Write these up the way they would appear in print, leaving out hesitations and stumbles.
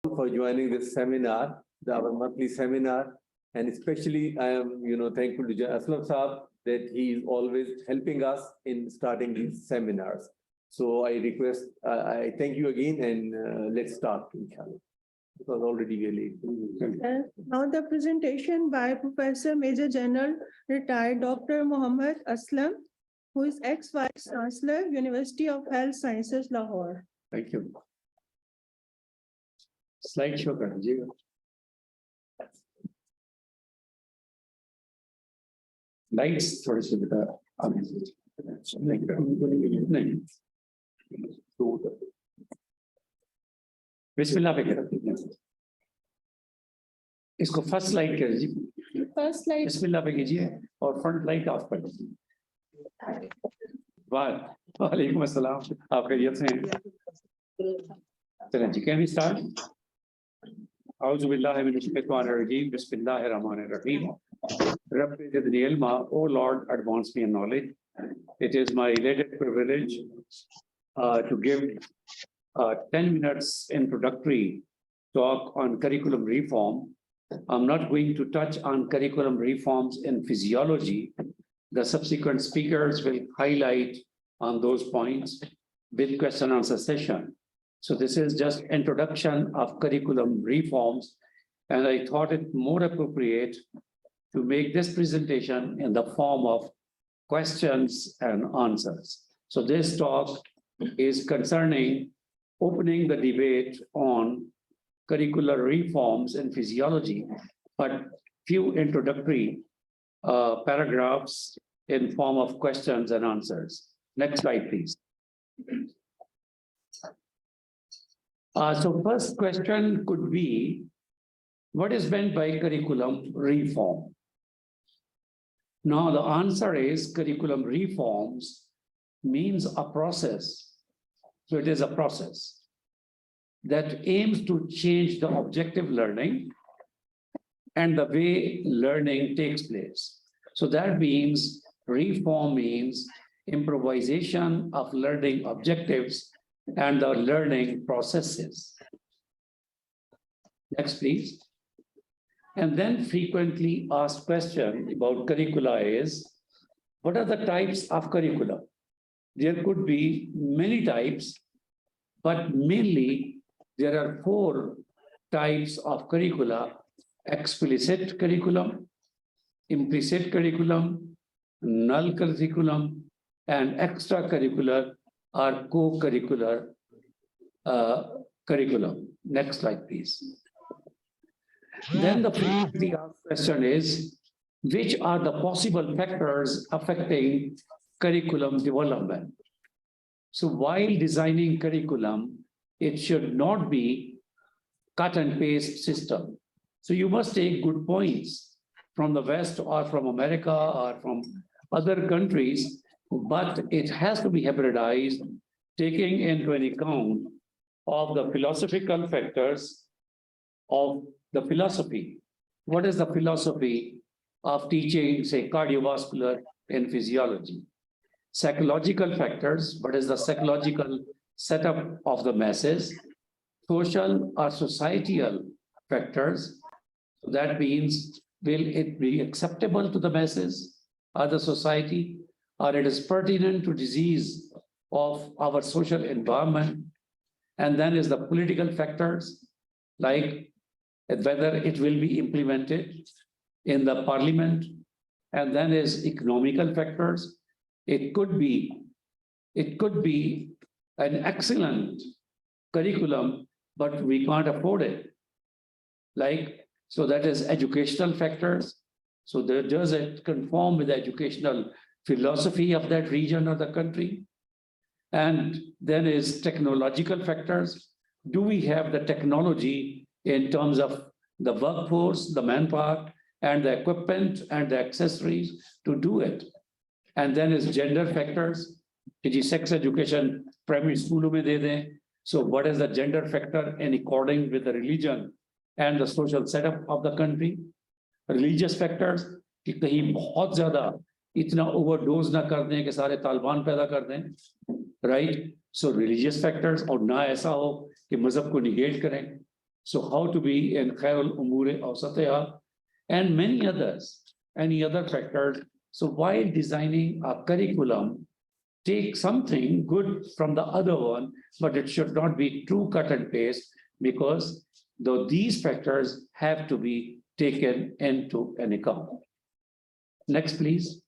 for joining this seminar, our monthly seminar, and especially I am, thankful to Aslam Saab that he is always helping us in starting these seminars. So I request, I thank you again, and let's start, inshallah. It was already really. Now the presentation by Professor Major General retired Dr. Muhammad Aslam, who is ex-Vice Chancellor, University of Health Sciences, Lahore. Thank you. Slide show कर दीजिएगा. Lights थोड़े से बेटा आगे से नहीं. बिस्मिल्लाह पे करें. इसको फर्स्ट लाइट कर दीजिए. First slide. बिस्मिल्लाह पे कीजिए और फ्रंट लाइट ऑफ कर दीजिए. वालेकुम अस्सलाम. आप खैरियत से हैं? चलें जी, can we start? أعوذ بالله من الشيطان الرجيم. بسم الله الرحمن الرحيم. Rabbi zidni ilma. O Lord, advance me in knowledge. It is my elated privilege to give 10 minutes introductory talk on curriculum reform. I'm not going to touch on curriculum reforms in physiology. The subsequent speakers will highlight on those points with question and answer session. So this is just introduction of curriculum reforms, and I thought it more appropriate to make this presentation in the form of questions and answers. So this talk is concerning opening the debate on curricular reforms in physiology, but few introductory paragraphs in form of questions and answers. Next slide, please. So first question could be, what is meant by curriculum reform? Now the answer is curriculum reforms means a process. So it is a process that aims to change the objective learning and the way learning takes place. So that means reform means improvisation of learning objectives and the learning processes. Next, please. And then frequently asked question about curricula is, what are the types of curricula? There could be many types, but mainly there are 4 types of curricula: explicit curriculum, implicit curriculum, null curriculum, and extracurricular or co-curricular curriculum. Next slide, please. Then the frequently asked question is, which are the possible factors affecting curriculum development? So while designing curriculum, it should not be cut and paste system. So you must take good points from the West or from America or from other countries, but it has to be hybridized, taking into an account of the philosophical factors of the philosophy. What is the philosophy of teaching, say, cardiovascular in physiology? Psychological factors, what is the psychological setup of the masses? Social or societal factors. So that means, will it be acceptable to the masses or the society, or it is pertinent to disease of our social environment? And then is the political factors, like whether it will be implemented in the parliament. And then is economical factors. It could be an excellent curriculum, but we can't afford it. So that is educational factors. So does it conform with the educational philosophy of that region or the country? And then is technological factors. Do we have the technology in terms of the workforce, the manpower, and the equipment and the accessories to do it? And then is gender factors. Sex education, primary school mein de dein. So what is the gender factor in according with the religion and the social setup of the country? Religious factors, कि कहीं बहुत ज़्यादा इतना overdose ना कर दें कि सारे तालिबान पैदा कर दें, right? So religious factors, और ना ऐसा हो कि मज़हब को negate करें. So how to be in Khairul Umure Awsatiha and many others, any other factors. So while designing a curriculum, take something good from the other one, but it should not be too cut and paste because though these factors have to be taken into an account. Next, please.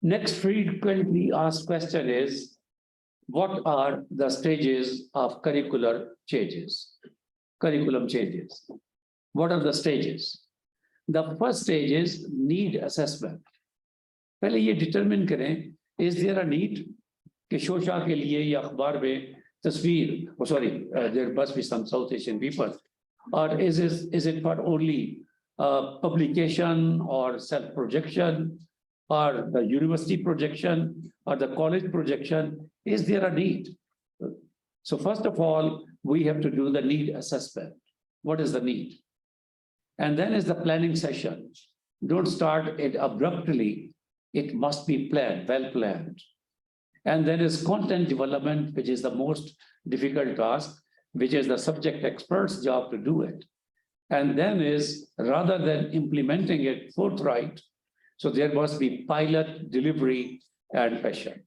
Next frequently asked question is, what are the stages of curricular changes? Curriculum changes. What are the stages? The first stage is need assessment. पहले ये determine करें, is there a need कि शोशा के लिए या अखबार में तस्वीर, oh sorry, there must be some South Asian people, or is it for only publication or self-projection or the university projection or the college projection? Is there a need? So first of all, we have to do the need assessment. What is the need? And then is the planning session. Don't start it abruptly. It must be planned, well planned. And then is content development, which is the most difficult task, which is the subject expert's job to do it. And then is, rather than implementing it forthright, so there must be pilot, delivery, and passion.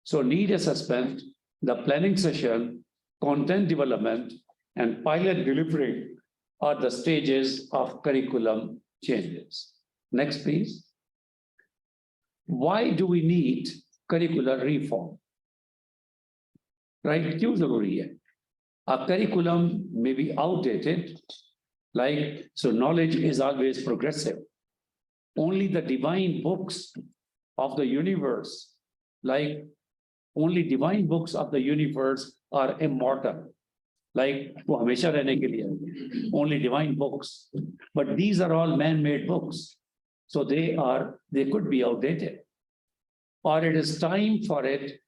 So need assessment, the planning session, content development, and pilot delivery are the stages of curriculum changes. Next, please. Why do we need curricular reform? Right? क्यों जरूरी है? A curriculum may be outdated, like, so knowledge is always progressive. Only the divine books of the universe, like only divine books of the universe are immortal. Like वो हमेशा रहने के लिए, only divine books. But these are all man-made books. So they could be outdated. Or it is time for it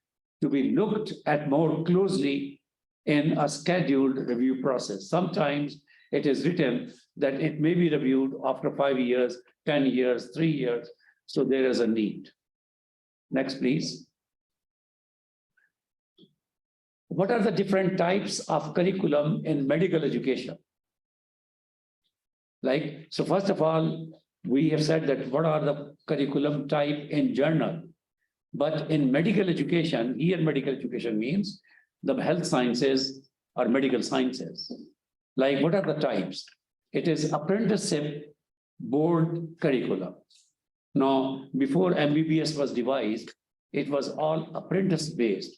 to be looked at more closely in a scheduled review process. Sometimes it is written that it may be reviewed after 5 years, 10 years, 3 years. So there is a need. Next, please. What are the different types of curriculum in medical education? Like, so first of all, we have said that what are the curriculum type in journal? But in medical education, here medical education means the health sciences or medical sciences. Like, what are the types? It is apprenticeship board curriculum. Now, before MBBS was devised, it was all apprentice based.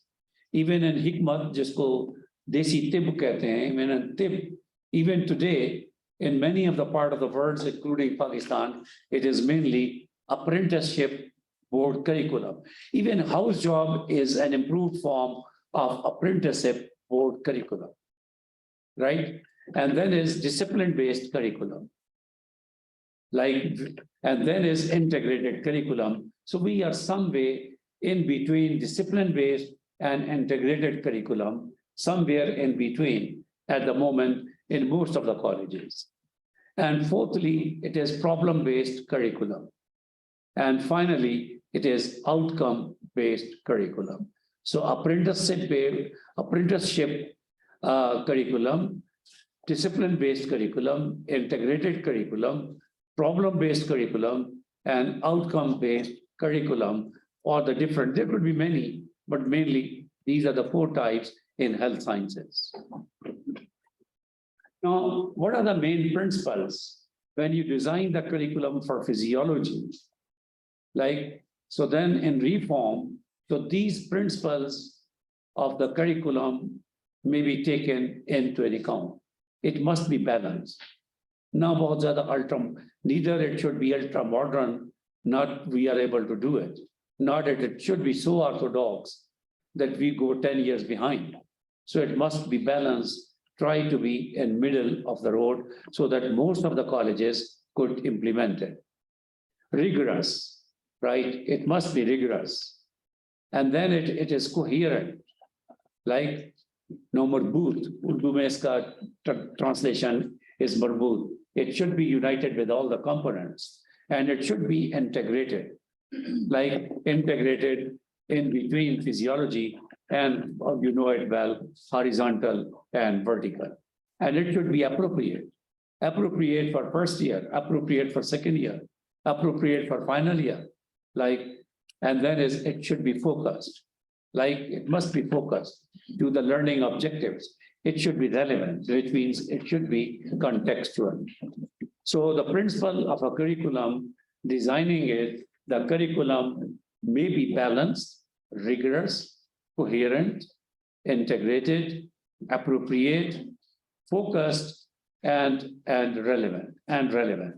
Even in Hikmat, jisko desi tib kehte hain, even today, in many of the part of the world, including Pakistan, it is mainly apprenticeship board curriculum. Even house job is an improved form of apprenticeship board curriculum, right? And then is discipline-based curriculum. Like, and then is integrated curriculum. So we are some way in between discipline-based and integrated curriculum, somewhere in between at the moment in most of the colleges. And fourthly, it is problem-based curriculum. And finally, it is outcome-based curriculum. So apprenticeship curriculum, discipline-based curriculum, integrated curriculum, problem-based curriculum, and outcome-based curriculum, or the different, there could be many, but mainly these are the 4 types in health sciences. Now, what are the main principles when you design the curriculum for physiology? Like, so then in reform, so these principles of the curriculum may be taken into an account. It must be balanced. Now, बहुत ज़्यादा neither it should be ultra modern, not we are able to do it, not that it should be so orthodox that we go 10 years behind. So it must be balanced, try to be in middle of the road so that most of the colleges could implement it. Rigorous, right? It must be rigorous. And then it is coherent, like no marboot. Urdu mein iska translation is marboot. It should be united with all the components and it should be integrated, like integrated in between physiology and, you know it well, horizontal and vertical. and it should be appropriate. Appropriate for first year, appropriate for second year, appropriate for final year, and then it should be focused. It must be focused to the learning objectives. It should be relevant, which means it should be contextual. So the principle of a curriculum, designing it, the curriculum may be balanced, rigorous, coherent, integrated, appropriate, focused, and relevant.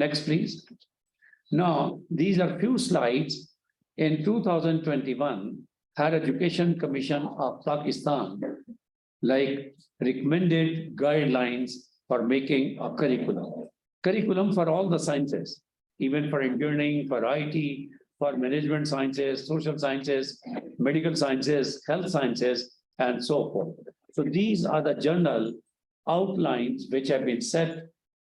Next, please. Now, these are few slides. In 2021, Higher Education Commission of Pakistan recommended guidelines for making a curriculum for all the sciences, even for engineering, for IT, for management sciences, social sciences, medical sciences, health sciences, and so forth. So these are the general outlines which have been set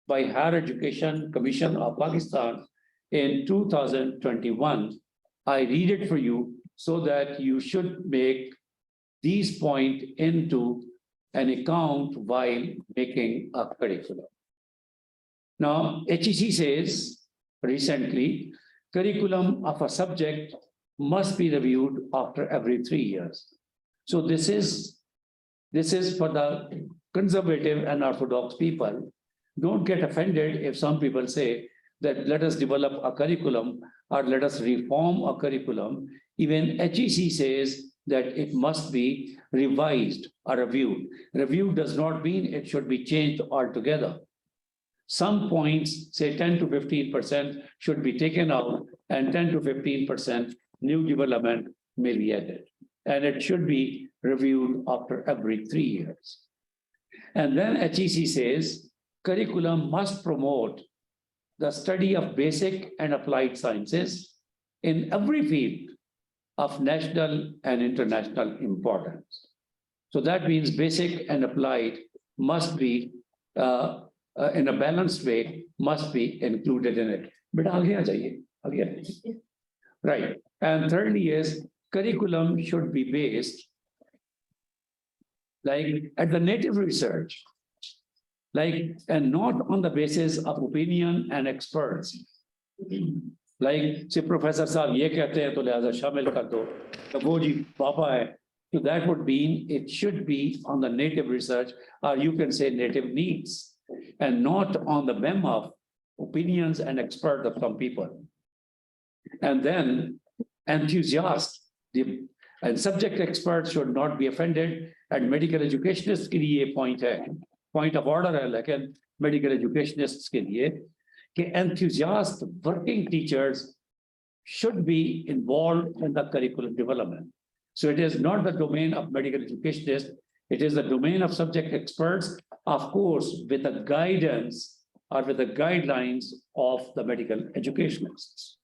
by Higher Education Commission of Pakistan in 2021. I read it for you so that you should make these points into an account while making a curriculum. Now, HEC says recently, curriculum of a subject must be reviewed after every 3 years. So this is for the conservative and orthodox people. Don't get offended if some people say that let us develop a curriculum or let us reform a curriculum. Even HEC says that it must be revised or reviewed. Review does not mean it should be changed altogether. Some points, say 10 to 15%, should be taken out, and 10 to 15% new development may be added. And it should be reviewed after every 3 years. And then HEC says curriculum must promote the study of basic and applied sciences in every field of national and international importance. So that means basic and applied must be in a balanced way, must be included in it. But right. And thirdly is curriculum should be based at the native research, and not on the basis of opinion and experts. Say Professor Saab ye kehte hain to lihaza shamil kar do, to wo ji papa hai. So that would mean it should be on the native research, or you can say native needs, and not on the whim of opinions and experts of some people. And then enthusiasts and subject experts should not be offended, and medical educationists ke liye point of order hai, lekin medical educationists ke liye कि enthusiast working teachers should be involved in the curriculum development. So it is not the domain of medical educationists, it is the domain of subject experts, of course, with the guidance or with the guidelines of the medical educationists.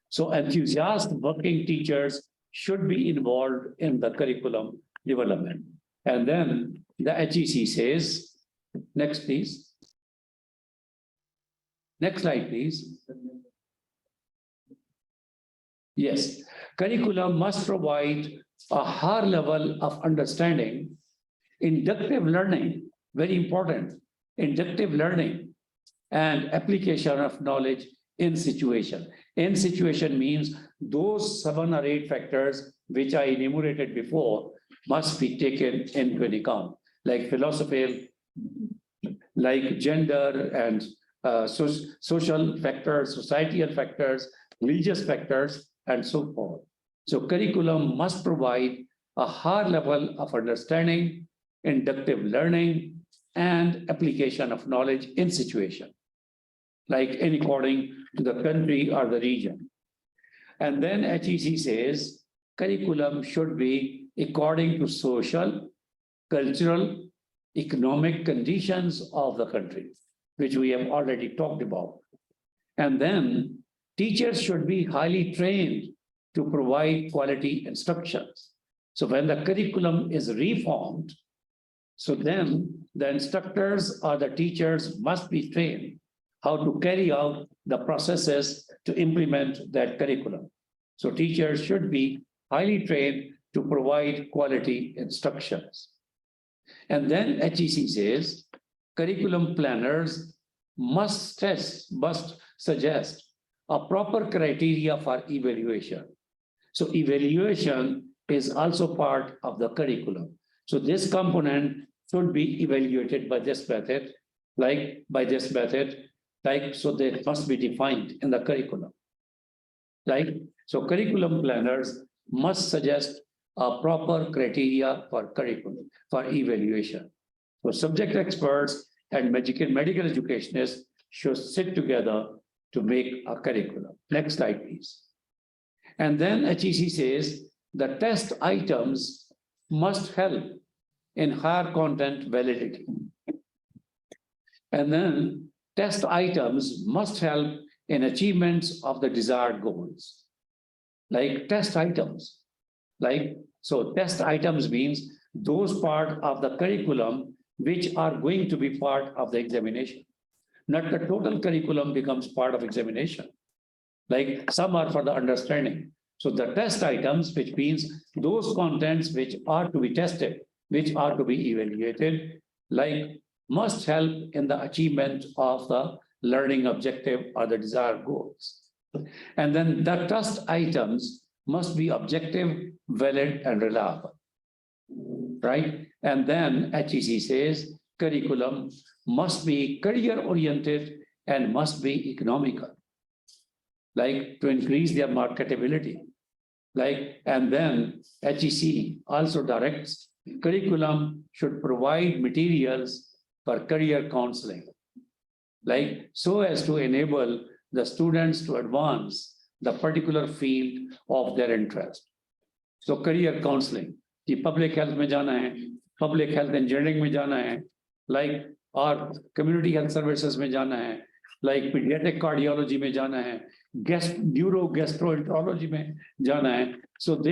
So enthusiast working teachers should be involved in the curriculum development. And then the HEC says, next please. Next slide, please. Yes, curriculum must provide a higher level of understanding, inductive learning, very important, inductive learning, and application of knowledge in situation. In situation means those 7 or 8 factors which I enumerated before must be taken into account, like philosophy, like gender and social factors, societal factors, religious factors, and so forth. So curriculum must provide a high level of understanding, inductive learning, and application of knowledge in situation, like according to the country or the region. And then HEC says curriculum should be according to social, cultural, economic conditions of the country, which we have already talked about. And then teachers should be highly trained to provide quality instructions. So when the curriculum is reformed, so then the instructors or the teachers must be trained how to carry out the processes to implement that curriculum. So teachers should be highly trained to provide quality instructions. And then HEC says, curriculum planners must suggest a proper criteria for evaluation. So evaluation is also part of the curriculum. So this component should be evaluated by this method, so they must be defined in the curriculum. So curriculum planners must suggest a proper criteria for curriculum, for evaluation. So subject experts and medical educationists should sit together to make a curriculum. Next slide, please. And then HEC says the test items must help in higher content validity. And then test items must help in achievements of the desired goals. Like test items. So test items means those part of the curriculum which are going to be part of the examination. Not the total curriculum becomes part of examination. Like some are for the understanding. So the test items, which means those contents which are to be tested, which are to be evaluated, must help in the achievement of the learning objective or the desired goals. And then the test items must be objective, valid, and reliable. Right? And then HEC says curriculum must be career-oriented and must be economical, to increase their marketability. And then HEC also directs curriculum should provide materials for career counseling, so as to enable the students to advance the particular field of their interest. So career counseling, the public health में जाना है, public health engineering में जाना है, or community health services में जाना है, pediatric cardiology में जाना है, neurogastroenterology में जाना है. So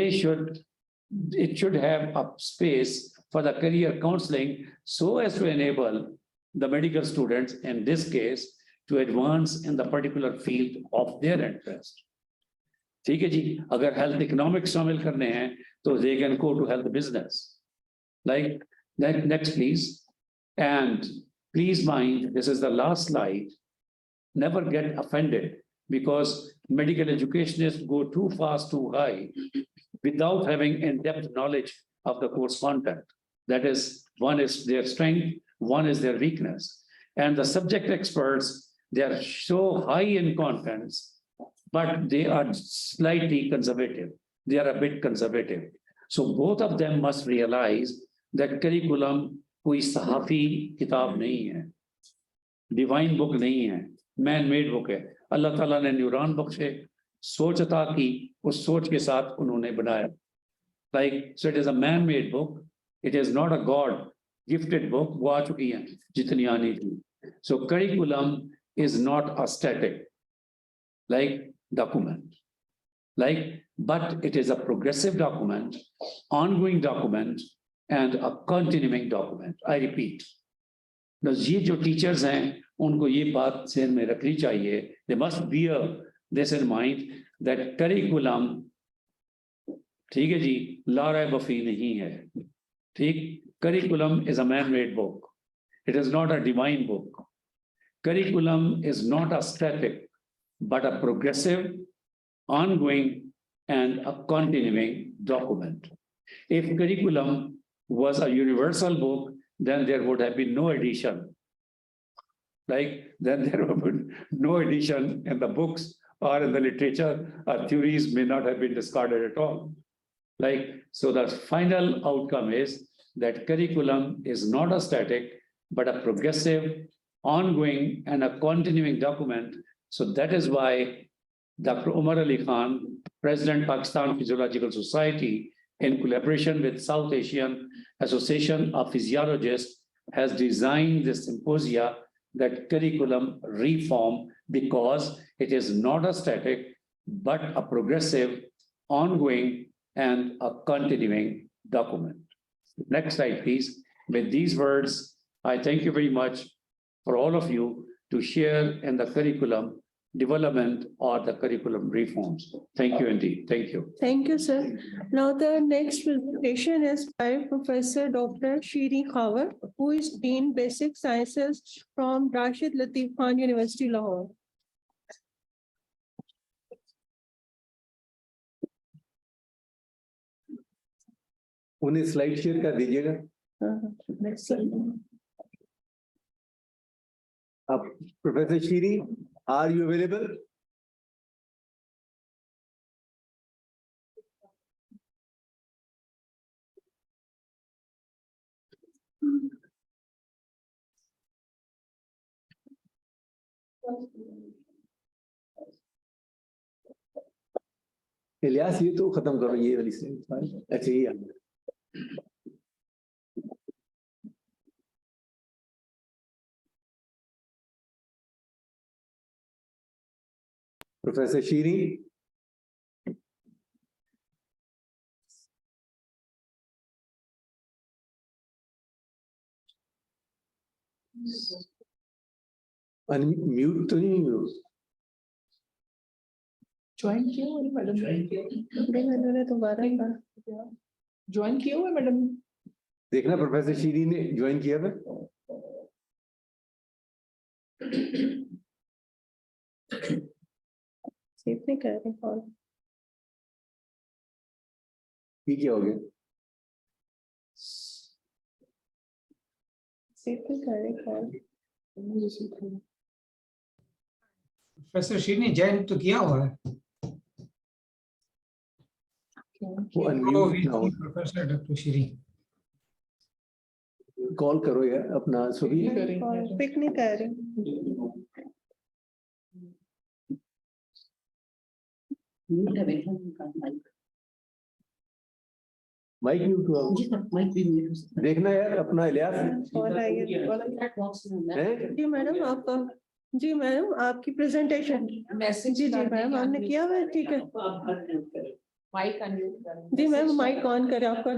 it should have a space for the career counseling so as to enable the medical students, in this case, to advance in the particular field of their interest. ठीक है जी, अगर health economics शामिल करने हैं, तो they can go to health business. Next, please. And please mind, this is the last slide. Never get offended because medical educationists go too fast, too high without having in-depth knowledge of the course content. That is, one is their strength, one is their weakness. And the subject experts, they are so high in contents, but they are slightly conservative. They are a bit conservative. So both of them must realize that curriculum कोई सहाफी किताब नहीं है, divine book नहीं है, man made book है. अल्लाह ताला ने neuron बख्शे, सोच अता की, उस सोच के साथ उन्होंने बनाया. So it is a man made book. It is not a God gifted book. वो आ चुकी हैं जितनी आनी थी. So curriculum is not a static document, but it is a progressive document, ongoing document, and a continuing document. I repeat. Now, ये जो teachers हैं, उनको ये बात ज़हन में रखनी चाहिए. They must bear this in mind that curriculum, ठीक है जी, लारा बफी नहीं है. ठीक, curriculum is a man-made book. It is not a divine book. Curriculum is not a static, but a progressive, ongoing, and a continuing document. If curriculum was a universal book, then there would have been no edition. Then there would be no edition in the books or in the literature, or theories may not have been discarded at all. So the final outcome is that curriculum is not a static, but a progressive, ongoing, and a continuing document. So that is why Dr. Umar Ali Khan, President, Pakistan Physiological Society, in collaboration with South Asian Association of Physiologists, has designed this symposia, that curriculum reform, because it is not a static, but a progressive, ongoing, and a continuing document. Next slide, please. With these words, I thank you very much for all of you to share in the curriculum development or the curriculum reforms. Thank you indeed. Thank you. Thank you, sir. Now the next presentation is by Professor Dr. Shiri Khawar, who is Dean Basic Sciences from Rashid Latif Khan University, Lahore. उन्हें slide share कर दीजिएगा। Next slide. अब professor Shiri, are you available? Ilyas, ये तो खत्म करो, ये वाली स्लाइड। अच्छा, ये आ गया। प्रोफेसर शीरी, अनम्यूट तो नहीं हो? ज्वाइन किया हुआ है मैडम? मैंने दोबारा ज्वाइन किया हुआ है मैडम? देखना प्रोफेसर शीरी ने ज्वाइन किया था। सेव नहीं कर रहे कॉल। ये क्या हो गया? सेव नहीं कर रहे कॉल। प्रोफेसर शी ने जॉइन तो किया हुआ है। वो अनम्यूट ना हो। प्रोफेसर डॉक्टर श्री कॉल करो यार अपना सभी। पिक नहीं कर रहे। माइक म्यूट हुआ। देखना यार अपना इलियास। कॉल आई है। हैं? जी मैडम, आपका जी मैडम, आपकी प्रेजेंटेशन। मैसेज जी जी मैम, आपने किया हुआ है, ठीक है। माइक अनम्यूट करें। जी मैम, माइक ऑन करें आपका।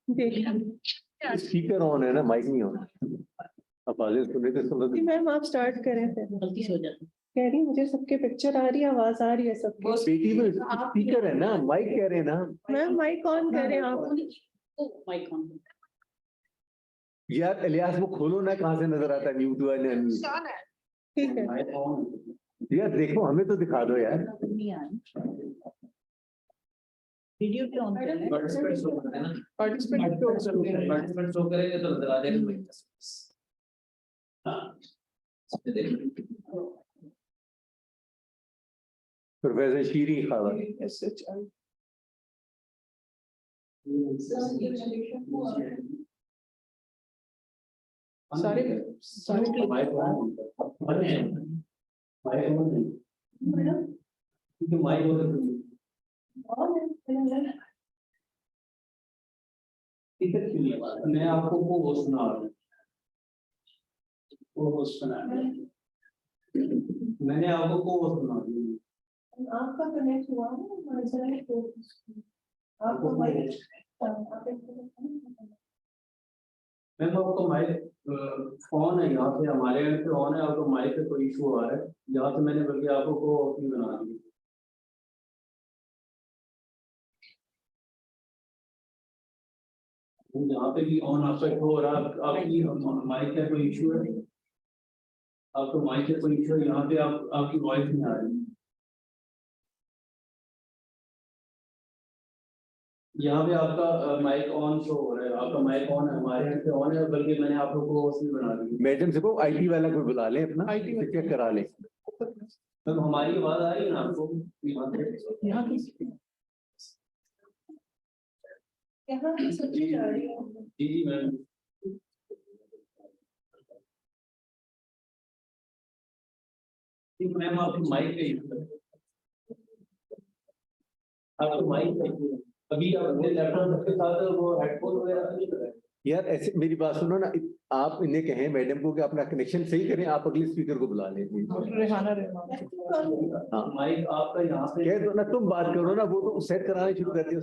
जी जी स्पीकर ऑन है ना, माइक नहीं ऑन। अब आगे सुने तो सुनो। जी मैम, आप स्टार्ट करें फिर। गलती से हो जाती कह रही मुझे सबके पिक्चर आ रही है, आवाज आ रही है सबकी। बेटी में स्पीकर है ना, माइक कह रहे हैं ना। मैम माइक ऑन करें आप। Mic on. यार इलियास वो खोलो ना, कहाँ से नजर आता है म्यूट हुआ है ना? ठीक है। यार देखो, हमें तो दिखा दो यार। वीडियो भी ऑन करें। पार्टिसिपेंट शो करते हैं ना। पार्टिसिपेंट शो करते हैं। पार्टिसिपेंट शो करेंगे तो नजर आ जाएगा। हाँ, प्रोफेसर शीरी खावर। SHI सारे सारे मैं आपको वो सुना रहा हूँ। वो सुना मैंने आपको वो सुना आपका कनेक्ट हुआ है तो आपको माइक। मैम आपको माइक ऑन है, यहाँ पे हमारे एंड पे ऑन है, आपको माइक पे कोई इशू आ रहा है यहाँ से, मैंने बल्कि आपको को अपनी बना दी। यहाँ पे भी ऑन आपका शो हो रहा है, आपकी माइक का कोई इशू है, आपको माइक का कोई इशू है, यहाँ पे आपकी वॉइस नहीं आ रही। यहाँ पे आपका माइक ऑन शो हो रहा है, आपका माइक ऑन है, हमारे यहाँ पे ऑन है, बल्कि मैंने आप लोग को उसमें बना दी। मैडम से को आईटी वाला कोई बुला ले अपना, चेक करा ले। तो हमारी आवाज आ रही है ना आपको? यहाँ जी जी मैम। मैम आपकी माइक पे आपको माइक पे अभी अपने लैपटॉप के साथ वो हेडफोन वगैरह नहीं कर रहे। यार ऐसे मेरी बात सुनो ना, आप इन्हें कहें मैडम को कि अपना कनेक्शन सही करें, आप अगले स्पीकर को बुला लें। रेहाना रहमान। हाँ माइक आपका यहाँ पे कह दो ना, तुम बात करो ना, वो तो सेट कराने शुरू कर दिया।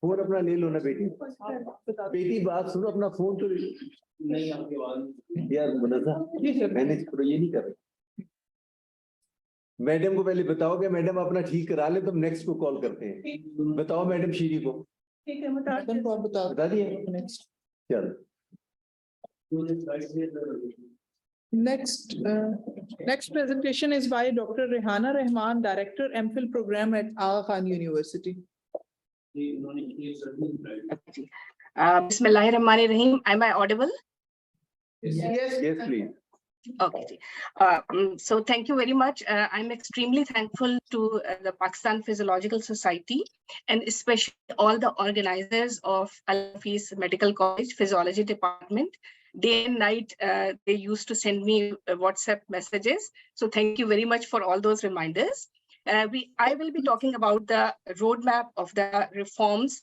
फोन अपना ले लो ना बेटी, बता दो। बेटी बात सुनो, अपना फोन तो ले लो। नहीं आपके बाद यार मुनज़्ज़ा, मैनेज करो, ये नहीं कर रहे। मैडम को पहले बताओगे, मैडम अपना ठीक करा ले, तुम नेक्स्ट को कॉल करते हैं। बताओ मैडम शीरी को, ठीक है, बता मैडम को आप बता दिए? नेक्स्ट चलो next presentation is by Dr. Rehana Rahman, Director MPhil program at Aga Khan University. Bismillahirrahmanirrahim. Am I audible? Yes. yes please. Okay. So thank you very much. I'm extremely thankful to the Pakistan Physiological Society and especially all the organizers of Al-Nafees Medical College Physiology Department. Day and night, they used to send me WhatsApp messages. So thank you very much for all those reminders. I will be talking about the roadmap of the reforms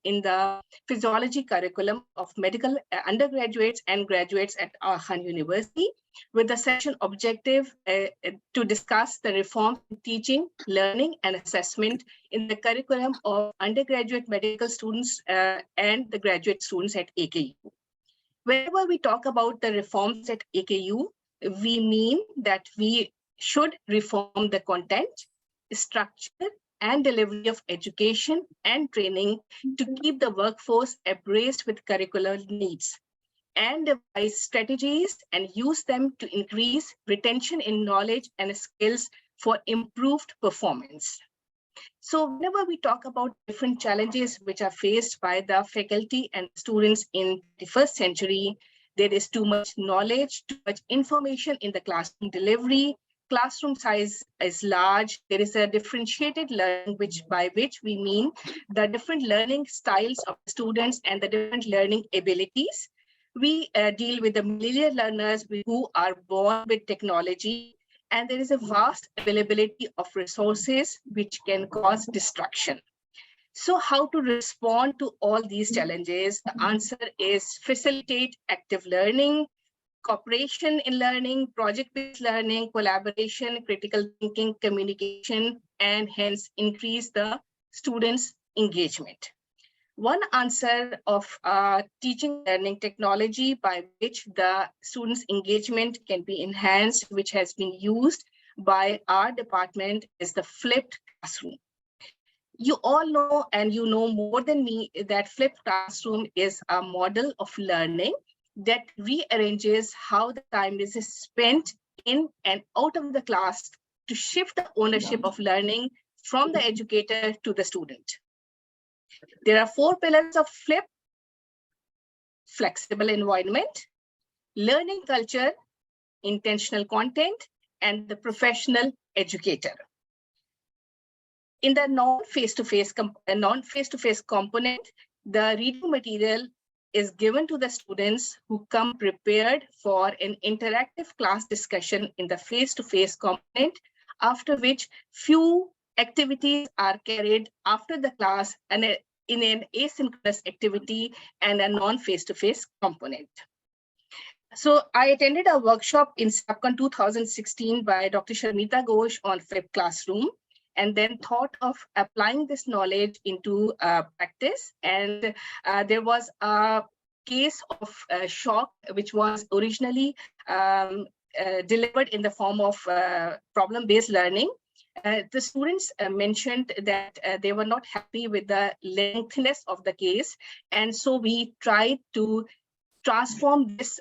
in the physiology curriculum of medical undergraduates and graduates at Aga Khan University, with the session objective to discuss the reform in teaching, learning, and assessment in the curriculum of undergraduate medical students and the graduate students at AKU. Whenever we talk about the reforms at AKU, we mean that we should reform the content, structure, and delivery of education and training to keep the workforce abreast with curricular needs, and devise strategies and use them to increase retention in knowledge and skills for improved performance. So whenever we talk about different challenges which are faced by the faculty and students in the 21st century, there is too much knowledge, too much information in the classroom delivery, classroom size is large, there is a differentiated learning, by which we mean the different learning styles of students and the different learning abilities. We deal with the millennial learners who are born with technology, and there is a vast availability of resources which can cause distraction. So how to respond to all these challenges? The answer is facilitate active learning, cooperation in learning, project-based learning, collaboration, critical thinking, communication, and hence increase the students' engagement. One answer of teaching learning technology by which the students' engagement can be enhanced, which has been used by our department, is the flipped classroom. You all know, and you know more than me, that flipped classroom is a model of learning that rearranges how the time is spent in and out of the class to shift the ownership of learning from the educator to the student. There are 4 pillars of FLIP: flexible environment, learning culture, intentional content, and the professional educator. In the non-face-to-face component, the reading material is given to the students who come prepared for an interactive class discussion in the face-to-face component, after which few activities are carried after the class and in an asynchronous activity and a non-face-to-face component. So I attended a workshop in SAPCON 2016 by Dr. Sharmita Ghosh on flipped classroom, and then thought of applying this knowledge into practice. And there was a case of shock, which was originally delivered in the form of problem-based learning. The students mentioned that they were not happy with the lengthiness of the case. And so we tried to transform this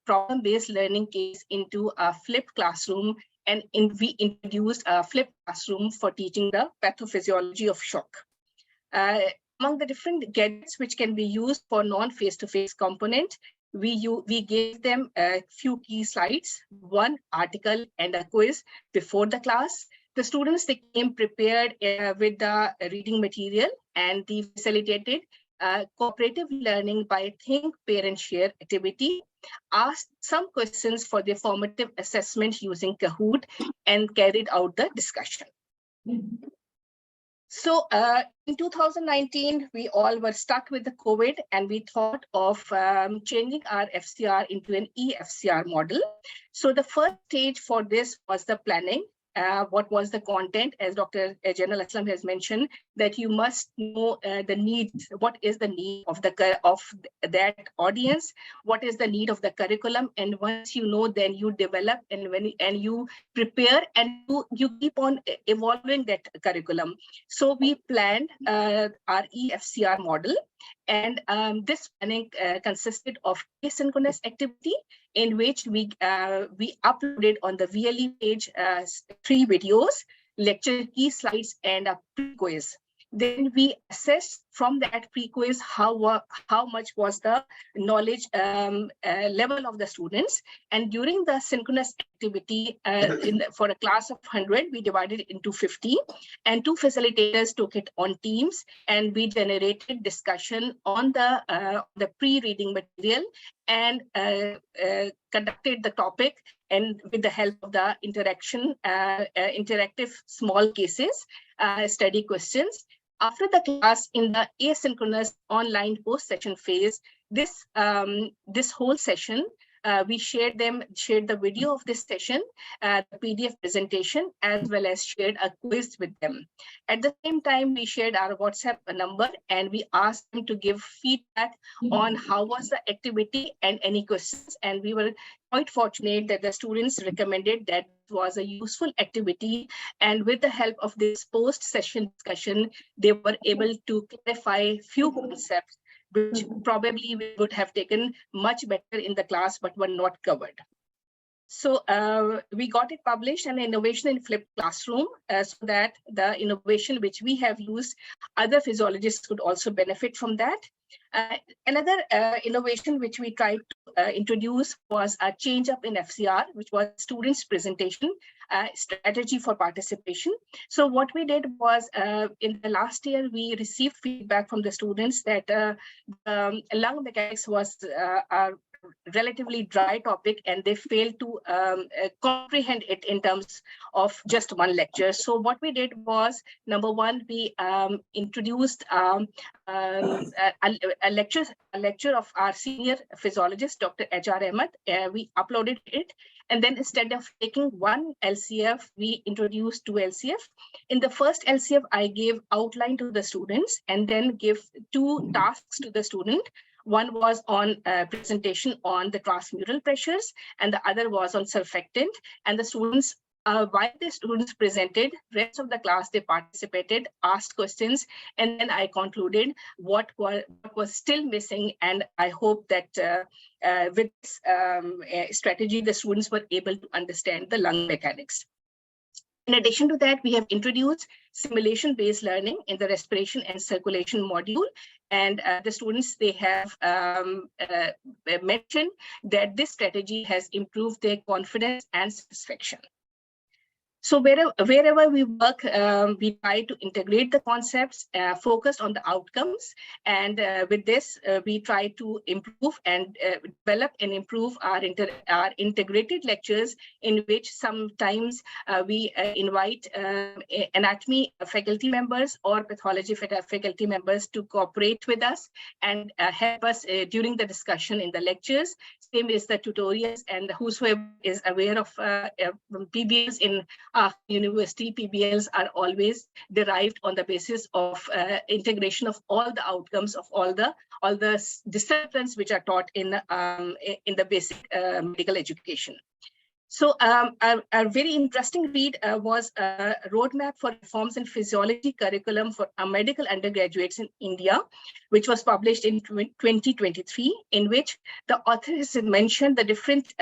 problem-based learning case into a flipped classroom, and we introduced a flipped classroom for teaching the pathophysiology of shock. Among the different gadgets which can be used for non-face-to-face component, we gave them a few key slides, one article and a quiz before the class. The students, they came prepared with the reading material, and they facilitated cooperative learning by think, pair, and share activity, asked some questions for the formative assessment using Kahoot, and carried out the discussion. So in 2019, we all were stuck with the COVID, and we thought of changing our FCR into an eFCR model. So the first stage for this was the planning. what was the content, as Dr. General Aslam has mentioned, that you must know the needs, what is the need of that audience, what is the need of the curriculum, and once you know, then you develop and you prepare and you keep on evolving that curriculum. So we planned our EFCR model, and this planning consisted of asynchronous activity in which we uploaded on the VLE page 3 videos, lecture key slides, and a pre-quiz. Then we assessed from that pre-quiz how much was the knowledge level of the students. And during the synchronous activity, for a class of 100, we divided it into 50, and 2 facilitators took it on teams, and we generated discussion on the pre-reading material and conducted the topic, and with the help of the interactive small cases, study questions. After the class, in the asynchronous online post-session phase, this whole session, we shared the video of this session, the PDF presentation, as well as shared a quiz with them. At the same time, we shared our WhatsApp number, and we asked them to give feedback on how was the activity and any questions. And we were quite fortunate that the students recommended that it was a useful activity. And with the help of this post-session discussion, they were able to clarify few concepts which probably we would have taken much better in the class, but were not covered. So we got it published, an innovation in flipped classroom, so that the innovation which we have used, other physiologists could also benefit from that. Another innovation which we tried to introduce was a change up in FCR, which was students' presentation strategy for participation. So what we did was, in the last year, we received feedback from the students that lung mechanics was a relatively dry topic, and they failed to comprehend it in terms of just one lecture. So what we did was, number one, we introduced a lecture of our senior physiologist, Dr. H.R. Ahmed. We uploaded it, and then instead of taking one LCF, we introduced 2 LCF. In the first LCF, I gave outline to the students and then give 2 tasks to the student. One was on presentation on the transmural pressures, and the other was on surfactant. And the students, while the students presented, rest of the class, they participated, asked questions, and then I concluded what was still missing. And I hope that with this strategy, the students were able to understand the lung mechanics. In addition to that, we have introduced simulation-based learning in the respiration and circulation module. And the students, they have mentioned that this strategy has improved their confidence and satisfaction. So wherever we work, we try to integrate the concepts, focused on the outcomes. And with this, we try to improve and develop and improve our integrated lectures, in which sometimes we invite anatomy faculty members or pathology faculty members to cooperate with us and help us during the discussion in the lectures. Same is the tutorials, and whosoever is aware of PBLs in university, PBLs are always derived on the basis of integration of all the outcomes of all the disciplines which are taught in the basic medical education. So a very interesting read was a roadmap for reforms in physiology curriculum for medical undergraduates in India, which was published in 2023, in which the author has mentioned the different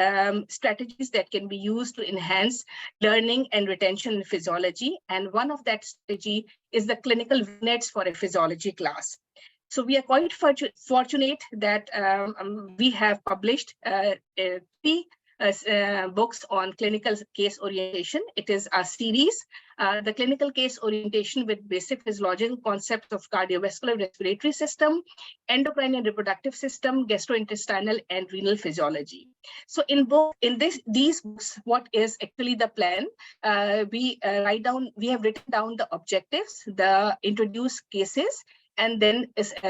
strategies that can be used to enhance learning and retention in physiology. And one of that strategy is the clinical vignettes for a physiology class. So we are quite fortunate that we have published 3 books on clinical case orientation. It is a series, the clinical case orientation with basic physiological concepts of cardiovascular respiratory system, endocrine and reproductive system, gastrointestinal and renal physiology. So in these books, what is actually the plan? We have written down the objectives, the introduced cases, and then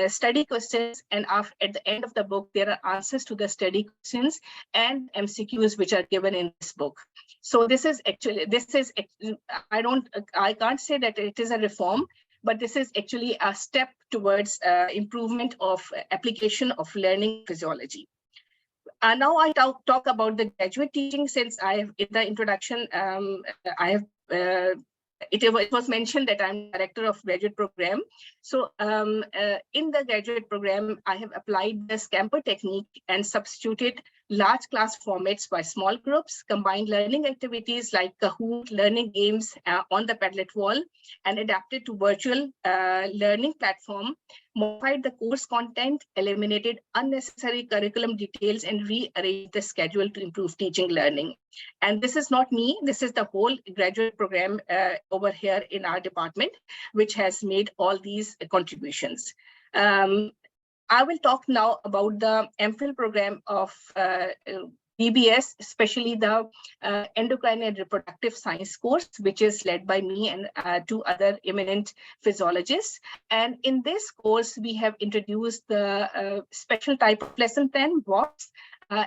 study questions, and at the end of the book there are answers to the study questions and MCQs which are given in this book. So this is I can't say that it is a reform, but this is actually a step towards improvement of application of learning physiology. Now I talk about the graduate teaching, since in the introduction, it was mentioned that I'm director of graduate program. So in the graduate program, I have applied the Scamper technique and substituted large class formats by small groups, combined learning activities like Kahoot, learning games on the Padlet wall, and adapted to virtual learning platform, modified the course content, eliminated unnecessary curriculum details, and rearranged the schedule to improve teaching learning. And this is not me, this is the whole graduate program over here in our department, which has made all these contributions. I will talk now about the MPhil program of PBS, especially the endocrine and reproductive science course, which is led by me and two other eminent physiologists. And in this course, we have introduced the special type of lesson plan, BOPS,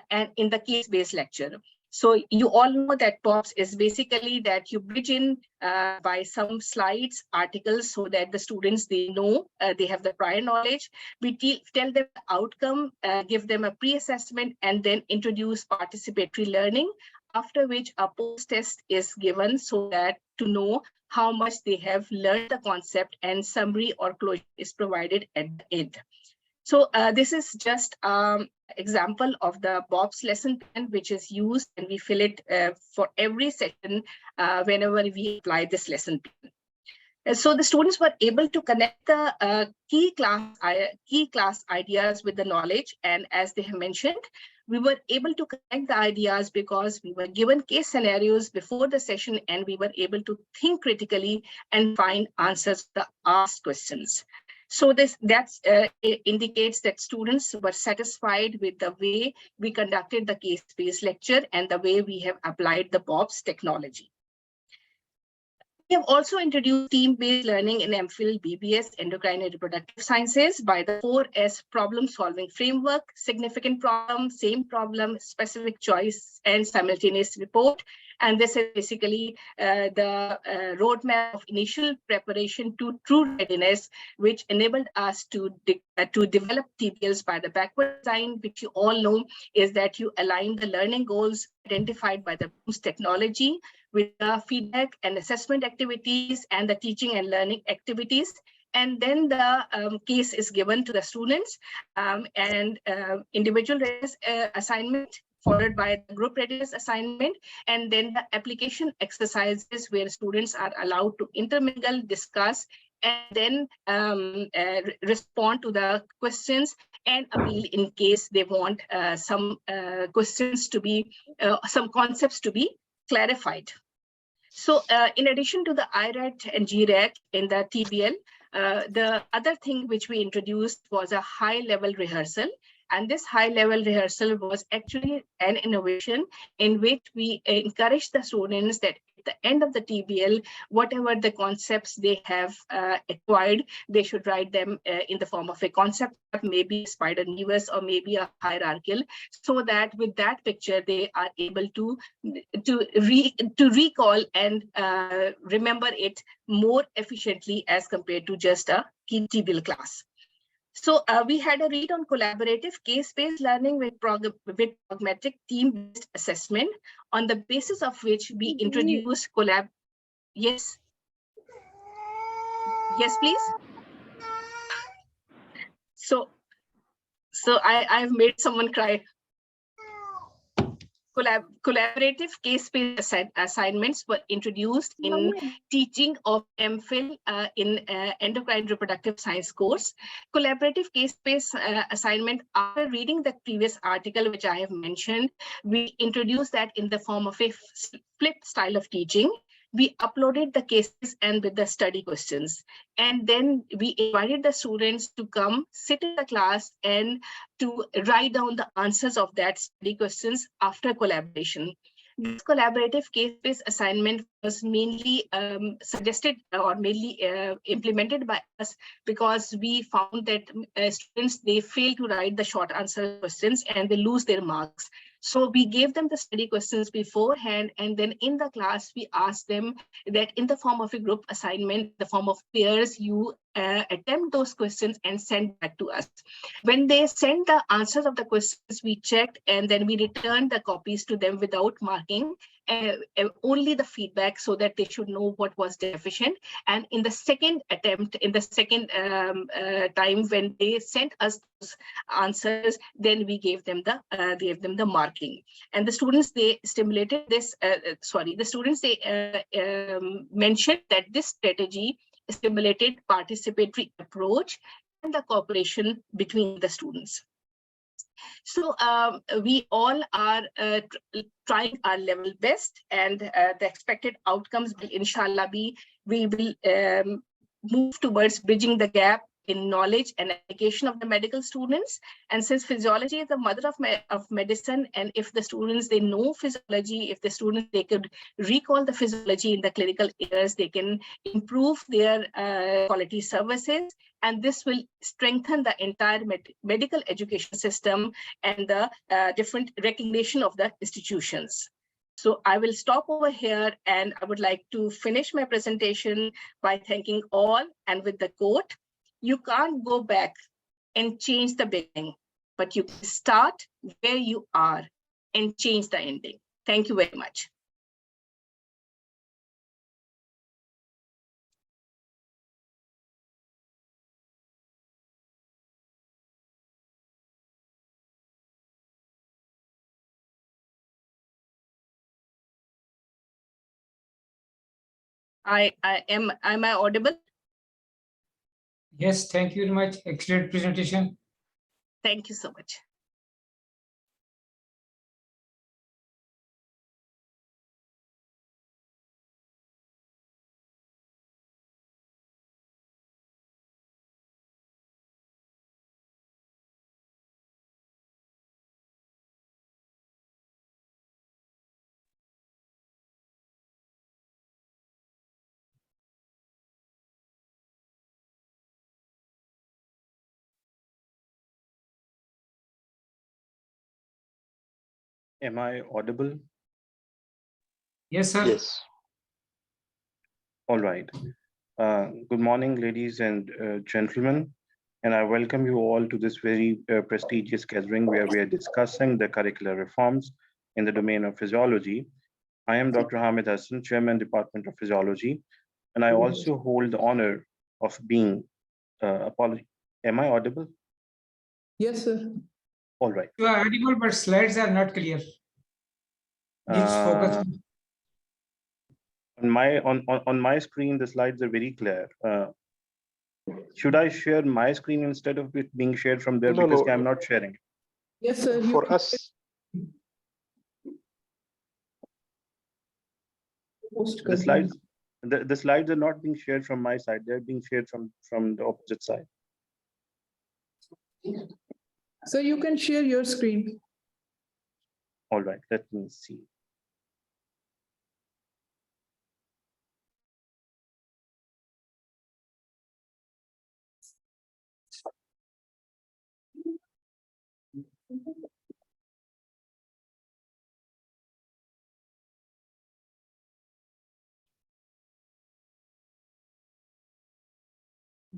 and in the case-based lecture. So you all know that POPS is basically that you bridge in by some slides, articles, so that the students, they know, they have the prior knowledge. We tell them the outcome, give them a pre-assessment, and then introduce participatory learning, after which a post-test is given so that to know how much they have learned the concept, and summary or closure is provided at the end. So this is just example of the BOPS lesson plan, which is used, and we fill it for every session whenever we apply this lesson plan. So the students were able to connect the key class ideas with the knowledge, and as they have mentioned, we were able to connect the ideas because we were given case scenarios before the session, and we were able to think critically and find answers to the asked questions. So that indicates that students were satisfied with the way we conducted the case-based lecture and the way we have applied the BOPS technology. We have also introduced team-based learning in MPhil BBS Endocrine and Reproductive Sciences by the 4S problem-solving framework: significant problem, same problem, specific choice, and simultaneous report. And this is basically the roadmap of initial preparation to true readiness, which enabled us to develop TBLs by the backward design, which you all know is that you align the learning goals identified by the Bloom's technology with the feedback and assessment activities and the teaching and learning activities. And then the case is given to the students and individual readiness assignment, followed by the group readiness assignment, and then the application exercises where students are allowed to intermingle, discuss, and then respond to the questions and appeal in case they want some questions to be, some concepts to be clarified. So in addition to the IRAT and GRAT in the TBL, the other thing which we introduced was a high-level rehearsal. And this high-level rehearsal was actually an innovation in which we encourage the students that at the end of the TBL, whatever the concepts they have acquired, they should write them in the form of a concept, maybe spider nevus or maybe a hierarchical, so that with that picture they are able to recall and remember it more efficiently as compared to just a TBL class. So we had a read on collaborative case-based learning with pragmatic team-based assessment, on the basis of which we introduced Yes. Yes, please. So I've made someone cry. Collaborative case-based assignments were introduced in teaching of MPhil in endocrine reproductive science course. Collaborative case-based assignment, after reading the previous article which I have mentioned, we introduced that in the form of a flipped style of teaching. We uploaded the cases and with the study questions. And then we invited the students to come sit in the class and to write down the answers of that study questions after collaboration. This collaborative case-based assignment was mainly suggested or mainly implemented by us because we found that students, they fail to write the short answer questions and they lose their marks. So we gave them the study questions beforehand, and then in the class, we asked them that in the form of a group assignment, the form of pairs, you attempt those questions and send back to us. When they sent the answers of the questions, we checked and then we returned the copies to them without marking, only the feedback, so that they should know what was deficient. And in the second attempt, in the second time when they sent us those answers, then we gave them the marking. And the students, they stimulated this, the students, they mentioned that this strategy stimulated participatory approach and the cooperation between the students. So we all are trying our level best, and the expected outcomes will inshallah be, we will move towards bridging the gap in knowledge and application of the medical students. And since physiology is the mother of medicine, and if the students, they know physiology, if the students, they could recall the physiology in the clinical areas, they can improve their quality services. And this will strengthen the entire medical education system and the different recognition of the institutions. So I will stop over here, and I would like to finish my presentation by thanking all, and with the quote: "You can't go back and change the beginning, but you can start where you are and change the ending." Thank you very much. Am I audible? Yes, thank you very much. Excellent presentation. Thank you so much. Am I audible? Yes, sir. Yes. All right. Good morning, ladies and gentlemen, and I welcome you all to this very prestigious gathering where we are discussing the curricular reforms in the domain of physiology. I am Dr. Hamid Hassan, Chairman, Department of Physiology, and I also hold the honor of being, am I audible? Yes, sir. All right. You are audible, but slides are not clear. Please focus. On my screen, the slides are very clear. Should I share my screen instead of it being shared from there? No, Because no. I'm not sharing. Yes, sir. For us, The slides, the slides are not being shared from my side. They're being shared from the opposite side. So you can share your screen. All right, let me see.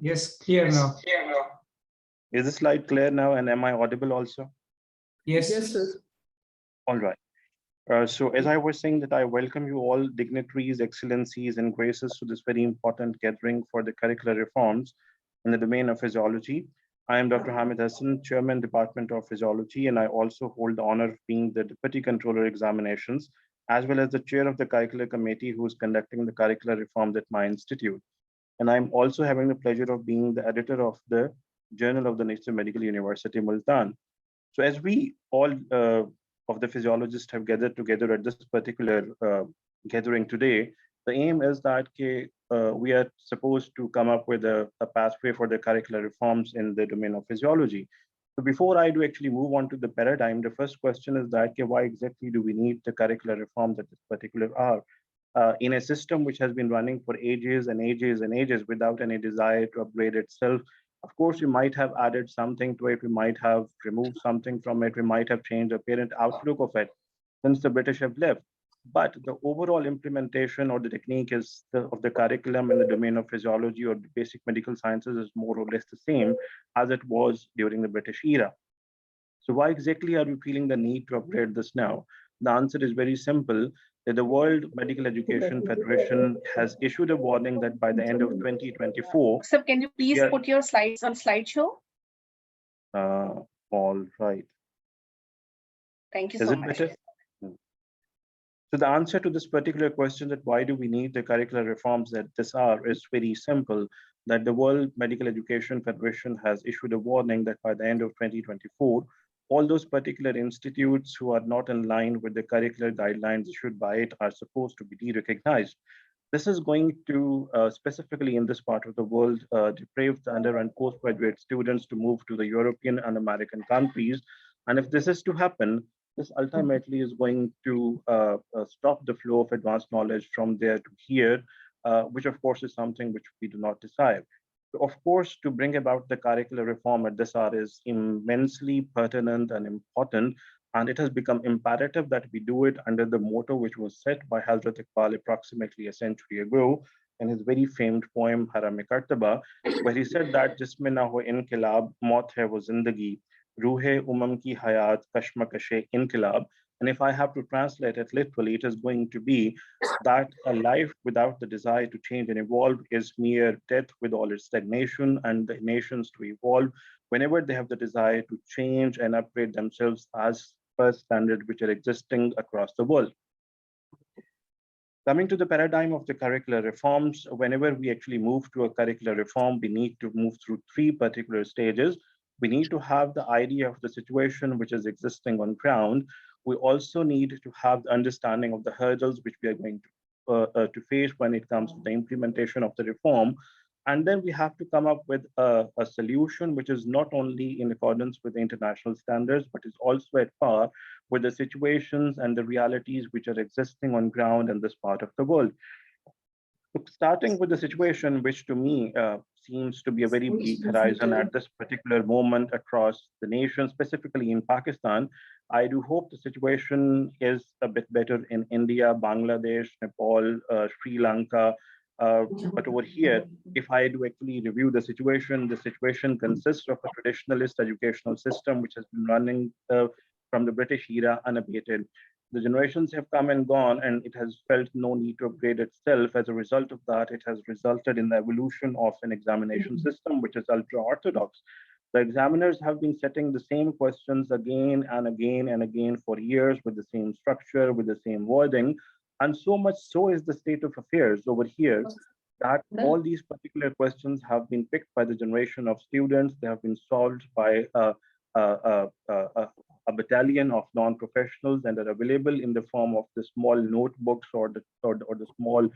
Yes, clear now. Is the slide clear now, and am I audible also? Yes. Yes, sir. All right. So as I was saying, that I welcome you all, dignitaries, excellencies, and graces, to this very important gathering for the curricular reforms in the domain of physiology. I am Dr. Hamid Hassan, Chairman, Department of Physiology, and I also hold the honor of being the Deputy Controller Examinations, as well as the Chair of the Curricular Committee who is conducting the curricular reforms at my institute. And I'm also having the pleasure of being the editor of the Journal of the National Medical University, Multan. So as we all of the physiologists have gathered together at this particular gathering today, the aim is that we are supposed to come up with a pathway for the curricular reforms in the domain of physiology. So before I do actually move on to the paradigm, the first question is that, okay, why exactly do we need the curricular reforms at this particular hour? In a system which has been running for ages and ages and ages without any desire to upgrade itself. Of course, we might have added something to it, we might have removed something from it, we might have changed the parent outlook of it since the British have left. But the overall implementation or the technique of the curriculum in the domain of physiology or basic medical sciences is more or less the same as it was during the British era. So why exactly are we feeling the need to upgrade this now? The answer is very simple, that the World Medical Education Federation has issued a warning that by the end of 2024. So can you please put your slides on slideshow? All right. Thank you so much. Better? So the answer to this particular question, that why do we need the curricular reforms at this hour, is very simple, that the World Medical Education Federation has issued a warning that by the end of 2024, all those particular institutes who are not in line with the curricular guidelines issued by it are supposed to be de-recognized. This is going to, specifically in this part of the world, deprave the under and postgraduate students to move to the European and American countries. And if this is to happen, this ultimately is going to stop the flow of advanced knowledge from there to here, which of course is something which we do not desire. So of course, to bring about the curricular reform at this hour is immensely pertinent and important, and it has become imperative that we do it under the motto which was set by Hazrat Iqbal approximately a century ago in his very famed poem Haram-e-Kartaba, where he said that Jisme na ho inkilab, maut hai wo zindagi, Ruhe umam ki hayat, kashmakashe inkilab. And if I have to translate it literally, it is going to be that a life without the desire to change and evolve is mere death with all its stagnation, and the nations to evolve whenever they have the desire to change and upgrade themselves as per standard which are existing across the world. Coming to the paradigm of the curricular reforms, whenever we actually move to a curricular reform, we need to move through three particular stages. We need to have the idea of the situation which is existing on ground. We also need to have the understanding of the hurdles which we are going to face when it comes to the implementation of the reform. And then we have to come up with a solution which is not only in accordance with the international standards, but is also at par with the situations and the realities which are existing on ground in this part of the world. Starting with the situation, which to me seems to be a very bleak horizon at this particular moment across the nation, specifically in Pakistan, I do hope the situation is a bit better in India, Bangladesh, Nepal, Sri Lanka. But over here, if I do actually review the situation consists of a traditionalist educational system which has been running from the British era unabated. The generations have come and gone, and it has felt no need to upgrade itself. As a result of that, it has resulted in the evolution of an examination system which is ultra-orthodox. The examiners have been setting the same questions again and again and again for years with the same structure, with the same wording. And so much so is the state of affairs over here that all these particular questions have been picked by the generation of students. They have been solved by a battalion of non-professionals and are available in the form of the small notebooks or the small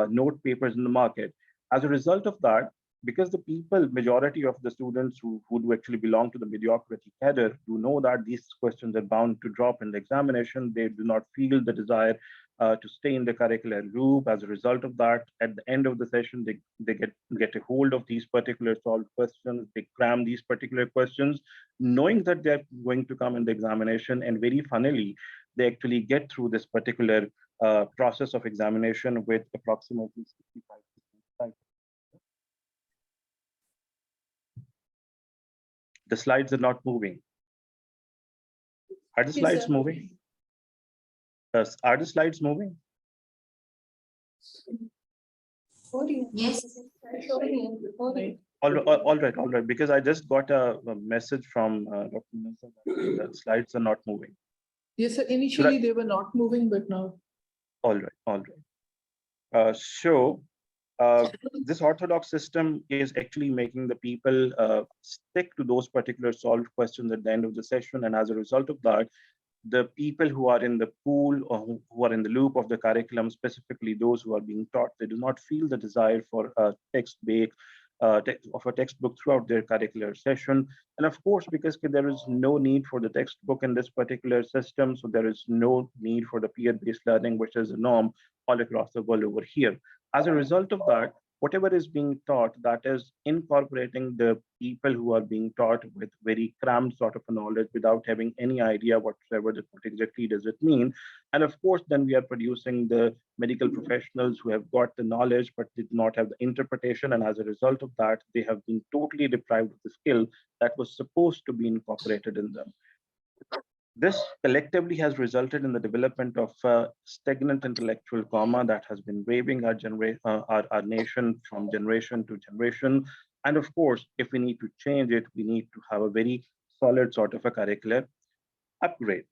note papers in the market. As a result of that, because the majority of the students who do actually belong to the mediocrity cadre do know that these questions are bound to drop in the examination, they do not feel the desire to stay in the curricular loop. As a result of that, at the end of the session, they get a hold of these particular solved questions, they cram these particular questions, knowing that they're going to come in the examination, and very funnily, they actually get through this particular process of examination with approximately 65%. The slides are not moving. Are the slides moving? Are the slides moving? Yes. All right. Because I just got a message from Dr. Nisa that the slides are not moving. Yes, sir. Initially they were not moving, but now. All right. This orthodox system is actually making the people stick to those particular solved questions at the end of the session, and as a result of that, the people who are in the pool or who are in the loop of the curriculum, specifically those who are being taught, they do not feel the desire for a text-based of a textbook throughout their curricular session. And of course, because there is no need for the textbook in this particular system, so there is no need for the peer-based learning, which is a norm all across the world over here. As a result of that, whatever is being taught, that is incorporating the people who are being taught with very cramped sort of a knowledge without having any idea whatsoever that what exactly does it mean. And of course, then we are producing the medical professionals who have got the knowledge but did not have the interpretation. And as a result of that, they have been totally deprived of the skill that was supposed to be incorporated in them. This collectively has resulted in the development of stagnant intellectual coma that has been raving our nation from generation to generation. And of course, if we need to change it, we need to have a very solid sort of a curricular upgrade.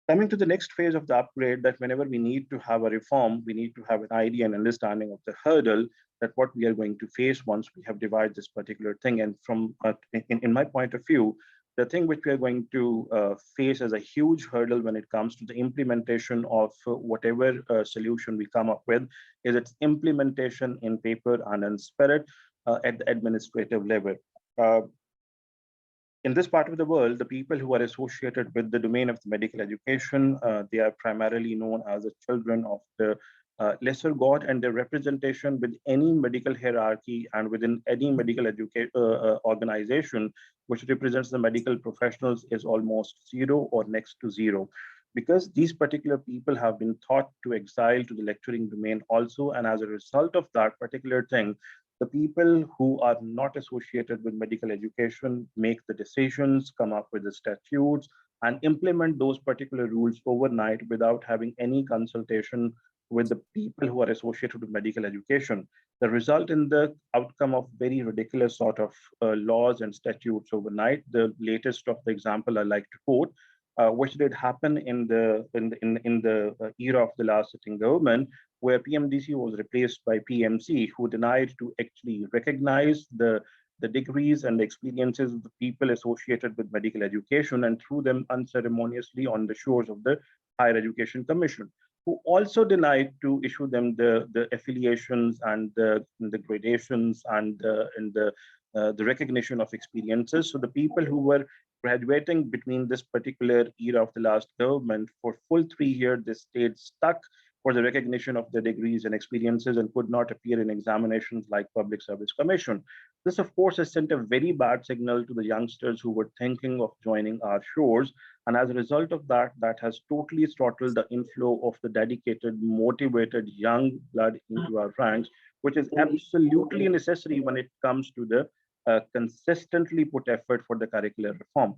Coming to the next phase of the upgrade, that whenever we need to have a reform, we need to have an idea and understanding of the hurdle that what we are going to face once we have divided this particular thing. And from in my point of view, the thing which we are going to face as a huge hurdle when it comes to the implementation of whatever solution we come up with is its implementation in paper and in spirit at the administrative level. In this part of the world, the people who are associated with the domain of the medical education, they are primarily known as the children of the lesser god, and their representation with any medical hierarchy and within any medical organization which represents the medical professionals is almost zero or next to zero, because these particular people have been taught to exile to the lecturing domain also. And as a result of that particular thing, the people who are not associated with medical education make the decisions, come up with the statutes, and implement those particular rules overnight without having any consultation with the people who are associated with medical education. The result in the outcome of very ridiculous sort of laws and statutes overnight. The latest of the example I like to quote, which did happen in the era of the last sitting government, where PMDC was replaced by PMC, who denied to actually recognize the degrees and the experiences of the people associated with medical education and threw them unceremoniously on the shores of the Higher Education Commission, who also denied to issue them the affiliations and the gradations and the recognition of experiences. So the people who were graduating between this particular era of the last government for full 3 years, they stayed stuck for the recognition of their degrees and experiences and could not appear in examinations like Public Service Commission. This, of course, has sent a very bad signal to the youngsters who were thinking of joining our shores. And as a result of that, that has totally throttled the inflow of the dedicated, motivated young blood into our ranks, which is absolutely necessary when it comes to the consistently put effort for the curricular reform.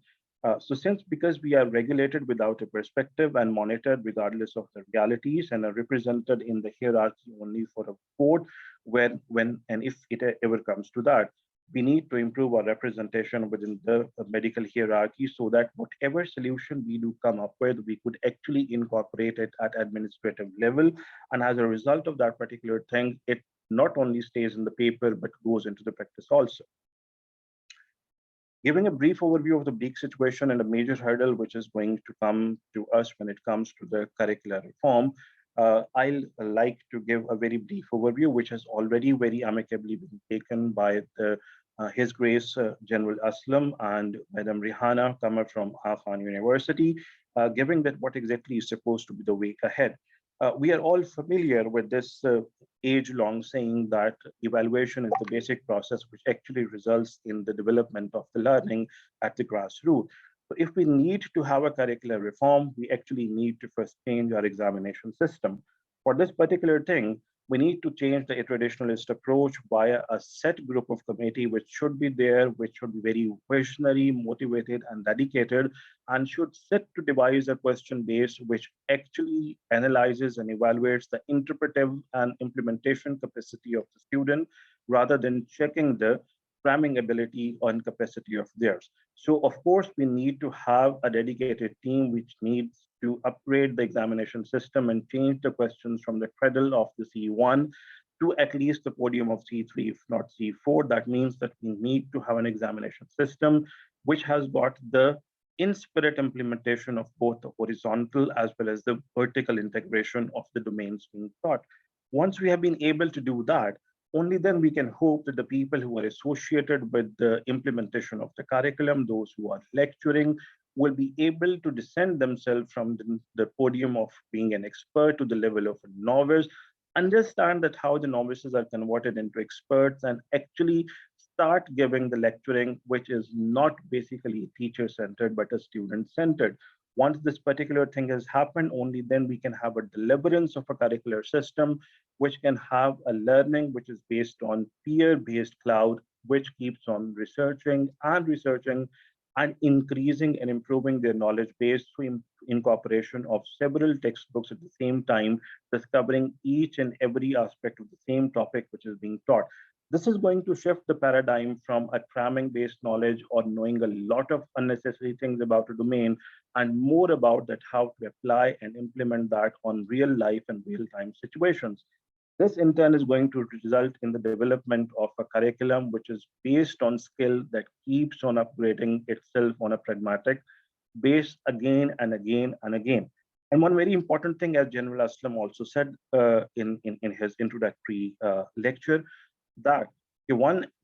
Because we are regulated without a perspective and monitored regardless of the realities and are represented in the hierarchy only for a vote, when and if it ever comes to that, we need to improve our representation within the medical hierarchy so that whatever solution we do come up with, we could actually incorporate it at administrative level. And as a result of that particular thing, it not only stays in the paper, but goes into the practice also. Giving a brief overview of the bleak situation and a major hurdle which is going to come to us when it comes to the curricular reform, I'll like to give a very brief overview, which has already very amicably been taken by His Grace General Aslam and Madam Rihanna, comer from Khan University, giving that what exactly is supposed to be the way ahead. We are all familiar with this age-long saying that evaluation is the basic process which actually results in the development of the learning at the grassroots. So if we need to have a curricular reform, we actually need to first change our examination system. For this particular thing, we need to change the traditionalist approach via a set group of committee which should be there, which should be very visionary, motivated, and dedicated, and should sit to devise a question base which actually analyzes and evaluates the interpretive and implementation capacity of the student rather than checking the cramming ability and capacity of theirs. So of course, we need to have a dedicated team which needs to upgrade the examination system and change the questions from the cradle of the C1 to at least the podium of C3, if not C4. That means that we need to have an examination system which has got the in-spirit implementation of both the horizontal as well as the vertical integration of the domains being taught. Once we have been able to do that, only then we can hope that the people who are associated with the implementation of the curriculum, those who are lecturing, will be able to descend themselves from the podium of being an expert to the level of a novice, understand that how the novices are converted into experts, and actually start giving the lecturing, which is not basically teacher-centered, but a student-centered. Once this particular thing has happened, only then we can have a deliverance of a curricular system, which can have a learning which is based on peer-based cloud, which keeps on researching and increasing and improving their knowledge base through incorporation of several textbooks at the same time, discovering each and every aspect of the same topic which is being taught. This is going to shift the paradigm from a cramming-based knowledge or knowing a lot of unnecessary things about a domain, and more about that how to apply and implement that on real life and real-time situations. This in turn is going to result in the development of a curriculum which is based on skill that keeps on upgrading itself on a pragmatic base again and again and again. And one very important thing, as General Aslam also said in his introductory lecture, that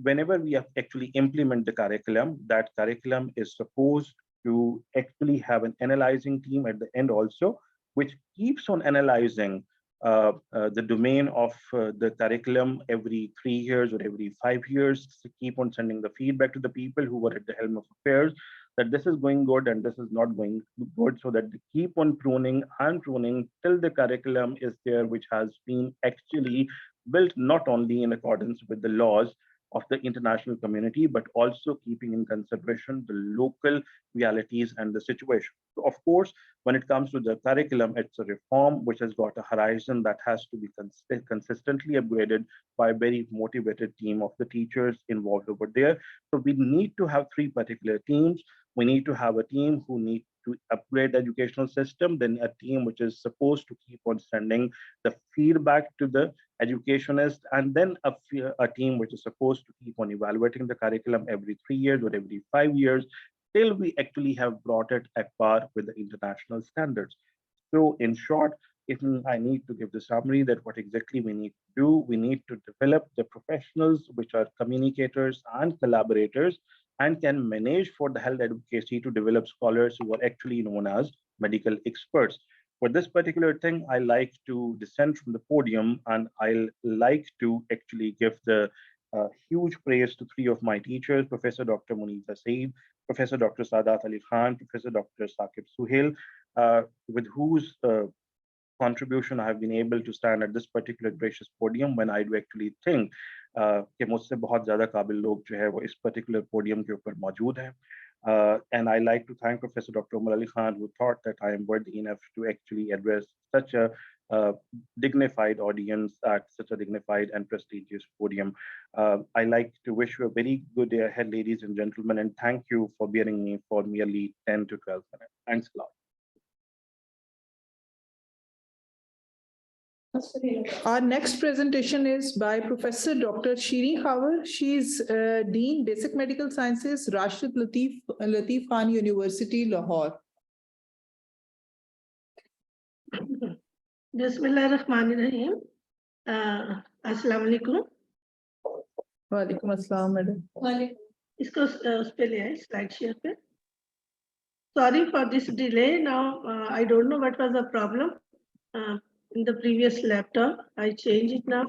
whenever we actually implement the curriculum, that curriculum is supposed to actually have an analyzing team at the end also, which keeps on analyzing the domain of the curriculum every 3 years or every 5 years, to keep on sending the feedback to the people who were at the helm of affairs, that this is going good and this is not going good, so that they keep on pruning and pruning till the curriculum is there, which has been actually built not only in accordance with the laws of the international community, but also keeping in consideration the local realities and the situation. So of course, when it comes to the curriculum, it's a reform which has got a horizon that has to be consistently upgraded by a very motivated team of the teachers involved over there. So we need to have 3 particular teams. We need to have a team who need to upgrade the educational system, then a team which is supposed to keep on sending the feedback to the educationists, and then a team which is supposed to keep on evaluating the curriculum every 3 years or every 5 years, till we actually have brought it at par with the international standards. So in short, if I need to give the summary that what exactly we need to do, we need to develop the professionals which are communicators and collaborators and can manage for the health advocacy to develop scholars who are actually known as medical experts. For this particular thing, I like to descend from the podium, and I'll like to actually give the huge praise to 3 of my teachers, Professor Dr. Munita Saeed, Professor Dr. Sadat Ali Khan, Professor Dr. Saqib Suhail, with whose contribution I have been able to stand at this particular gracious podium, when I do actually think कि मुझसे बहुत ज़्यादा काबिल लोग जो है वो इस particular podium के ऊपर मौजूद हैं. And I like to thank Professor Dr. Umar Ali Khan, who thought that I am worthy enough to actually address such a dignified audience at such a dignified and prestigious podium. I like to wish you a very good day ahead, ladies and gentlemen, and thank you for bearing me for merely 10 to 12 minutes. Thanks a lot. Our next presentation is by Professor Dr. Shireen Khawar. She is Dean Basic Medical Sciences, Rashid Latif Khan University, Lahore. Bismillahirrahmanirrahim. Assalamu alaikum. Walaikum assalam, madam. इसको उस पे ले आए slide share पे. Sorry for this delay. Now I don't know what was the problem in the previous laptop. I change it now.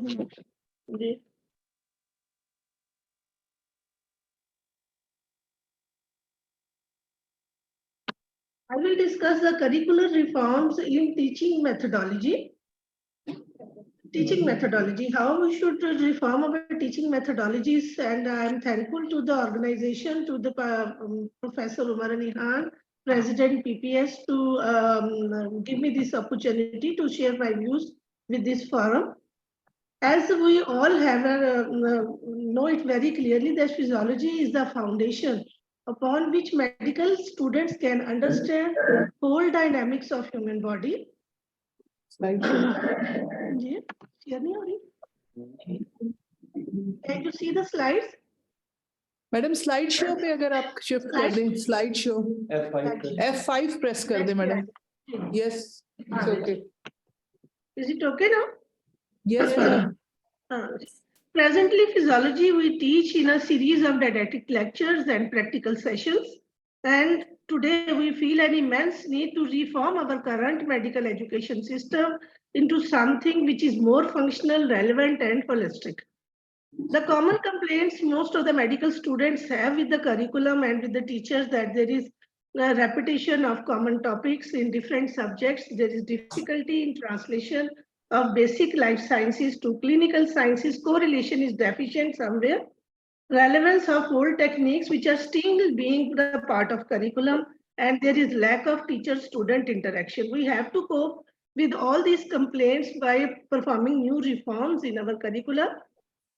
I will discuss the curricular reforms in teaching methodology. Teaching methodology, how we should reform our teaching methodologies, and I am thankful to the organization, to the Professor Umar Ali Khan, President PPS, to give me this opportunity to share my views with this forum. As we all have know it very clearly that physiology is the foundation upon which medical students can understand the whole dynamics of human body. Can you see the slides? Madam, slideshow पे अगर आप shift कर दें, slideshow. F5 press कर दें, madam. Yes, it's okay. Is it okay now? Yes, madam. Presently, physiology we teach in a series of didactic lectures and practical sessions. And today we feel an immense need to reform our current medical education system into something which is more functional, relevant, and holistic. The common complaints most of the medical students have with the curriculum and with the teachers that there is a repetition of common topics in different subjects. There is difficulty in translation of basic life sciences to clinical sciences. Correlation is deficient somewhere. Relevance of old techniques which are still being the part of curriculum, and there is lack of teacher-student interaction. We have to cope with all these complaints by performing new reforms in our curricula.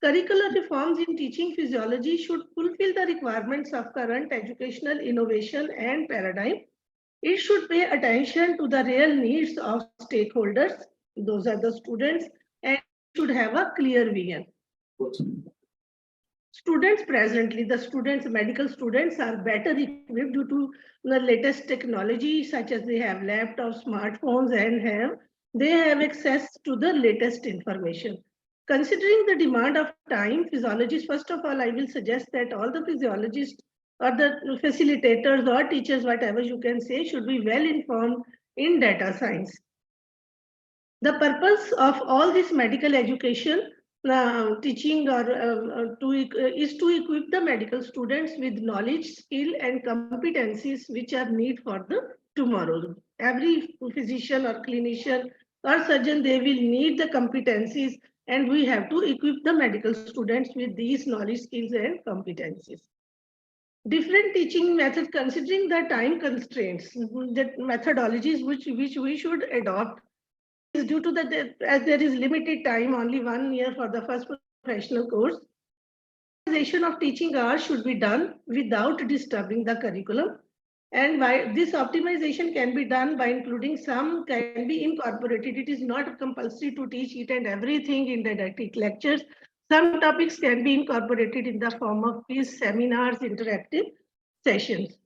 Curricular reforms in teaching physiology should fulfill the requirements of current educational innovation and paradigm. It should pay attention to the real needs of stakeholders, those are the students, and should have a clear vision. Students presently, medical students are better equipped due to the latest technology, such as they have laptops, smartphones, and they have access to the latest information. Considering the demand of time, physiologists, first of all, I will suggest that all the physiologists or the facilitators or teachers, whatever you can say, should be well informed in data science. The purpose of all this medical education teaching is to equip the medical students with knowledge, skill, and competencies which are needed for the tomorrow. Every physician or clinician or surgeon, they will need the competencies, and we have to equip the medical students with these knowledge, skills, and competencies. Different teaching methods, considering the time constraints, the methodologies which we should adopt is due to the, as there is limited time, only 1 year for the first professional course. Optimization of teaching hours should be done without disturbing the curriculum. And by this optimization can be done by including some can be incorporated. It is not compulsory to teach it and everything in didactic lectures. Some topics can be incorporated in the form of these seminars, interactive sessions.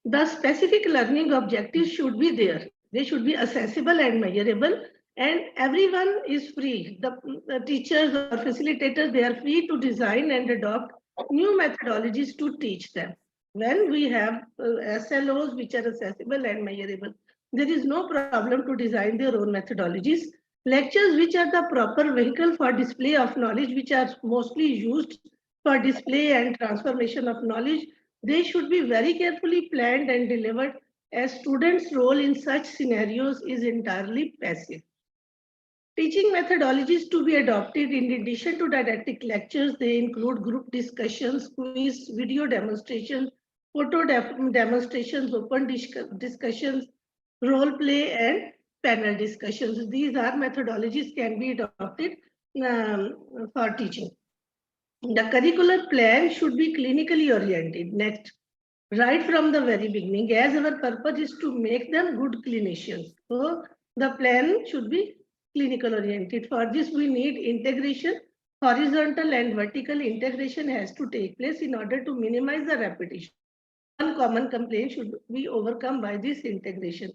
The specific learning objectives should be there. They should be accessible and measurable, and everyone is free. The teachers or facilitators, they are free to design and adopt new methodologies to teach them. When we have SLOs which are accessible and measurable, there is no problem to design their own methodologies. Lectures which are the proper vehicle for display of knowledge, which are mostly used for display and transformation of knowledge, they should be very carefully planned and delivered, as students' role in such scenarios is entirely passive. Teaching methodologies to be adopted in addition to didactic lectures, they include group discussions, quiz, video demonstrations, photo demonstrations, open discussions, role play, and panel discussions. These are methodologies can be adopted for teaching. The curricular plan should be clinically oriented. Next, right from the very beginning, as our purpose is to make them good clinicians. So the plan should be clinical oriented. For this, we need integration. Horizontal and vertical integration has to take place in order to minimize the repetition. One common complaint should be overcome by this integration.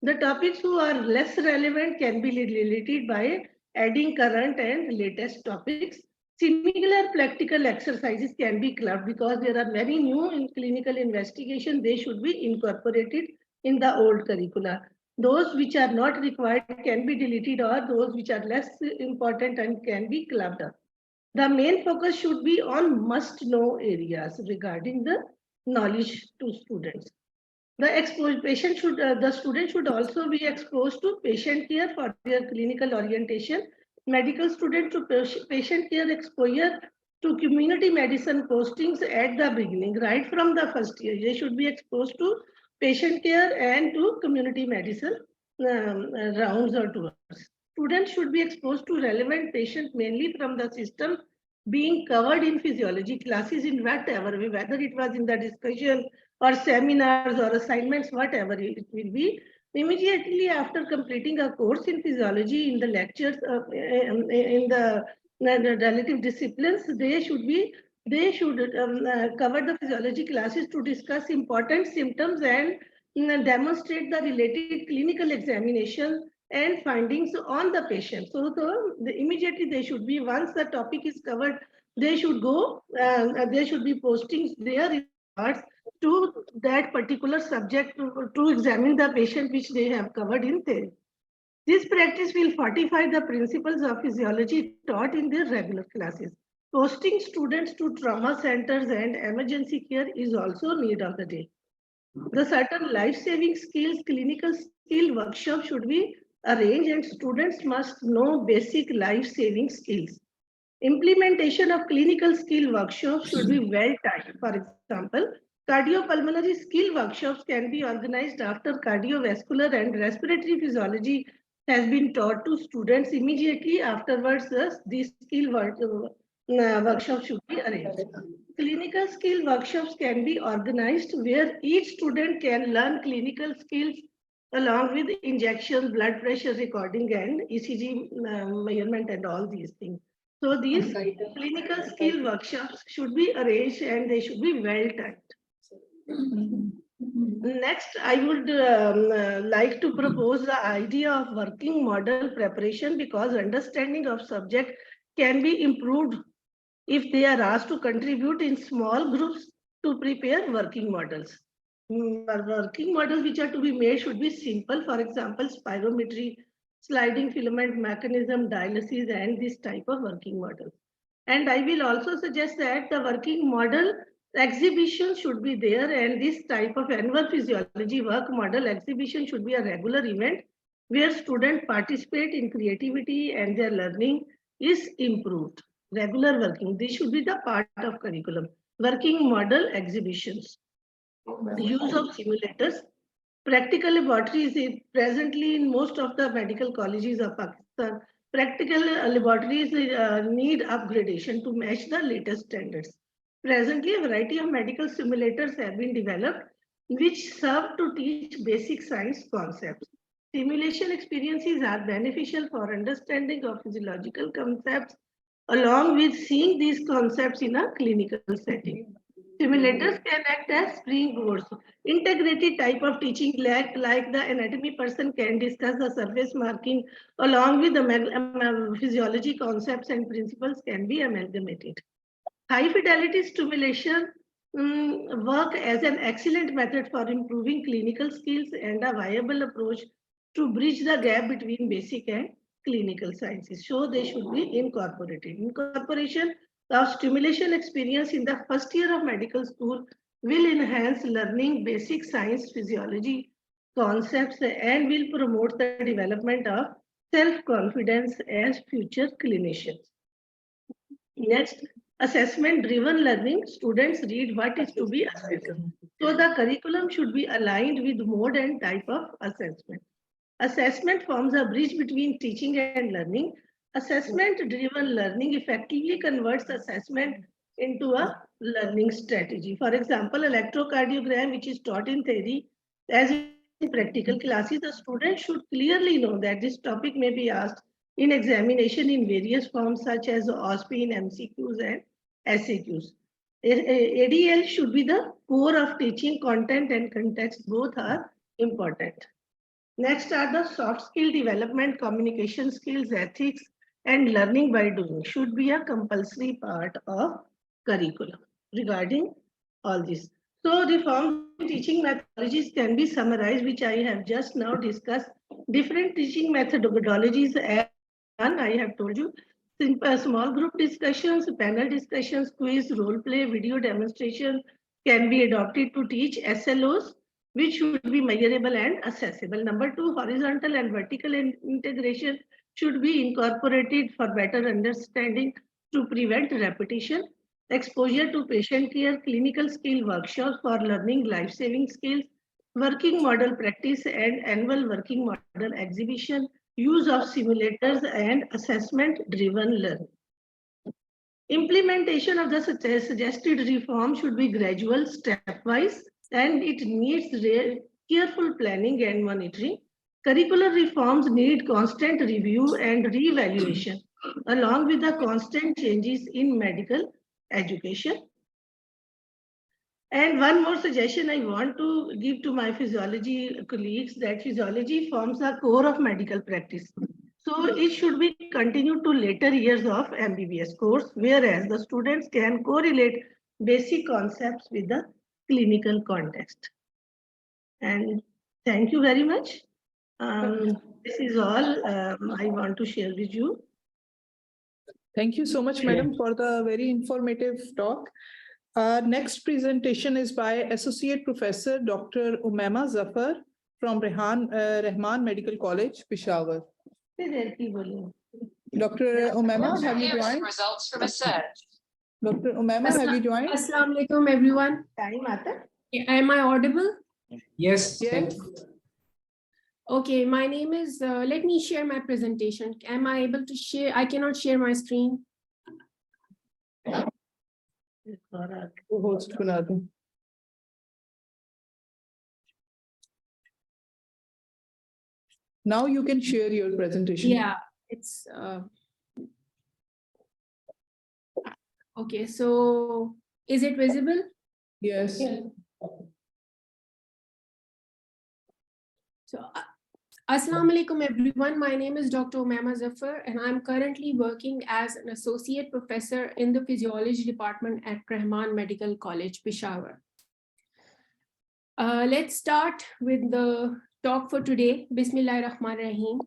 The topics who are less relevant can be deleted by adding current and latest topics. Similar practical exercises can be clubbed because there are many new in clinical investigation. They should be incorporated in the old curricula. Those which are not required can be deleted, or those which are less important and can be clubbed up. The main focus should be on must-know areas regarding the knowledge to students. The student should also be exposed to patient care for their clinical orientation. Medical student to patient care exposure to community medicine postings at the beginning, right from the first year. They should be exposed to patient care and to community medicine rounds or tours. Students should be exposed to relevant patients mainly from the system being covered in physiology classes in whatever way, whether it was in the discussion or seminars or assignments, whatever it will be. Immediately after completing a course in physiology in the lectures in the relative disciplines, they should cover the physiology classes to discuss important symptoms and demonstrate the related clinical examination and findings on the patient. So immediately they should be, once the topic is covered, they should go, there should be postings there to that particular subject to examine the patient which they have covered in theory. This practice will fortify the principles of physiology taught in their regular classes. Posting students to trauma centers and emergency care is also need of the day. The certain life-saving skills, clinical skill workshop should be arranged, and students must know basic life-saving skills. Implementation of clinical skill workshops should be well timed. For example, cardiopulmonary skill workshops can be organized after cardiovascular and respiratory physiology has been taught to students. Immediately afterwards, these skill workshops should be arranged. Clinical skill workshops can be organized where each student can learn clinical skills along with injection, blood pressure recording, and ECG measurement and all these things. So these clinical skill workshops should be arranged and they should be well timed. Next, I would like to propose the idea of working model preparation, because understanding of subject can be improved if they are asked to contribute in small groups to prepare working models. Working models which are to be made should be simple. For example, spirometry, sliding filament mechanism, dialysis, and this type of working models. And I will also suggest that the working model exhibition should be there, and this type of annual physiology work model exhibition should be a regular event where students participate in creativity and their learning is improved. Regular working, this should be the part of curriculum. Working model exhibitions. Use of simulators. Practical laboratories is presently in most of the medical colleges of Pakistan. Practical laboratories need upgradation to match the latest standards. Presently, a variety of medical simulators have been developed which serve to teach basic science concepts. Simulation experiences are beneficial for understanding of physiological concepts along with seeing these concepts in a clinical setting. Simulators can act as springboards. Integrated type of teaching like the anatomy person can discuss the surface marking along with the physiology concepts and principles can be amalgamated. High fidelity stimulation work as an excellent method for improving clinical skills and a viable approach to bridge the gap between basic and clinical sciences. So they should be incorporated. Incorporation of stimulation experience in the first year of medical school will enhance learning basic science physiology concepts and will promote the development of self-confidence as future clinicians. Next, assessment-driven learning. Students read what is to be assessed. So the curriculum should be aligned with mode and type of assessment. Assessment forms a bridge between teaching and learning. Assessment-driven learning effectively converts assessment into a learning strategy. For example, electrocardiogram, which is taught in theory, as in practical classes, the student should clearly know that this topic may be asked in examination in various forms such as OSPI, MCQs, and SAQs. ADL should be the core of teaching. Content and context both are important. Next are the soft skill development, communication skills, ethics, and learning by doing should be a compulsory part of curriculum regarding all this. So reform teaching methodologies can be summarized, which I have just now discussed. Different teaching methodologies, as I have told you, small group discussions, panel discussions, quiz, role play, video demonstration can be adopted to teach SLOs, which should be measurable and accessible. Number two, horizontal and vertical integration should be incorporated for better understanding to prevent repetition. Exposure to patient care, clinical skill workshops for learning life-saving skills, working model practice and annual working model exhibition, use of simulators and assessment-driven learning. Implementation of the suggested reform should be gradual, stepwise, and it needs careful planning and monitoring. Curricular reforms need constant review and re-evaluation, along with the constant changes in medical education. And one more suggestion I want to give to my physiology colleagues, that physiology forms the core of medical practice. So it should be continued to later years of MBBS course, whereas the students can correlate basic concepts with the clinical context. And thank you very much. This is all I want to share with you. Thank you so much, madam, for the very informative talk. Next presentation is by Associate Professor Dr. Umaima Zafar from Rahman Medical College, Peshawar. Dr. Umaima, have you joined? Results from a search. Dr. Umaima, have you joined? Assalamu alaikum, everyone. Am I audible? Yes. Yes. Okay, my name is, let me share my presentation. Am I able to share? I cannot share my screen. Host Kunal. Now you can share your presentation. Yeah, it's, okay, so is it visible? Yes. So, Assalamu alaikum, everyone. My name is Dr. Umaima Zafar, and I'm currently working as an associate professor in the physiology department at Rahman Medical College, Peshawar. Let's start with the talk for today. Bismillahirrahmanirrahim.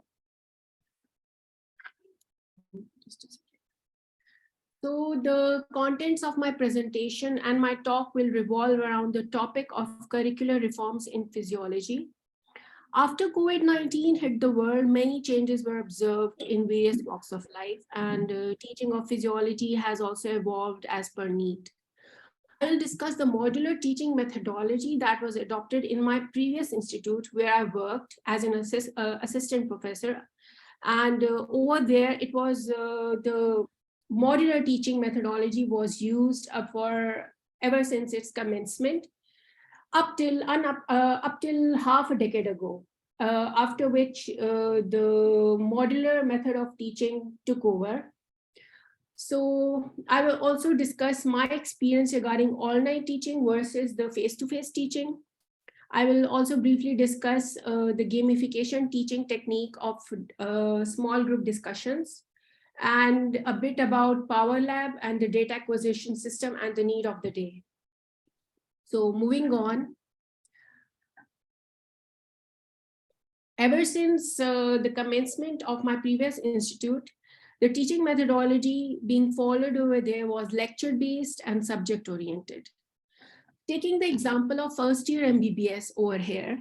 So the contents of my presentation and my talk will revolve around the topic of curricular reforms in physiology. After COVID-19 hit the world, many changes were observed in various walks of life, and teaching of physiology has also evolved as per need. I will discuss the modular teaching methodology that was adopted in my previous institute where I worked as an assistant professor. And over there, it was the modular teaching methodology was used for ever since its commencement. Up till half a decade ago, after which the modular method of teaching took over. So I will also discuss my experience regarding all-night teaching versus the face-to-face teaching. I will also briefly discuss the gamification teaching technique of small group discussions, and a bit about Power Lab and the data acquisition system and the need of the day. So moving on. Ever since the commencement of my previous institute, the teaching methodology being followed over there was lecture-based and subject-oriented. Taking the example of first-year MBBS over here,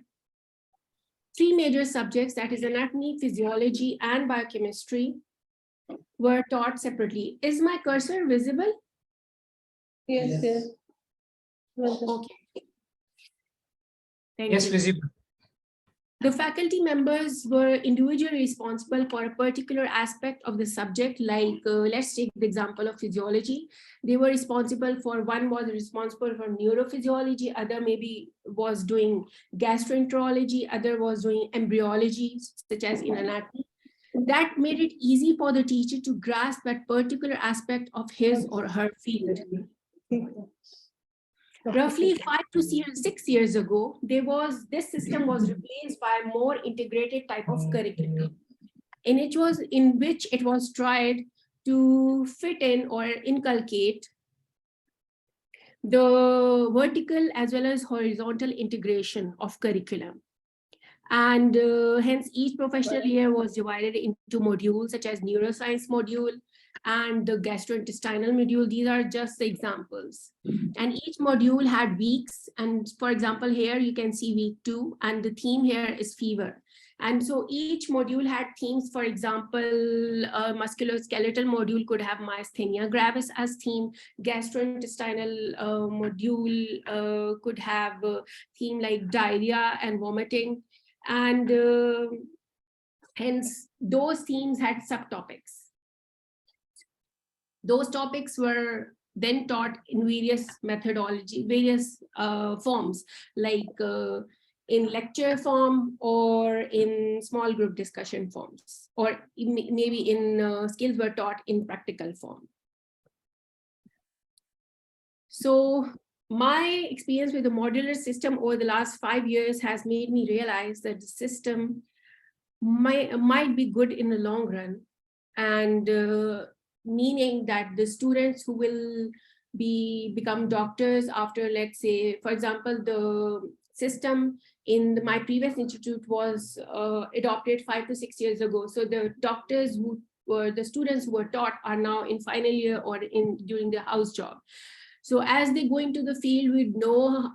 3 major subjects, that is anatomy, physiology, and biochemistry, were taught separately. Is my cursor visible? Yes, yes. Okay. Thank Yes, you. visible. The faculty members were individually responsible for a particular aspect of the subject, like let's take the example of physiology. They were responsible for, one was responsible for neurophysiology, other maybe was doing gastroenterology, other was doing embryology, such as in anatomy. That made it easy for the teacher to grasp that particular aspect of his or her field. Roughly 5 to 6 years ago, this system was replaced by a more integrated type of curriculum, in which it was tried to fit in or inculcate the vertical as well as horizontal integration of curriculum. And hence each professional year was divided into modules such as neuroscience module and the gastrointestinal module. These are just the examples. And each module had weeks. And for example, here you can see week 2, and the theme here is fever. And so each module had themes. For example, musculoskeletal module could have myasthenia gravis as theme. Gastrointestinal module could have a theme like diarrhea and vomiting. And hence those themes had subtopics. Those topics were then taught in various methodology, various forms, like in lecture form or in small group discussion forms, or maybe in skills were taught in practical form. So my experience with the modular system over the last 5 years has made me realize that the system might be good in the long run, and meaning that the students who will become doctors after, let's say, for example, the system in my previous institute was adopted 5 to 6 years ago. So the doctors who were the students who were taught are now in final year or during their house job. So as they go into the field, we know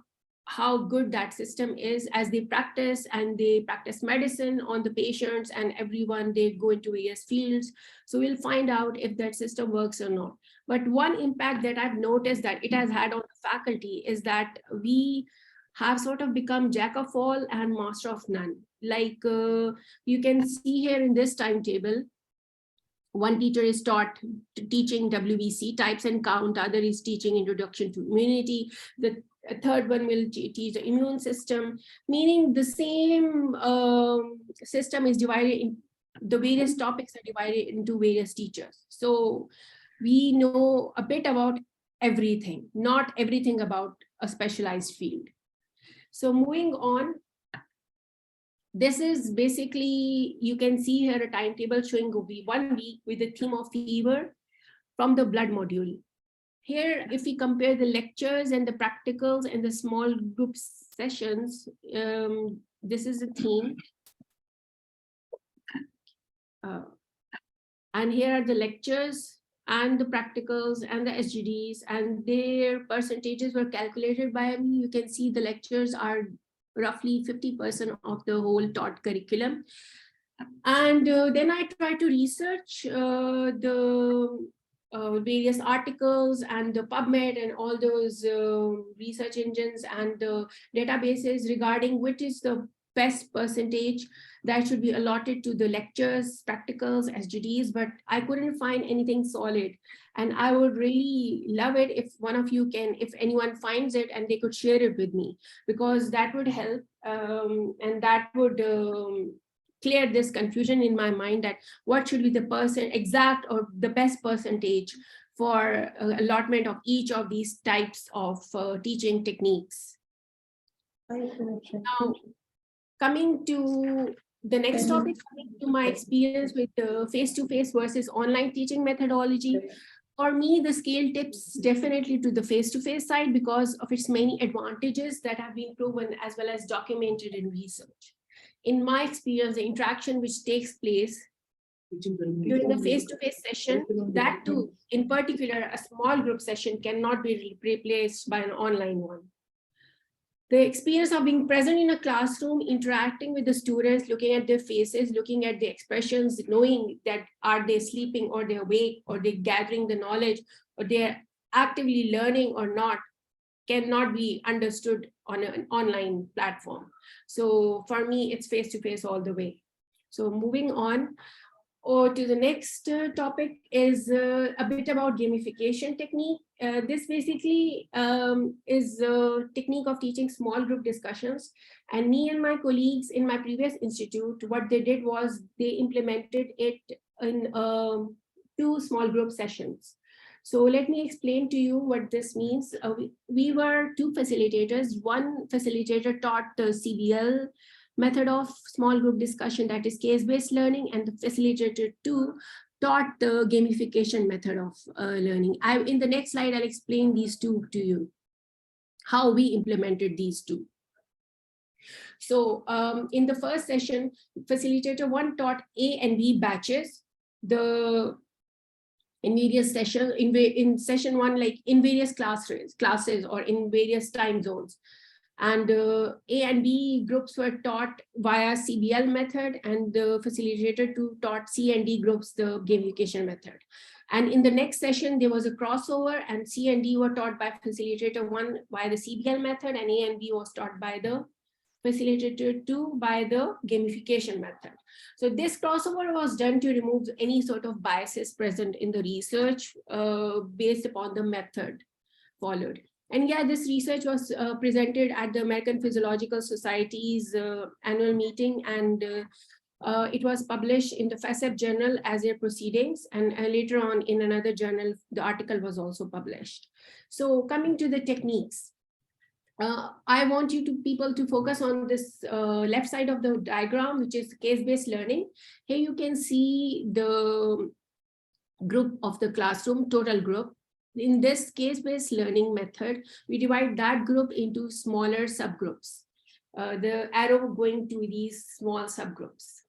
how good that system is as they practice, and they practice medicine on the patients and everyone, they go into various fields. So we'll find out if that system works or not. But one impact that I've noticed that it has had on the faculty is that we have sort of become jack of all and master of none. Like you can see here in this timetable, one teacher is teaching WBC, types and count, other is teaching introduction to immunity, the third one will teach the immune system, meaning the same system is divided in the various topics are divided into various teachers. So we know a bit about everything, not everything about a specialized field. So moving on, this is basically, you can see here a timetable showing 1 week with the theme of fever from the blood module. Here, if we compare the lectures and the practicals and the small group sessions, this is a theme. And here are the lectures and the practicals and the SGDs, and their percentages were calculated by me. You can see the lectures are roughly 50% of the whole taught curriculum. And then I try to research the various articles and the PubMed and all those research engines and the databases regarding which is the best percentage that should be allotted to the lectures, practicals, SGDs, but I couldn't find anything solid. And I would really love it if one of you can, if anyone finds it and they could share it with me, because that would help and that would clear this confusion in my mind that what should be the exact or the best percentage for allotment of each of these types of teaching techniques. Now, coming to the next topic, coming to my experience with the face-to-face versus online teaching methodology. For me, the scale tips definitely to the face-to-face side because of its many advantages that have been proven as well as documented in research. In my experience, the interaction which takes place during the face-to-face session, that too, in particular, a small group session cannot be replaced by an online one. The experience of being present in a classroom, interacting with the students, looking at their faces, looking at the expressions, knowing that are they sleeping or they're awake or they're gathering the knowledge or they're actively learning or not, cannot be understood on an online platform. So for me, it's face-to-face all the way. So moving on, or to the next topic is a bit about gamification technique. This basically is a technique of teaching small group discussions. And me and my colleagues in my previous institute, what they did was they implemented it in 2 small group sessions. So let me explain to you what this means. We were 2 facilitators. One facilitator taught the CBL method of small group discussion, that is case-based learning, and the facilitator 2 taught the gamification method of learning. In the next slide, I'll explain these 2 to you, how we implemented these 2. So in the first session, facilitator 1 taught A and B batches, in various sessions, in session 1, like in various classes or in various time zones. And A and B groups were taught via CBL method, and the facilitator 2 taught C and D groups the gamification method. And in the next session, there was a crossover, and C and D were taught by facilitator 1 by the CBL method, and A and B was taught by the facilitator 2 by the gamification method. So this crossover was done to remove any sort of biases present in the research based upon the method followed. And yeah, this research was presented at the American Physiological Society's annual meeting, and it was published in the FASEP journal as their proceedings, and later on in another journal, the article was also published. So coming to the techniques. I want people to focus on this left side of the diagram, which is case-based learning. Here you can see the group of the classroom, total group. In this case-based learning method, we divide that group into smaller subgroups. The arrow going to these small subgroups.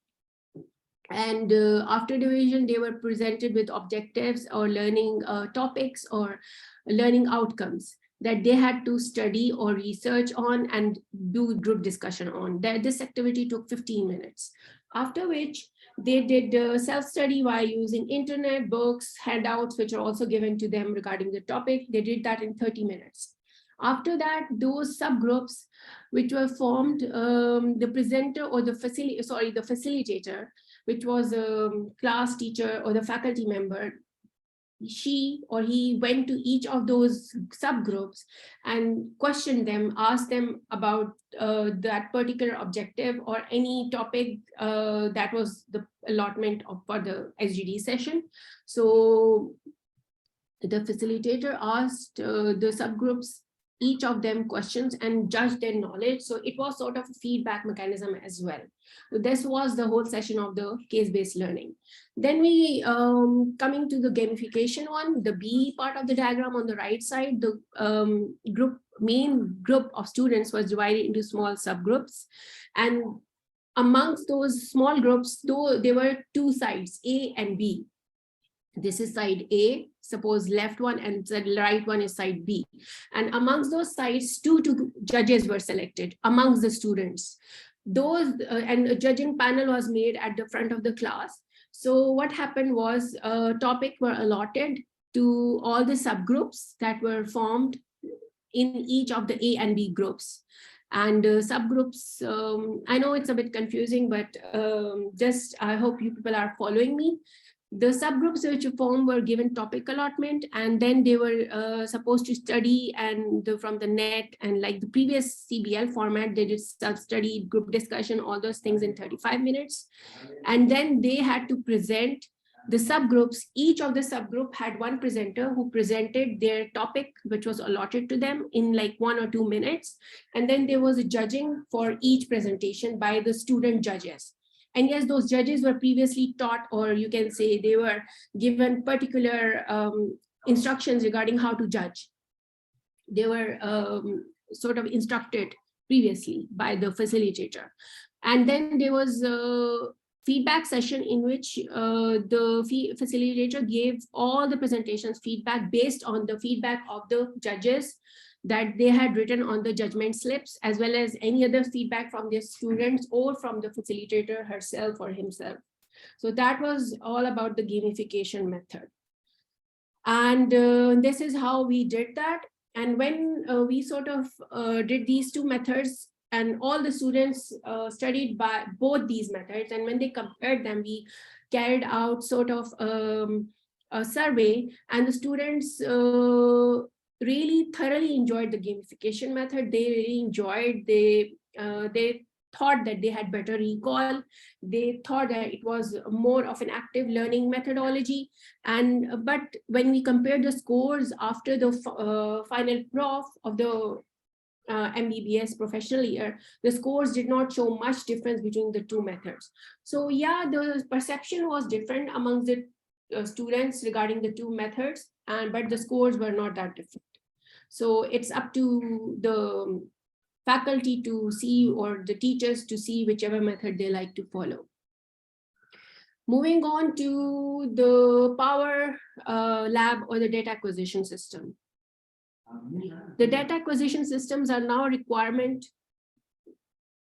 And after division, they were presented with objectives or learning topics or learning outcomes that they had to study or research on and do group discussion on. This activity took 15 minutes. After which they did self-study by using internet, books, handouts, which are also given to them regarding the topic. They did that in 30 minutes. After that, those subgroups which were formed, the presenter or the facilitator, which was a class teacher or the faculty member, she or he went to each of those subgroups and questioned them, asked them about that particular objective or any topic that was the allotment for the SGD session. So the facilitator asked the subgroups, each of them questions, and judged their knowledge. So it was sort of a feedback mechanism as well. So this was the whole session of the case-based learning. Then we coming to the gamification one, the B part of the diagram on the right side, the main group of students was divided into small subgroups. And amongst those small groups, though there were two sides, A and B. This is side A, suppose left one, and the right one is side B. And amongst those sides, two judges were selected amongst the students. Those and a judging panel was made at the front of the class. So what happened was topics were allotted to all the subgroups that were formed in each of the A and B groups. And subgroups, I know it's a bit confusing, but I hope you people are following me. The subgroups which you formed were given topic allotment, and then they were supposed to study and from the net, and like the previous CBL format, they did self-study, group discussion, all those things in 35 minutes. And then they had to present the subgroups. Each of the subgroup had one presenter who presented their topic, which was allotted to them in like 1 or 2 minutes. And then there was a judging for each presentation by the student judges. And yes, those judges were previously taught, or you can say they were given particular instructions regarding how to judge. They were sort of instructed previously by the facilitator. And then there was a feedback session in which the facilitator gave all the presentations feedback based on the feedback of the judges that they had written on the judgment slips, as well as any other feedback from their students or from the facilitator herself or himself. So that was all about the gamification method. And this is how we did that. And when we sort of did these two methods, and all the students studied by both these methods, and when they compared them, we carried out sort of a survey, and the students really thoroughly enjoyed the gamification method. They really enjoyed, they thought that they had better recall. They thought that it was more of an active learning methodology. And but when we compared the scores after the final prof of the MBBS professional year, the scores did not show much difference between the two methods. So yeah, the perception was different amongst the students regarding the two methods, but the scores were not that different. So it's up to the faculty to see, or the teachers to see whichever method they like to follow. Moving on to the Power Lab or the data acquisition system. The data acquisition systems are now a requirement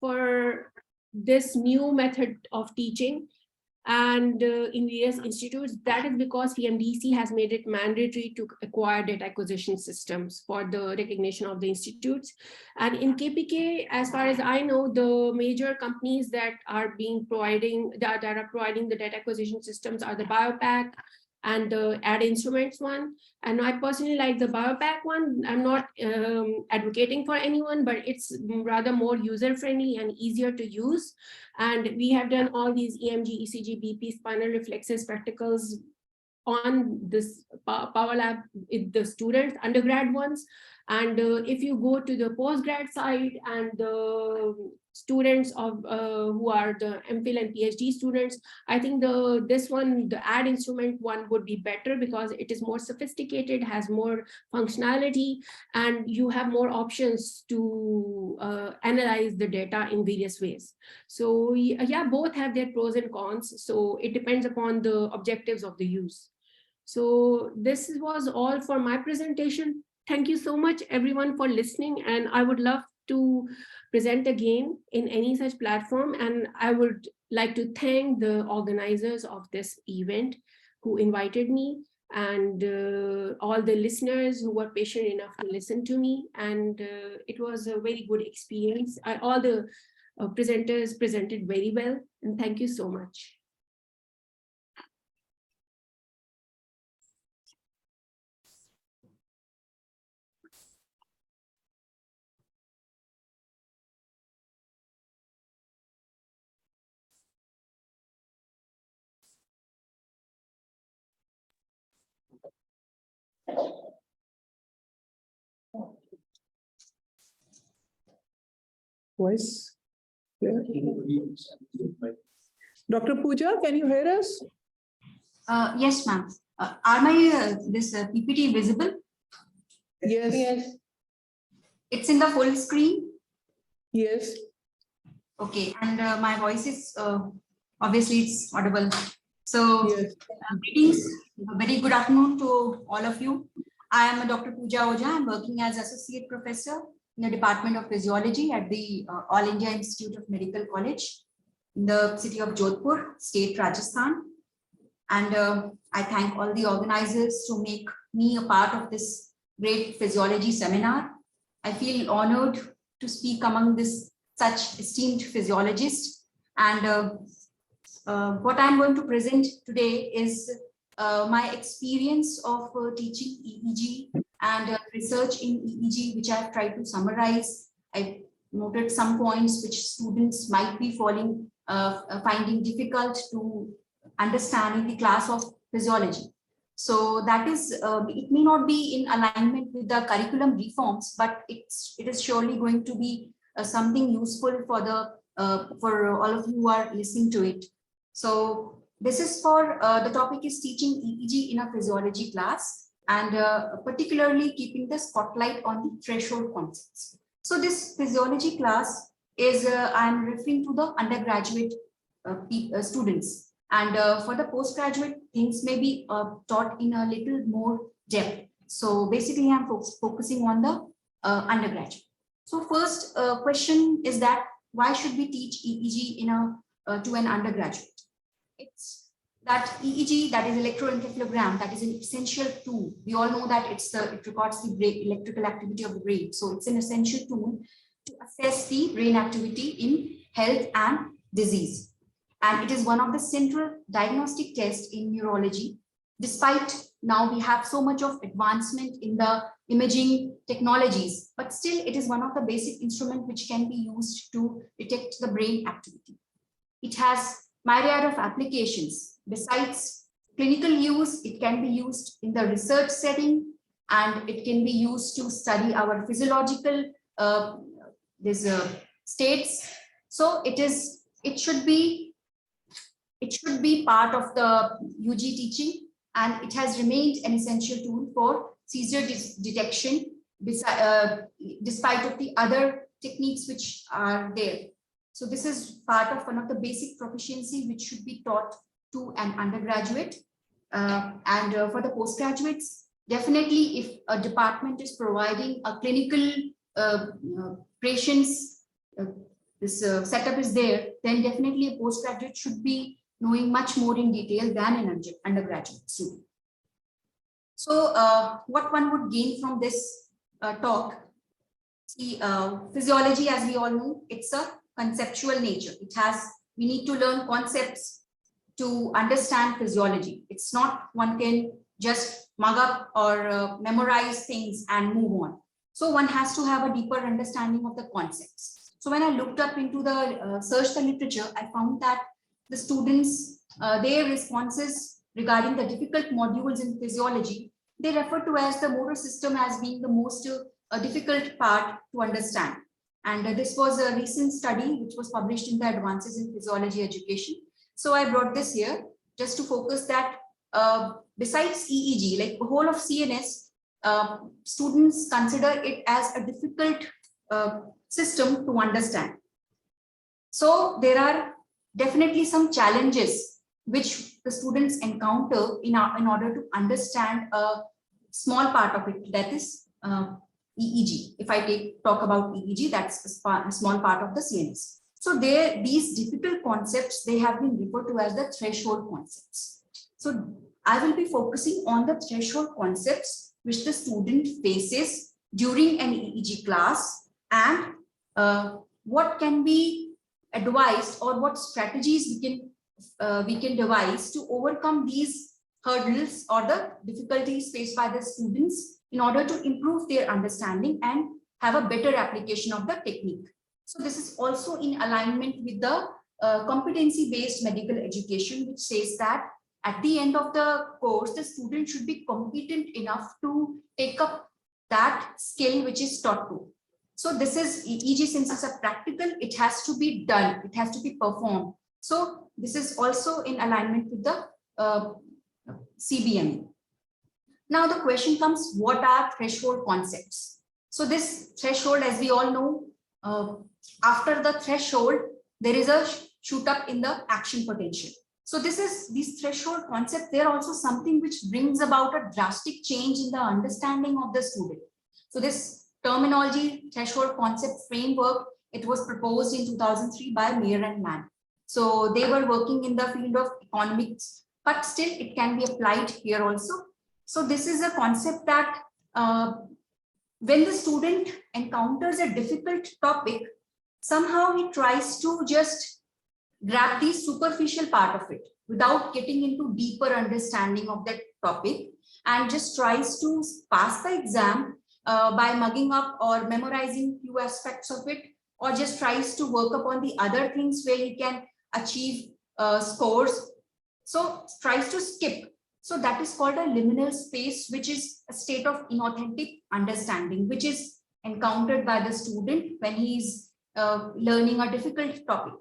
for this new method of teaching. And in various institutes, that is because PMDC has made it mandatory to acquire data acquisition systems for the recognition of the institutes. And in KPK, as far as I know, the major companies that are providing the data acquisition systems are the BioPack and the Ad Instruments one. And I personally like the BioPack one. I'm not advocating for anyone, but it's rather more user-friendly and easier to use. And we have done all these EMG, ECG, BP, spinal reflexes practicals on this Power Lab with the students, undergrad ones. And if you go to the postgrad side and the students of who are the MPhil and PhD students, I think the add instrument one would be better because it is more sophisticated, has more functionality, and you have more options to analyze the data in various ways. So yeah, both have their pros and cons. So it depends upon the objectives of the use. So this was all for my presentation. Thank you so much everyone for listening, and I would love to present again in any such platform. And I would like to thank the organizers of this event who invited me, and all the listeners who were patient enough to listen to me. And it was a very good experience. All the presenters presented very well, and thank you so much. Voice. Yeah. Dr. Pooja, can you hear us? Yes, ma'am. Are my this PPT visible? Yes. Yes. It's in the full screen? Yes. Okay, and my voice is obviously it's audible. So yes. Greetings, a very good afternoon to all of you. I am Dr. Pooja Ojha. I'm working as Associate Professor in the Department of Physiology at the All India Institute of Medical College in the city of Jodhpur, state Rajasthan. And I thank all the organizers to make me a part of this great physiology seminar. I feel honored to speak among this such esteemed physiologists. And what I'm going to present today is my experience of teaching EEG and research in EEG, which I've tried to summarize. I've noted some points which students might be finding difficult to understand in the class of physiology. So that is, it may not be in alignment with the curriculum reforms, but it is surely going to be something useful for all of you who are listening to it. So this is for the topic is teaching EEG in a physiology class, and particularly keeping the spotlight on the threshold concepts. So this physiology class is I'm referring to the undergraduate students. And for the postgraduate, things may be taught in a little more depth. So basically, I'm focusing on the undergraduate. So first question is that why should we teach EEG to an undergraduate? It's that EEG, that is electroencephalogram, that is an essential tool. We all know that it records the electrical activity of the brain. So it's an essential tool to assess the brain activity in health and disease. And it is one of the central diagnostic tests in neurology. Despite now we have so much of advancement in the imaging technologies, but still it is one of the basic instruments which can be used to detect the brain activity. It has myriad of applications. Besides clinical use, it can be used in the research setting, and it can be used to study our physiological states. So it should be part of the UG teaching, and it has remained an essential tool for seizure detection, despite of the other techniques which are there. So this is part of one of the basic proficiency which should be taught to an undergraduate. And for the postgraduates, definitely if a department is providing a clinical patients, this setup is there, then definitely a postgraduate should be knowing much more in detail than an undergraduate student. So what one would gain from this talk? See, physiology, as we all know, it's a conceptual nature. We need to learn concepts to understand physiology. It's not one can just mug up or memorize things and move on. So one has to have a deeper understanding of the concepts. So when I looked up into the search the literature, I found that the students, their responses regarding the difficult modules in physiology, they refer to as the motor system as being the most a difficult part to understand. And this was a recent study which was published in the Advances in Physiology Education. So I brought this here just to focus that besides EEG, like the whole of CNS, students consider it as a difficult system to understand. So there are definitely some challenges which the students encounter in order to understand a small part of it, that is EEG. If I talk about EEG, that's a small part of the CNS. So these difficult concepts, they have been referred to as the threshold concepts. So I will be focusing on the threshold concepts which the student faces during an EEG class, and what can be advised or what strategies we can devise to overcome these hurdles or the difficulties faced by the students in order to improve their understanding and have a better application of the technique. So this is also in alignment with the competency-based medical education, which says that at the end of the course, the student should be competent enough to take up that skill which is taught to. So this is EEG, since it's a practical, it has to be done, it has to be performed. So this is also in alignment with the CBME. Now the question comes, what are threshold concepts? So this threshold, as we all know, after the threshold, there is a shoot up in the action potential. So these threshold concepts, they are also something which brings about a drastic change in the understanding of the student. So this terminology, threshold concept framework, it was proposed in 2003 by Mayer and Mann. So they were working in the field of economics, but still it can be applied here also. So this is a concept that when the student encounters a difficult topic, somehow he tries to just grab the superficial part of it without getting into deeper understanding of that topic, and just tries to pass the exam by mugging up or memorizing few aspects of it, or just tries to work upon the other things where he can achieve scores. So tries to skip. So that is called a liminal space, which is a state of inauthentic understanding, which is encountered by the student when he is learning a difficult topic.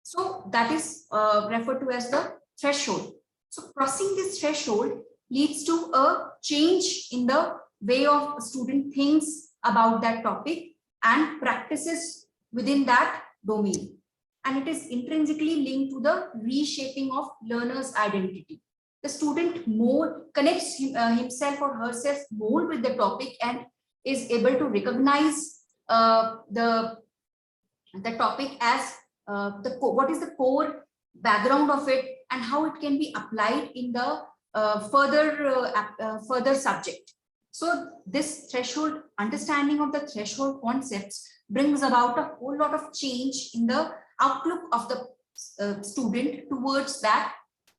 So that is referred to as the threshold. So crossing this threshold leads to a change in the way of a student thinks about that topic and practices within that domain. And it is intrinsically linked to the reshaping of learner's identity. The student more connects himself or herself more with the topic and is able to recognize the topic as what is the core background of it and how it can be applied in the further subject. So this threshold, understanding of the threshold concepts brings about a whole lot of change in the outlook of the student towards that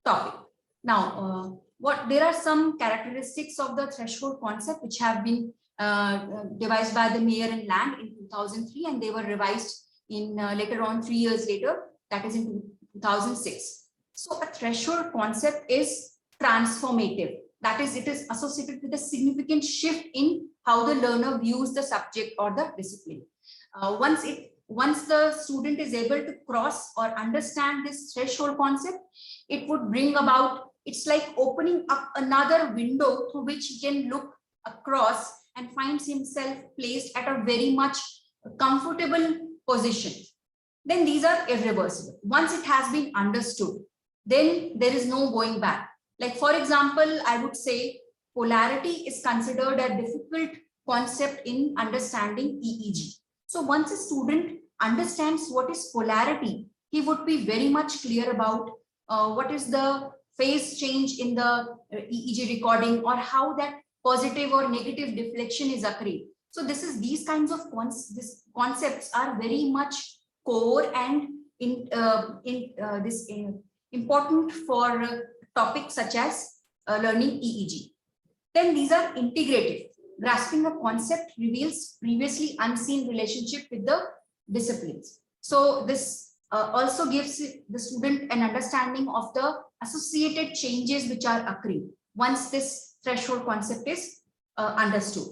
topic. Now, there are some characteristics of the threshold concept which have been devised by the Mayer and Land in 2003, and they were revised in later on 3 years later, that is in 2006. So a threshold concept is transformative. That is, it is associated with a significant shift in how the learner views the subject or the discipline. Once the student is able to cross or understand this threshold concept, it would bring about, it's like opening up another window through which he can look across and finds himself placed at a very much comfortable position. Then these are irreversible. Once it has been understood, then there is no going back. Like, for example, I would say polarity is considered a difficult concept in understanding EEG. So once a student understands what is polarity, he would be very much clear about what is the phase change in the EEG recording, or how that positive or negative deflection is occurring. So these kinds of concepts are very much core and important for topics such as learning EEG. Then these are integrative. Grasping a concept reveals previously unseen relationship with the disciplines. So this also gives the student an understanding of the associated changes which are occurring once this threshold concept is understood.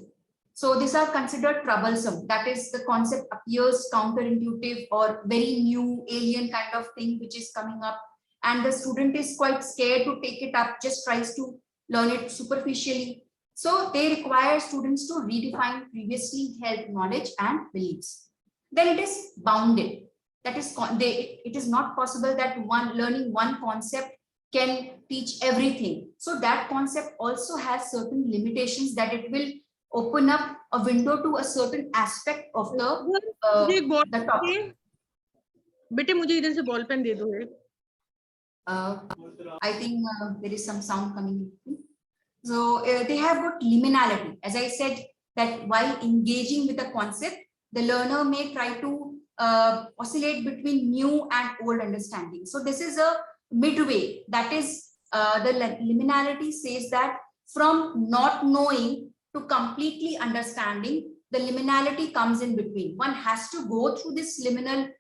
So these are considered troublesome. That is, the concept appears counterintuitive or very new alien kind of thing which is coming up, and the student is quite scared to take it up, just tries to learn it superficially. So they require students to redefine previously held knowledge and beliefs. Then it is bounded. That is, it is not possible that learning one concept can teach everything. So that concept also has certain limitations, that it will open up a window to a certain aspect of the topic. बेटे मुझे इधर से ball pen दे दो. I think there is some sound coming in. So they have got liminality. As I said, that while engaging with a concept, the learner may try to oscillate between new and old understanding. So this is a midway. That is, the liminality says that from not knowing to completely understanding, the liminality comes in between. One has to go through this liminal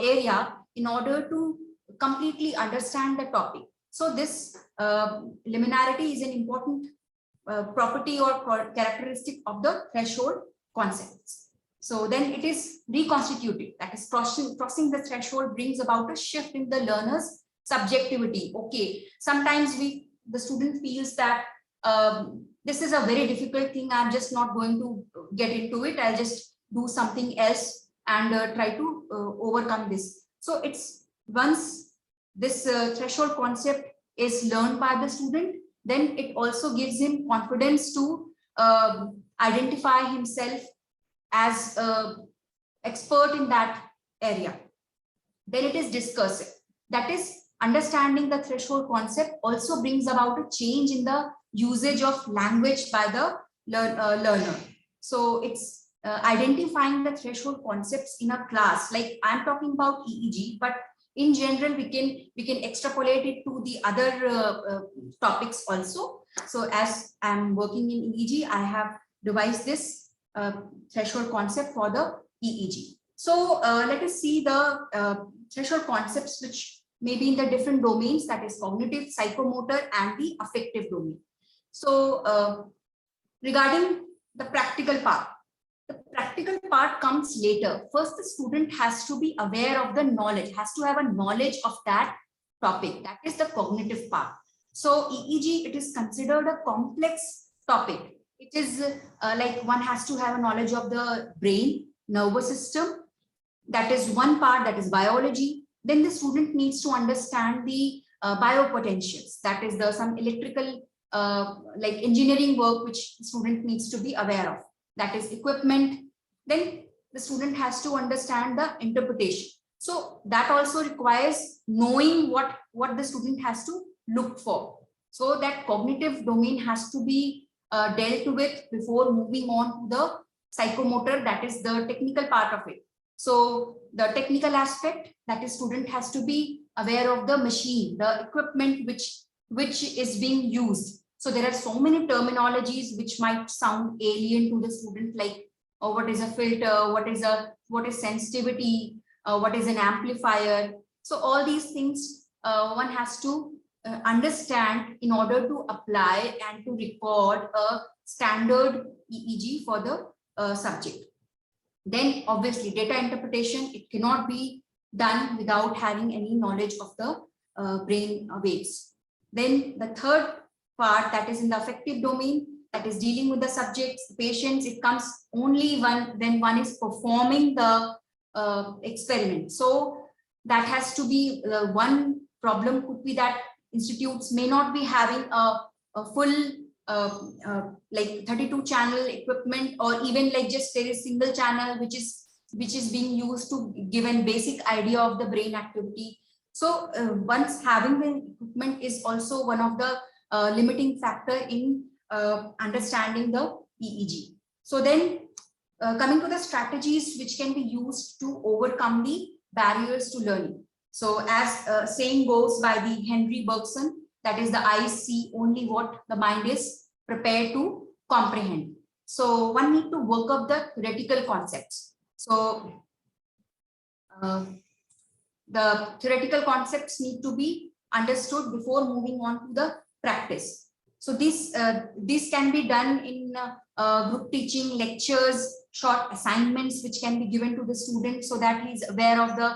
area in order to completely understand the topic. So this liminality is an important property or characteristic of the threshold concepts. So then it is reconstituted. That is, crossing the threshold brings about a shift in the learner's subjectivity. Okay, sometimes the student feels that this is a very difficult thing. I'm just not going to get into it. I'll just do something else and try to overcome this. So it's once this threshold concept is learned by the student, then it also gives him confidence to identify himself as an expert in that area. Then it is discursive. That is, understanding the threshold concept also brings about a change in the usage of language by the learner. So it's identifying the threshold concepts in a class. Like I'm talking about EEG, but in general, we can extrapolate it to the other topics also. So as I'm working in EEG, I have devised this threshold concept for the EEG. So let us see the threshold concepts which may be in the different domains, that is cognitive, psychomotor, and the affective domain. So regarding the practical part, the practical part comes later. First, the student has to be aware of the knowledge, has to have a knowledge of that topic. That is the cognitive part. So EEG, it is considered a complex topic. It is like one has to have a knowledge of the brain, nervous system. That is one part, that is biology. Then the student needs to understand the biopotentials. That is some electrical like engineering work which the student needs to be aware of. That is equipment. Then the student has to understand the interpretation. So that also requires knowing what the student has to look for. So that cognitive domain has to be dealt with before moving on to the psychomotor, that is the technical part of it. So the technical aspect, that is student has to be aware of the machine, the equipment which is being used. So there are so many terminologies which might sound alien to the student, like what is a filter, what is sensitivity, what is an amplifier. So all these things one has to understand in order to apply and to record a standard EEG for the subject. Then obviously data interpretation, it cannot be done without having any knowledge of the brain waves. Then the third part, that is in the affective domain, that is dealing with the subjects, the patients, it comes only when one is performing the experiment. So that has to be one problem could be that institutes may not be having a full like 32 channel equipment, or even like just there is single channel which is being used to give a basic idea of the brain activity. So once having the equipment is also one of the limiting factor in understanding the EEG. So then coming to the strategies which can be used to overcome the barriers to learning. So as saying goes by the Henry Bergson, that is the eyes see only what the mind is prepared to comprehend. So one need to work up the theoretical concepts. So the theoretical concepts need to be understood before moving on to the practice. So this can be done in group teaching, lectures, short assignments which can be given to the student so that he's aware of the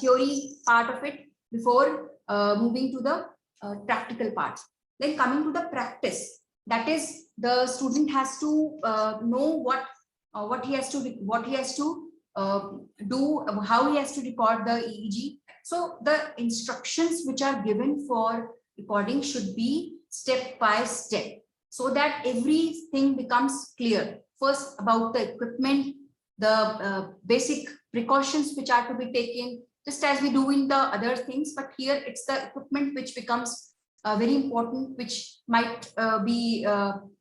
theory part of it before moving to the practical part. Then coming to the practice, that is the student has to know what he has to do, how he has to record the EEG. So the instructions which are given for recording should be step by step so that everything becomes clear. First, about the equipment, the basic precautions which are to be taken, just as we do in the other things, but here it's the equipment which becomes very important, which might be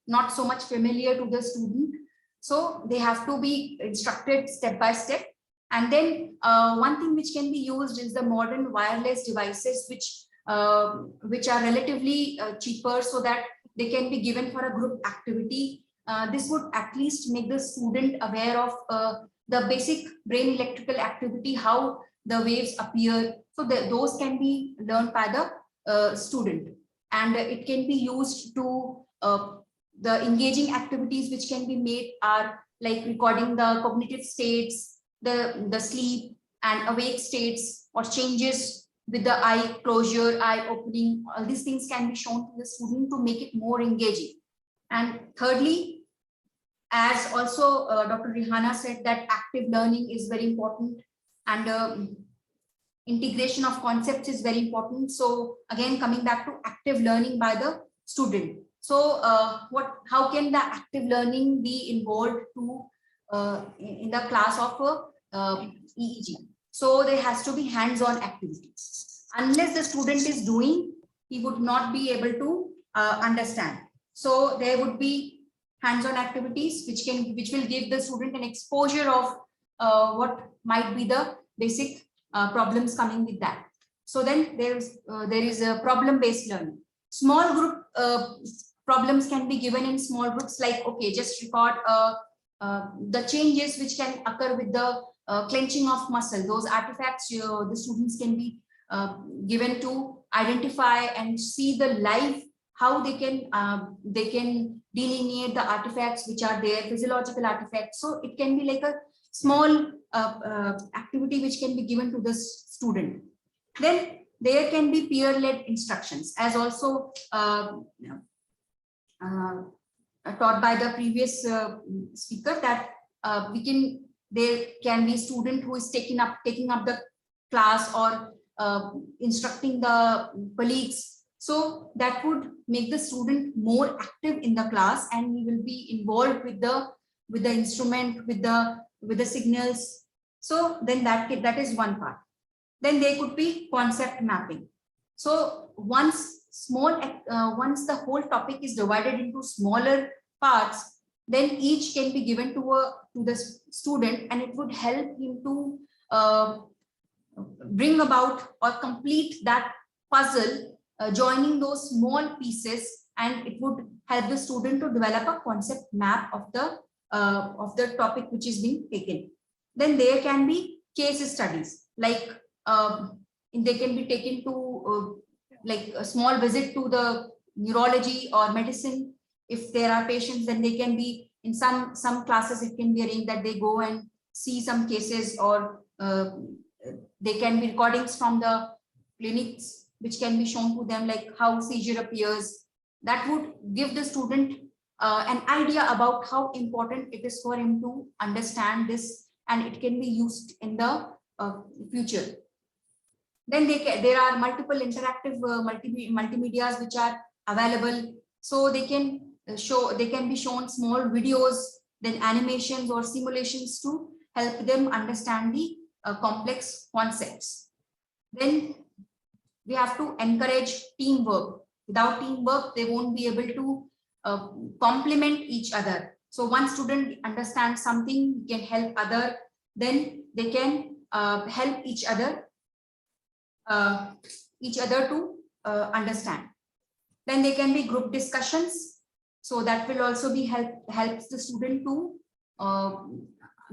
not so much familiar to the student. So they have to be instructed step by step. And then one thing which can be used is the modern wireless devices, which are relatively cheaper, so that they can be given for a group activity. This would at least make the student aware of the basic brain electrical activity, how the waves appear. So those can be learned by the student, and it can be used to the engaging activities which can be made are like recording the cognitive states, the sleep and awake states, or changes with the eye closure, eye opening. All these things can be shown to the student to make it more engaging. And thirdly, as also Dr. Rihanna said, that active learning is very important, and integration of concepts is very important. So again, coming back to active learning by the student. So how can the active learning be involved to in the class of EEG? So there has to be hands-on activities. Unless the student is doing, he would not be able to understand. So there would be hands-on activities which will give the student an exposure of what might be the basic problems coming with that. So then there is a problem-based learning. Small group problems can be given in small groups, like, okay, just record the changes which can occur with the clenching of muscle. Those artifacts the students can be given to identify and see the live, how they can delineate the artifacts which are there, physiological artifacts. So it can be like a small activity which can be given to the student. Then there can be peer-led instructions, as also taught by the previous speaker, that there can be student who is taking up the class or instructing the colleagues. So that would make the student more active in the class, and he will be involved with the instrument, with the signals. So then that is one part. Then there could be concept mapping. So once the whole topic is divided into smaller parts, then each can be given to the student, and it would help him to bring about or complete that puzzle, joining those small pieces, and it would help the student to develop a concept map of the topic which is being taken. Then there can be case studies, like they can be taken to like a small visit to the neurology or medicine. If there are patients, then they can be in some classes, it can be arranged that they go and see some cases, or they can be recordings from the clinics which can be shown to them, like how seizure appears. That would give the student an idea about how important it is for him to understand this, and it can be used in the future. Then there are multiple interactive multimedias which are available, so they can be shown small videos, then animations or simulations to help them understand the complex concepts. Then we have to encourage teamwork. Without teamwork, they won't be able to complement each other. So one student understands something, can help other, then they can help each other to understand. Then there can be group discussions, so that will also be helps the student to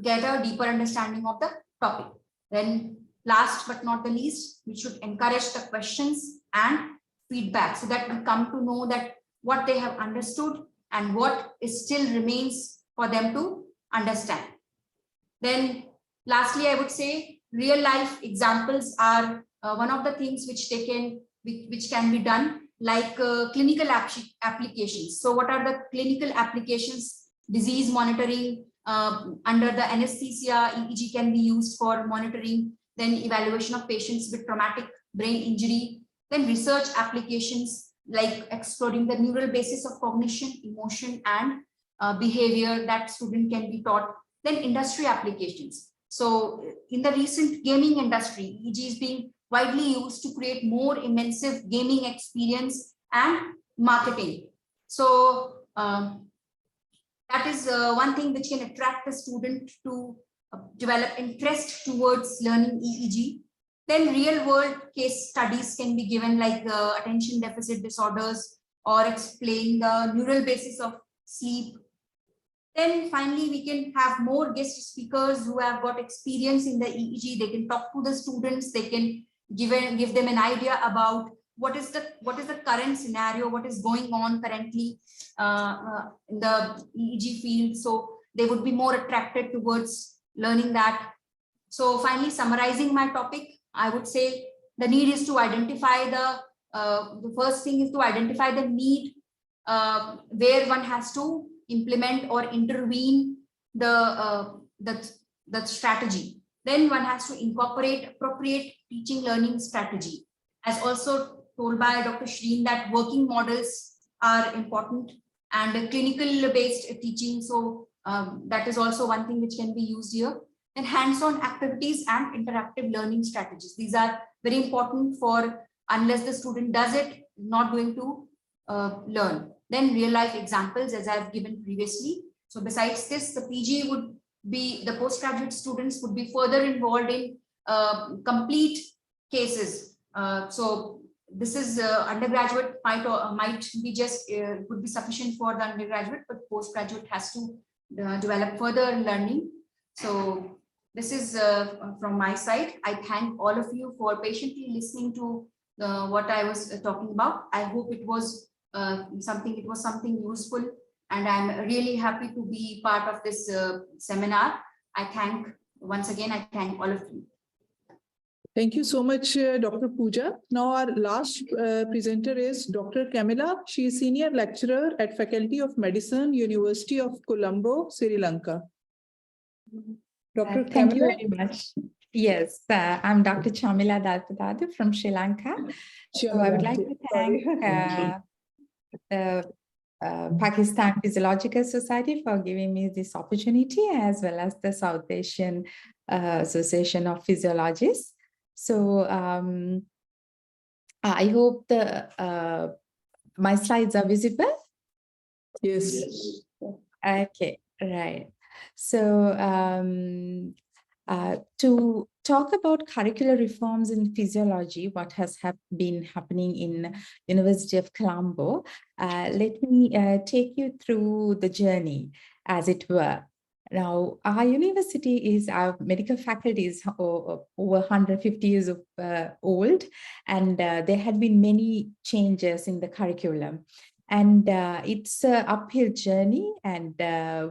get a deeper understanding of the topic. Then last but not the least, we should encourage the questions and feedback, so that we come to know that what they have understood and what is still remains for them to understand. Then lastly, I would say real life examples are one of the things which can be done, like clinical applications. So what are the clinical applications? Disease monitoring under the anesthesia, EEG can be used for monitoring, then evaluation of patients with traumatic brain injury, then research applications like exploring the neural basis of cognition, emotion, and behavior that student can be taught. Then industry applications. So in the recent gaming industry, EEG is being widely used to create more immersive gaming experience and marketing. So that is one thing which can attract the student to develop interest towards learning EEG. Then real world case studies can be given, like attention deficit disorders, or explain the neural basis of sleep. Then finally, we can have more guest speakers who have got experience in the EEG. They can talk to the students. They can give them an idea about what is the current scenario, what is going on currently in the EEG field. So they would be more attracted towards learning that. So finally, summarizing my topic, I would say the need is to identify the first thing is to identify the need where one has to implement or intervene the strategy. Then one has to incorporate appropriate teaching learning strategy. As also told by Dr. Shreen, that working models are important, and clinical based teaching. So that is also one thing which can be used here. And hands-on activities and interactive learning strategies. These are very important for, unless the student does it, not going to learn. Then real life examples, as I've given previously. So besides this, the PG would be, the postgraduate students would be further involved in complete cases. So this is undergraduate might be just, would be sufficient for the undergraduate, but postgraduate has to develop further learning. So this is from my side. I thank all of you for patiently listening to what I was talking about. I hope it was something useful, and I'm really happy to be part of this seminar. Once again, I thank all of you. Thank you so much, Dr. Pooja. Now our last presenter is Dr. Camilla. She is Senior Lecturer at Faculty of Medicine, University of Colombo, Sri Lanka. Dr. Thank you Camilla? very much. Yes, I'm Dr. Chamila Dalpadadu from Sri Lanka. So I would like to thank the Pakistan Physiological Society for giving me this opportunity, as well as the South Asian Association of Physiologists. So I hope my slides are visible. Yes. Okay, right. So to talk about curricular reforms in physiology, what has been happening in University of Colombo, let me take you through the journey, as it were. Now, our university our medical faculty is over 150 years old, and there had been many changes in the curriculum. And it's an uphill journey. And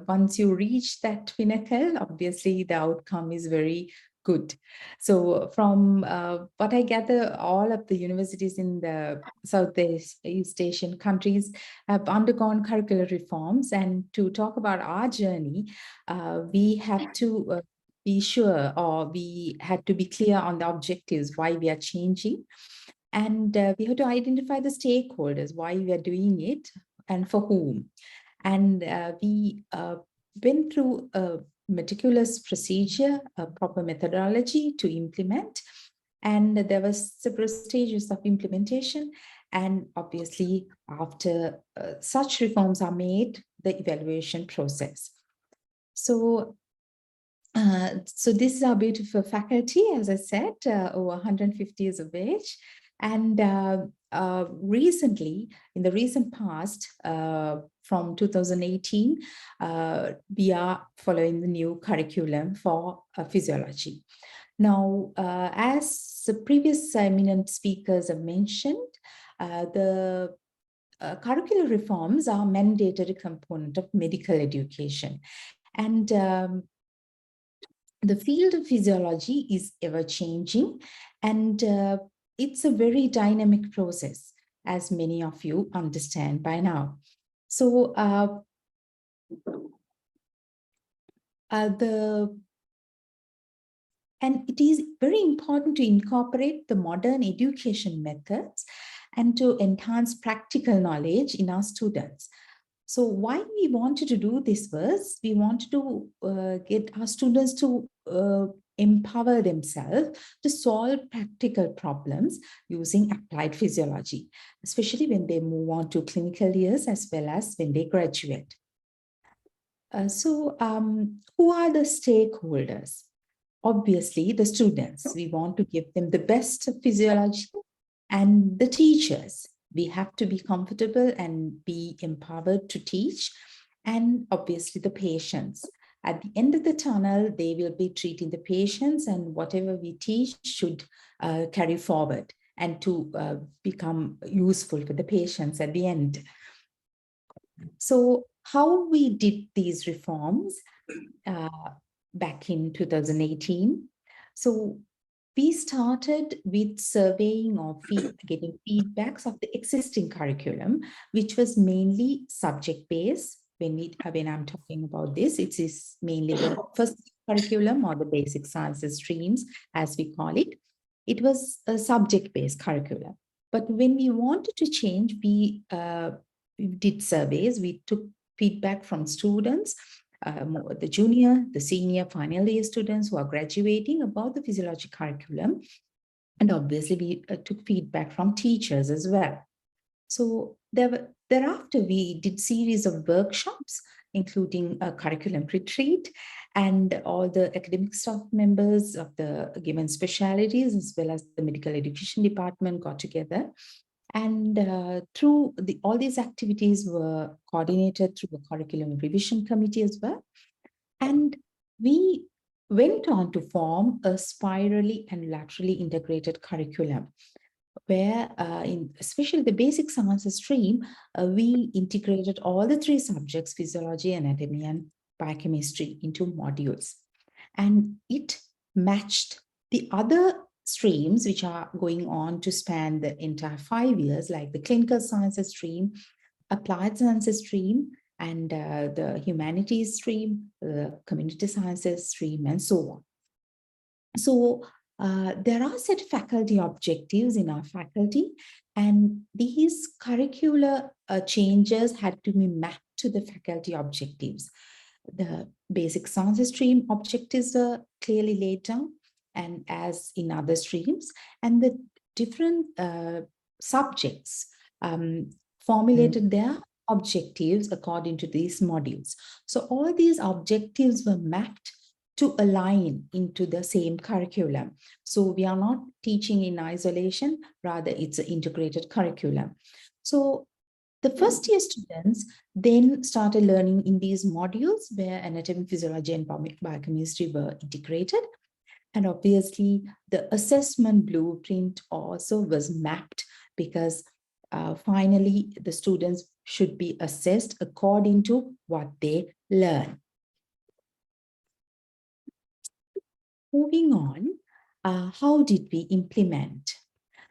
once you reach that pinnacle, obviously the outcome is very good. So from what I gather, all of the universities in the Southeast Asian countries have undergone curricular reforms. And to talk about our journey, we have to be sure, or we had to be clear on the objectives, why we are changing. And we have to identify the stakeholders, why we are doing it and for whom. And we went through a meticulous procedure, a proper methodology to implement. And there were several stages of implementation. And obviously, after such reforms are made, the evaluation process. So this is our beautiful faculty, as I said, over 150 years of age. And recently, in the recent past, from 2018, we are following the new curriculum for physiology. Now, as the previous eminent speakers have mentioned, the curricular reforms are a mandatory component of medical education. And the field of physiology is ever changing, and it's a very dynamic process, as many of you understand by now. So and it is very important to incorporate the modern education methods and to enhance practical knowledge in our students. So why we wanted to do this was, we wanted to get our students to empower themselves to solve practical problems using applied physiology, especially when they move on to clinical years as well as when they graduate. Who are the stakeholders? Obviously, the students. We want to give them the best of physiology, and the teachers. We have to be comfortable and be empowered to teach, and obviously the patients. At the end of the tunnel, they will be treating the patients, and whatever we teach should carry forward and to become useful for the patients at the end. So how we did these reforms back in 2018. So we started with surveying or getting feedbacks of the existing curriculum, which was mainly subject-based. When I'm talking about this, it is mainly the first curriculum or the basic sciences streams, as we call it. It was a subject-based curriculum. But when we wanted to change, we did surveys. We took feedback from students, the junior, the senior, final year students who are graduating about the physiology curriculum. And obviously we took feedback from teachers as well. So thereafter we did series of workshops, including a curriculum retreat, and all the academic staff members of the given specialities as well as the medical education department got together. And through all these activities were coordinated through the curriculum revision committee as well. And we went on to form a spirally and laterally integrated curriculum, where especially the basic sciences stream, we integrated all the three subjects, physiology, anatomy, and biochemistry, into modules. And it matched the other streams which are going on to span the entire 5 years, like the clinical sciences stream, applied sciences stream, and the humanities stream, the community sciences stream, and so on. So there are set faculty objectives in our faculty, and these curricular changes had to be mapped to the faculty objectives. The basic sciences stream objectives are clearly laid down, and as in other streams, and the different subjects formulated their objectives according to these modules. So all these objectives were mapped to align into the same curriculum. So we are not teaching in isolation, rather it's an integrated curriculum. So the first year students then started learning in these modules where anatomy, physiology, and biochemistry were integrated. And obviously the assessment blueprint also was mapped, because finally the students should be assessed according to what they learn. Moving on, how did we implement?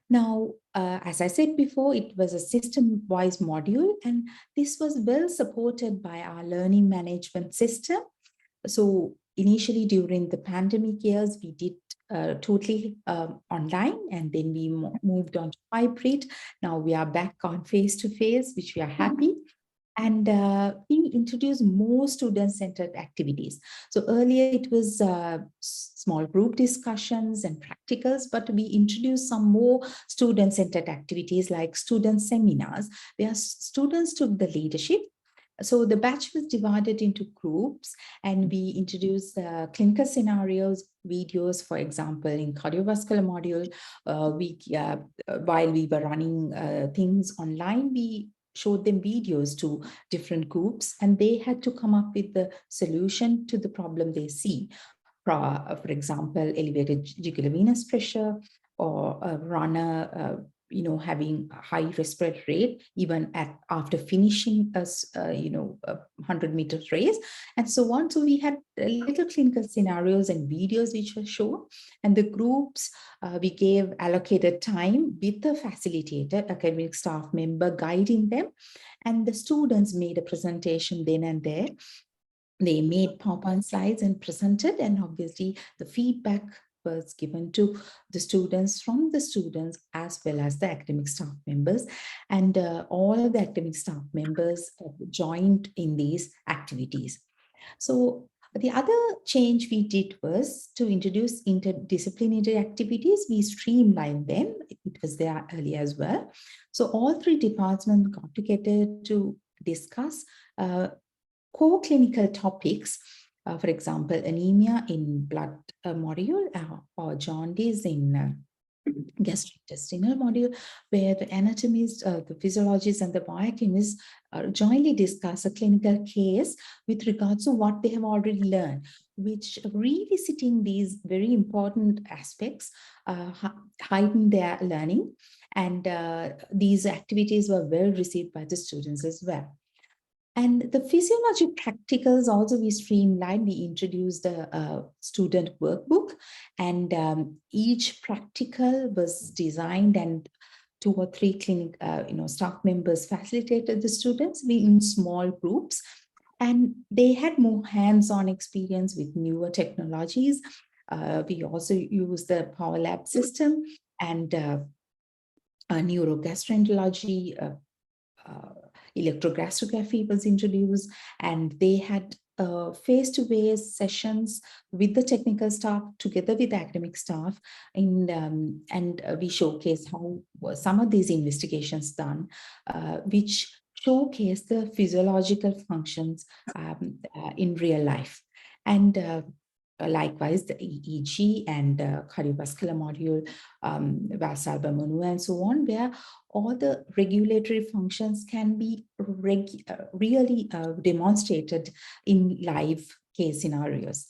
Now, as I said before, it was a system-wise module, and this was well supported by our learning management system. So initially during the pandemic years, we did totally online, and then we moved on to hybrid. Now we are back on face-to-face, which we are happy. And we introduced more student-centered activities. So earlier it was small group discussions and practicals, but we introduced some more student-centered activities like student seminars, where students took the leadership. So the batch was divided into groups, and we introduced clinical scenarios, videos. For example, in cardiovascular module, while we were running things online, we showed them videos to different groups, and they had to come up with the solution to the problem they see. For example, elevated jugular venous pressure, or a runner having a high respiratory rate, even after finishing a 100-meter race, and so on. So we had little clinical scenarios and videos which were shown, and the groups, we gave allocated time with the facilitator, academic staff member guiding them, and the students made a presentation then and there. They made PowerPoint slides and presented, and obviously the feedback was given to the students from the students as well as the academic staff members. And all of the academic staff members joined in these activities. So the other change we did was to introduce interdisciplinary activities. We streamlined them. It was there earlier as well. So all three departments got together to discuss core clinical topics, for example, anemia in blood module, or jaundice in gastrointestinal module, where the anatomists, the physiologists, and the biochemists jointly discuss a clinical case with regards to what they have already learned, which revisiting these very important aspects heighten their learning. And these activities were well received by the students as well. And the physiology practicals also we streamlined. We introduced a student workbook, and each practical was designed, and 2 or 3 clinic staff members facilitated the students in small groups, and they had more hands-on experience with newer technologies. We also used the Power Lab system and neurogastroenterology. Electrogastrography was introduced, and they had face-to-face sessions with the technical staff together with the academic staff, and we showcased how some of these investigations done, which showcase the physiological functions in real life. And likewise, the EEG and cardiovascular module, Valsalva-Manu, and so on, where all the regulatory functions can be really demonstrated in live case scenarios.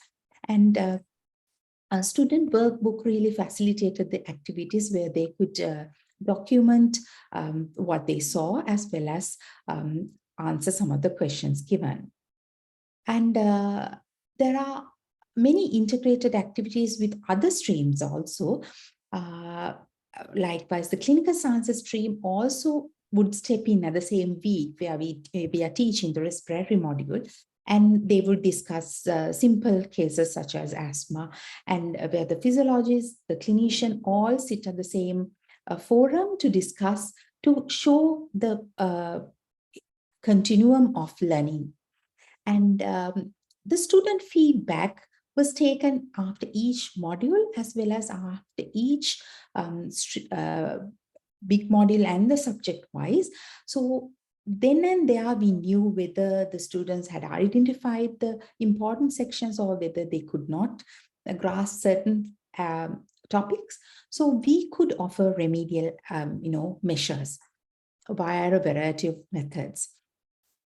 And a student workbook really facilitated the activities where they could document what they saw, as well as answer some of the questions given. And there are many integrated activities with other streams also. Likewise, the clinical sciences stream also would step in at the same week, where we are teaching the respiratory module, and they would discuss simple cases such as asthma, and where the physiologist, the clinician all sit at the same forum to discuss, to show the continuum of learning. And the student feedback was taken after each module, as well as after each big module and the subject wise. So then and there, we knew whether the students had identified the important sections or whether they could not grasp certain topics. So we could offer remedial measures via a variety of methods.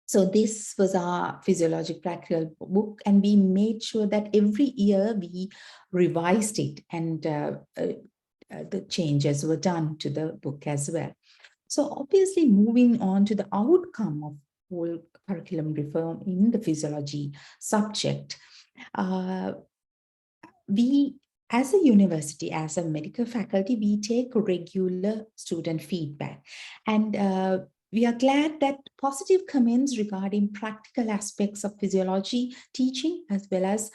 So this was our physiologic practical book, and we made sure that every year we revised it, and the changes were done to the book as well. So obviously, moving on to the outcome of whole curriculum reform in the physiology subject, we, as a university, as a medical faculty, we take regular student feedback, and we are glad that positive comments regarding practical aspects of physiology teaching, as well as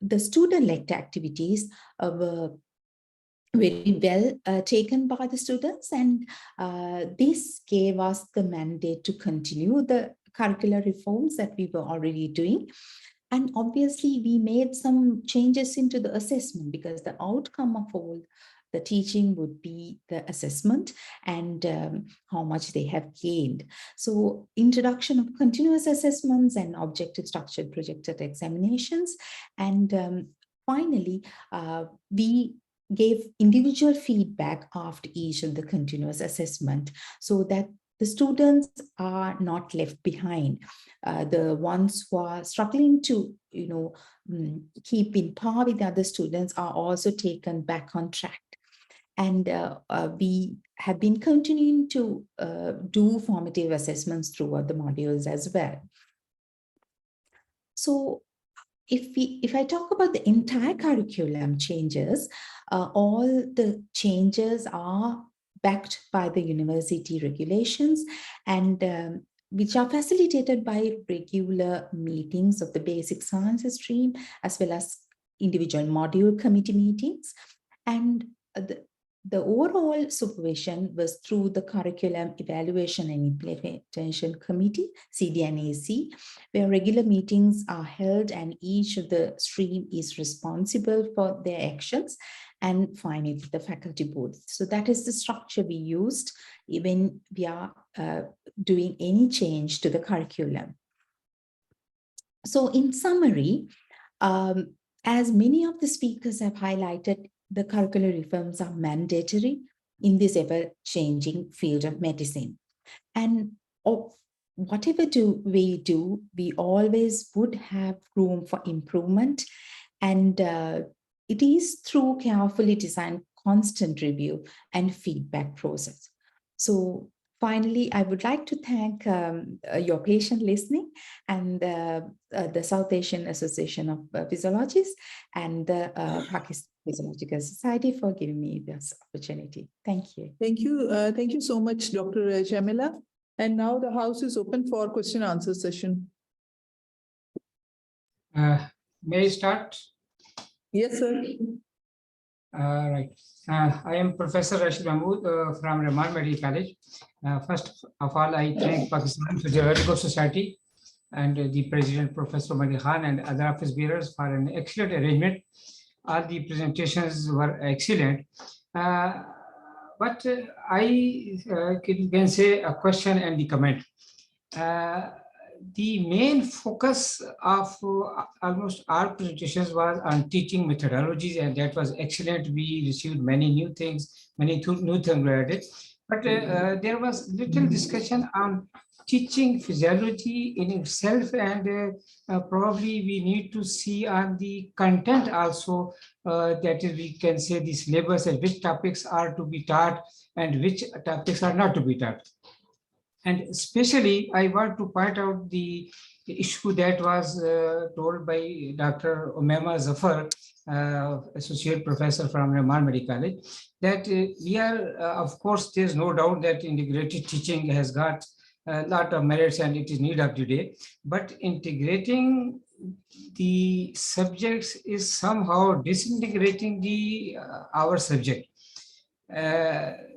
the student-led activities, were very well taken by the students, and this gave us the mandate to continue the curricular reforms that we were already doing. And obviously, we made some changes into the assessment, because the outcome of all the teaching would be the assessment and how much they have gained. So introduction of continuous assessments and objective structured projected examinations. And finally, we gave individual feedback after each of the continuous assessment, so that the students are not left behind. The ones who are struggling to, keep in par with the other students are also taken back on track. And we have been continuing to do formative assessments throughout the modules as well. So if I talk about the entire curriculum changes, all the changes are backed by the university regulations and which are facilitated by regular meetings of the basic sciences stream, as well as individual module committee meetings. And the overall supervision was through the Curriculum Evaluation and Implementation Committee, CDNAC, where regular meetings are held and each of the stream is responsible for their actions, and finally the faculty board. So that is the structure we used when we are doing any change to the curriculum. So in summary, as many of the speakers have highlighted, the curricular reforms are mandatory in this ever-changing field of medicine. And whatever we do, we always would have room for improvement. And it is through carefully designed constant review and feedback process. So finally, I would like to thank your patient listening and the South Asian Association of Physiologists and the Pakistan Physiological Society for giving me this opportunity. Thank you. Thank you. Thank you so much, Dr. Jamila. And now the house is open for question and answer session. May I start? Yes, sir. Right. I am Professor Rashid Mahmood from Rahman Medical College. First of all, I thank Pakistan Physiological Society and the President, Professor Madi Khan, and other office bearers for an excellent arrangement. All the presentations were excellent. But I can say a question and the comment. The main focus of almost all presentations was on teaching methodologies, and that was excellent. We received many new things, many new things were added. But there was little discussion on teaching physiology in itself, and probably we need to see on the content also, that is, we can say the syllabus and which topics are to be taught and which topics are not to be taught. And especially, I want to point out the issue that was told by Dr. Umema Zafar, Associate Professor from Rahman Medical College, that we are, of course, there's no doubt that integrated teaching has got a lot of merits and it is need of the day. But integrating the subjects is somehow disintegrating the our subject.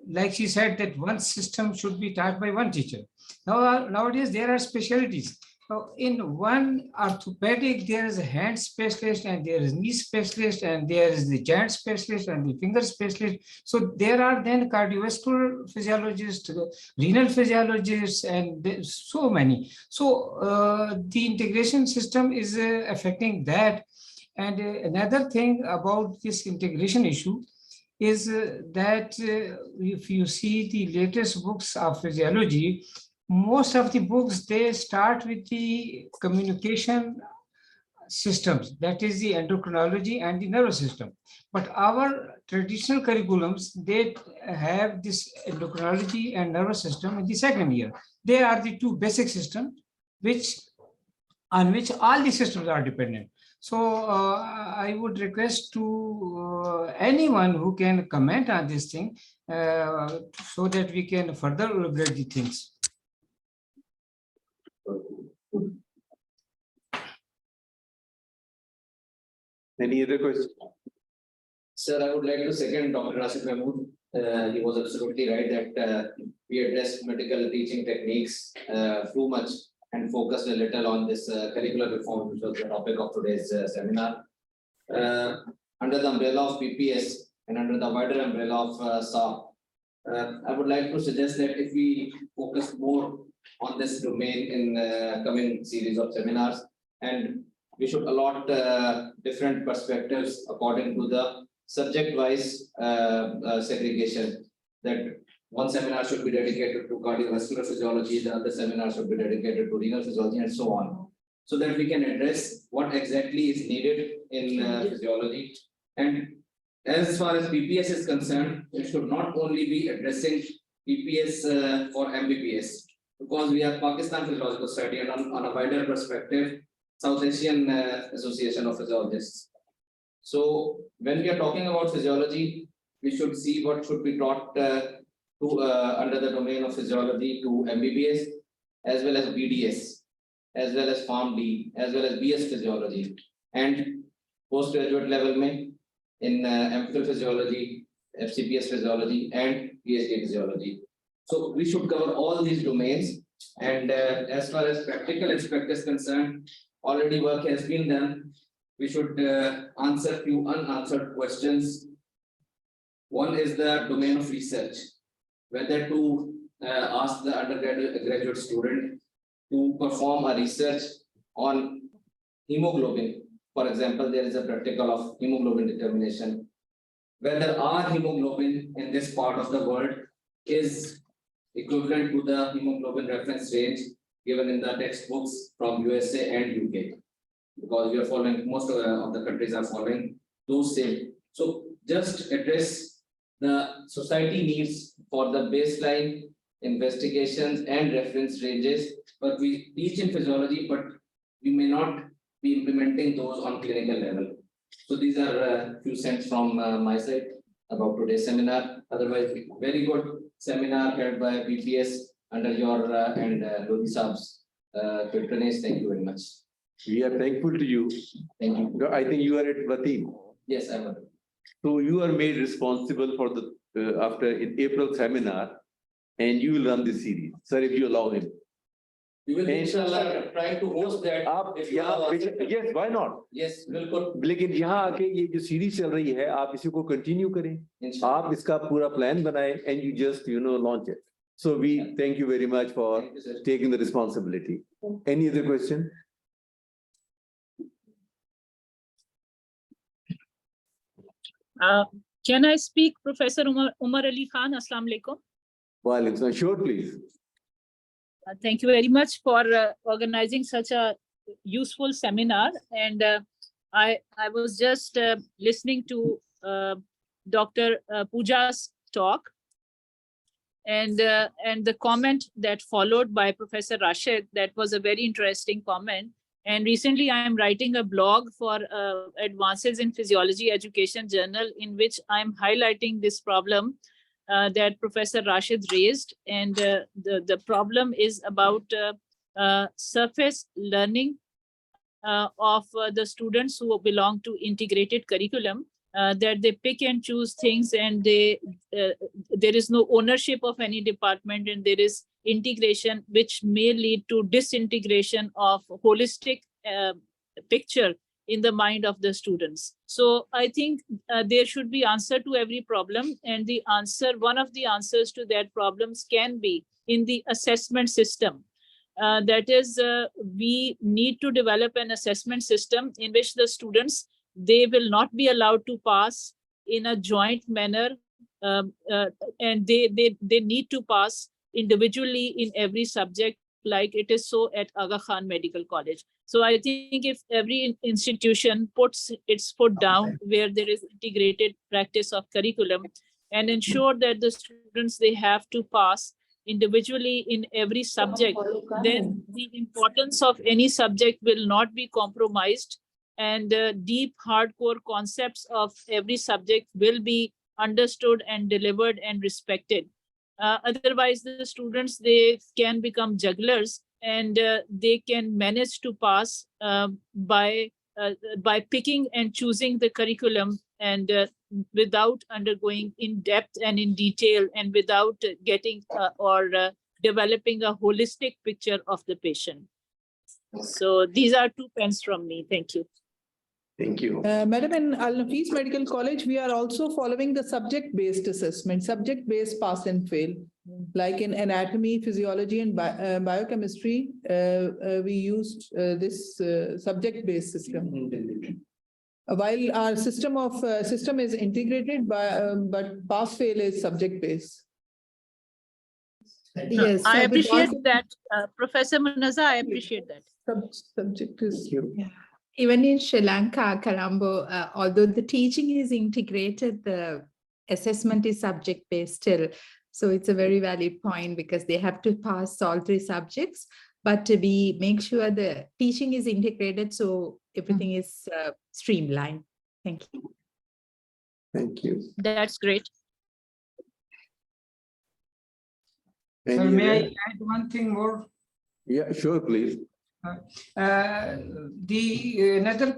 Like she said, that one system should be taught by one teacher. Nowadays, there are specialties. In one orthopedic, there is a hand specialist, and there is knee specialist, and there is the joint specialist and the finger specialist. So there are then cardiovascular physiologists, renal physiologists, and so many. So the integration system is affecting that. And another thing about this integration issue is that if you see the latest books of physiology, most of the books, they start with the communication systems, that is the endocrinology and the nervous system. But our traditional curriculums, they have this endocrinology and nervous system in the second year. They are the two basic systems on which all the systems are dependent. So I would request to anyone who can comment on this thing so that we can further elaborate the things. Any other questions? Sir, I would like to second Dr. Rashid Mahmood. He was absolutely right that we addressed medical teaching techniques too much and focused a little on this curricular reform, which was the topic of today's seminar. Under the umbrella of PPS and under the wider umbrella of SA, I would like to suggest that if we focus more on this domain in coming series of seminars, and we should allot different perspectives according to the subject-wise segregation, that one seminar should be dedicated to cardiovascular physiology, the other seminar should be dedicated to renal physiology, and so on, so that we can address what exactly is needed in physiology. And as far as PPS is concerned, it should not only be addressing PPS for MBBS, because we have Pakistan Physiological Society, and on a wider perspective, South Asian Association of Physiologists. So when we are talking about physiology, we should see what should be taught under the domain of physiology to MBBS, as well as BDS, as well as PharmD, as well as BS Physiology, and postgraduate level mein in MPhil Physiology, FCPS Physiology, and PhD Physiology. So we should cover all these domains. And as far as practical aspect is concerned, already work has been done. We should answer few unanswered questions. One is the domain of research, whether to ask the undergraduate graduate student to perform a research on hemoglobin. For example, there is a practical of hemoglobin determination, whether our hemoglobin in this part of the world is equivalent to the hemoglobin reference range given in the textbooks from USA and UK, because we are following, most of the countries are following those same. So just address the society needs for the baseline investigations and reference ranges, but we teach in physiology, but we may not be implementing those on clinical level. So these are few cents from my side about today's seminar. Otherwise, very good seminar held by PPS under your and Lodi Saab's patronage. Thank you very much. We are thankful to you. Thank you. I think you are at Vatim. Yes, I am. So you are made responsible for the after in April seminar, and you will run this series, sir, if you allow him. We will inshallah try to host that. आप यहाँ yes, why not? Yes, बिल्कुल. लेकिन यहाँ आके ये जो series चल रही है, आप इसी को कंटिन्यू करें. आप इसका पूरा प्लान बनाएं, and you just launch it. So we thank you very much for taking the responsibility. Any other question? Can I speak, Professor Umar Ali Khan? Assalamu alaikum. Well, sure, please. Thank you very much for organizing such a useful seminar. And I was just listening to Dr. Pooja's talk, and the comment that followed by Professor Rashid. That was a very interesting comment. And recently, I am writing a blog for Advances in Physiology Education Journal, in which I am highlighting this problem that Professor Rashid raised. And the problem is about surface learning of the students who belong to integrated curriculum, that they pick and choose things, and there is no ownership of any department, and there is integration, which may lead to disintegration of holistic picture in the mind of the students. So I think there should be answer to every problem, and the answer, one of the answers to that problems can be in the assessment system. That is, we need to develop an assessment system in which the students, they will not be allowed to pass in a joint manner, and they need to pass individually in every subject, like it is so at Aga Khan Medical College. So I think if every institution puts its foot down where there is integrated practice of curriculum and ensure that the students, they have to pass individually in every subject, then the importance of any subject will not be compromised, and deep hardcore concepts of every subject will be understood and delivered and respected. Otherwise, the students, they can become jugglers, and they can manage to pass by picking and choosing the curriculum, and without undergoing in depth and in detail, and without getting or developing a holistic picture of the patient. So these are 2 pence from me. Thank you. Thank you. Madam, in Al-Nafees Medical College, we are also following the subject-based assessment, subject-based pass and fail. Like in anatomy, physiology, and biochemistry, we used this subject-based system. While our system is integrated, but pass-fail is subject-based. Yes, I appreciate that, Professor Munaza. I appreciate that. Subject is. Yeah. Even in Sri Lanka, Colombo, although the teaching is integrated, the assessment is subject-based still. So it's a very valid point because they have to pass all 3 subjects, but we make sure the teaching is integrated so everything is streamlined. Thank you. Thank you. That's great. So may I add one thing more? Yeah, sure, please. Another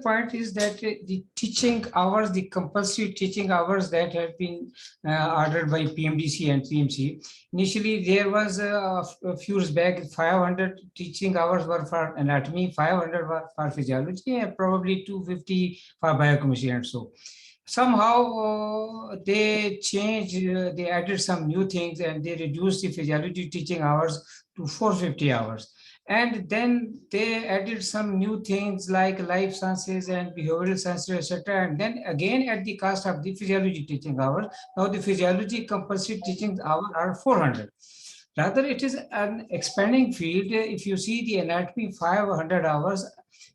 point is that the teaching hours, the compulsory teaching hours that have been ordered by PMDC and PMC. Initially, there was a few years back, 500 teaching hours were for anatomy, 500 were for physiology, and probably 250 for biochemistry and so. Somehow they changed, they added some new things and they reduced the physiology teaching hours to 450 hours. And then they added some new things like life sciences and behavioral sciences, etc. And then again at the cost of the physiology teaching hours, now the physiology compulsory teaching hours are 400. Rather, it is an expanding field. If you see the anatomy 500 hours,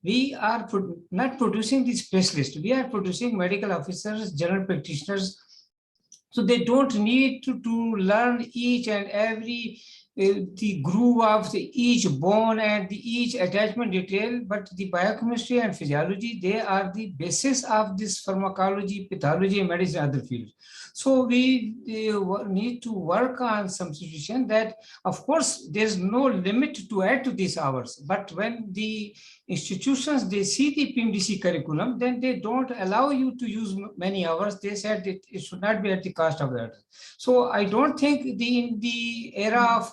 we are not producing the specialists. We are producing medical officers, general practitioners. So they don't need to learn each and every the groove of each bone and each attachment detail, but the biochemistry and physiology, they are the basis of this pharmacology, pathology, and medicine, other fields. So we need to work on some situation that, of course, there's no limit to add to these hours, but when the institutions, they see the PMDC curriculum, then they don't allow you to use many hours. They said it should not be at the cost of that. So I don't think in the era of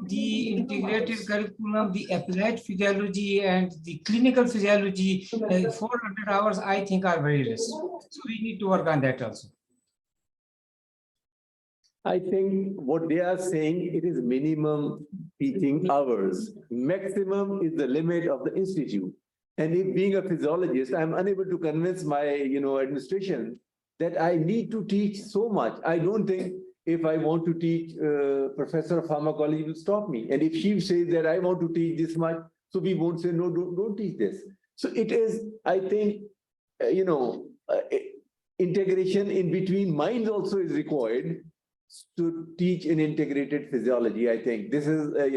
the integrated curriculum, the applied physiology and the clinical physiology, 400 hours, I think are very less. So we need to work on that also. I think what they are saying, it is minimum teaching hours. Maximum is the limit of the institute. And if being a physiologist, I'm unable to convince my administration that I need to teach so much. I don't think if I want to teach, professor of pharmacology will stop me. And if she says that I want to teach this much, so we won't say, no, don't teach this. So it is, I think, integration in between minds also is required to teach in integrated physiology. I think this is, a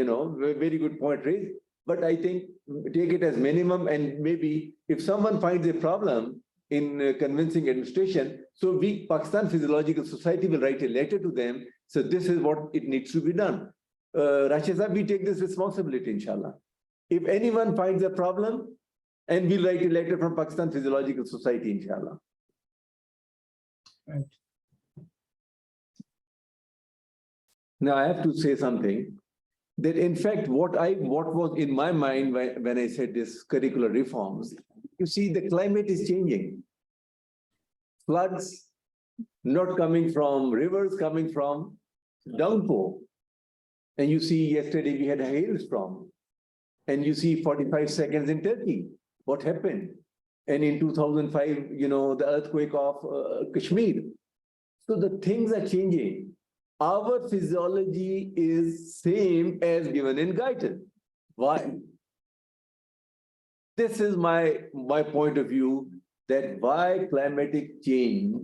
very good point raised, but I think take it as minimum, and maybe if someone finds a problem in convincing administration, so we, Pakistan Physiological Society, will write a letter to them. So this is what it needs to be done. Rashid Sahab, we take this responsibility, inshallah. If anyone finds a problem, and we'll write a letter from Pakistan Physiological Society, inshallah. Right. Now I have to say something that, in fact, what was in my mind when I said this curricular reforms, you see the climate is changing. Floods not coming from rivers, coming from downpour. And you see yesterday we had a hailstorm. And you see 45 seconds in Turkey. What happened? And in 2005, the earthquake of Kashmir. So the things are changing. Our physiology is same as given in Guyton. Why? This is my point of view, that why climatic change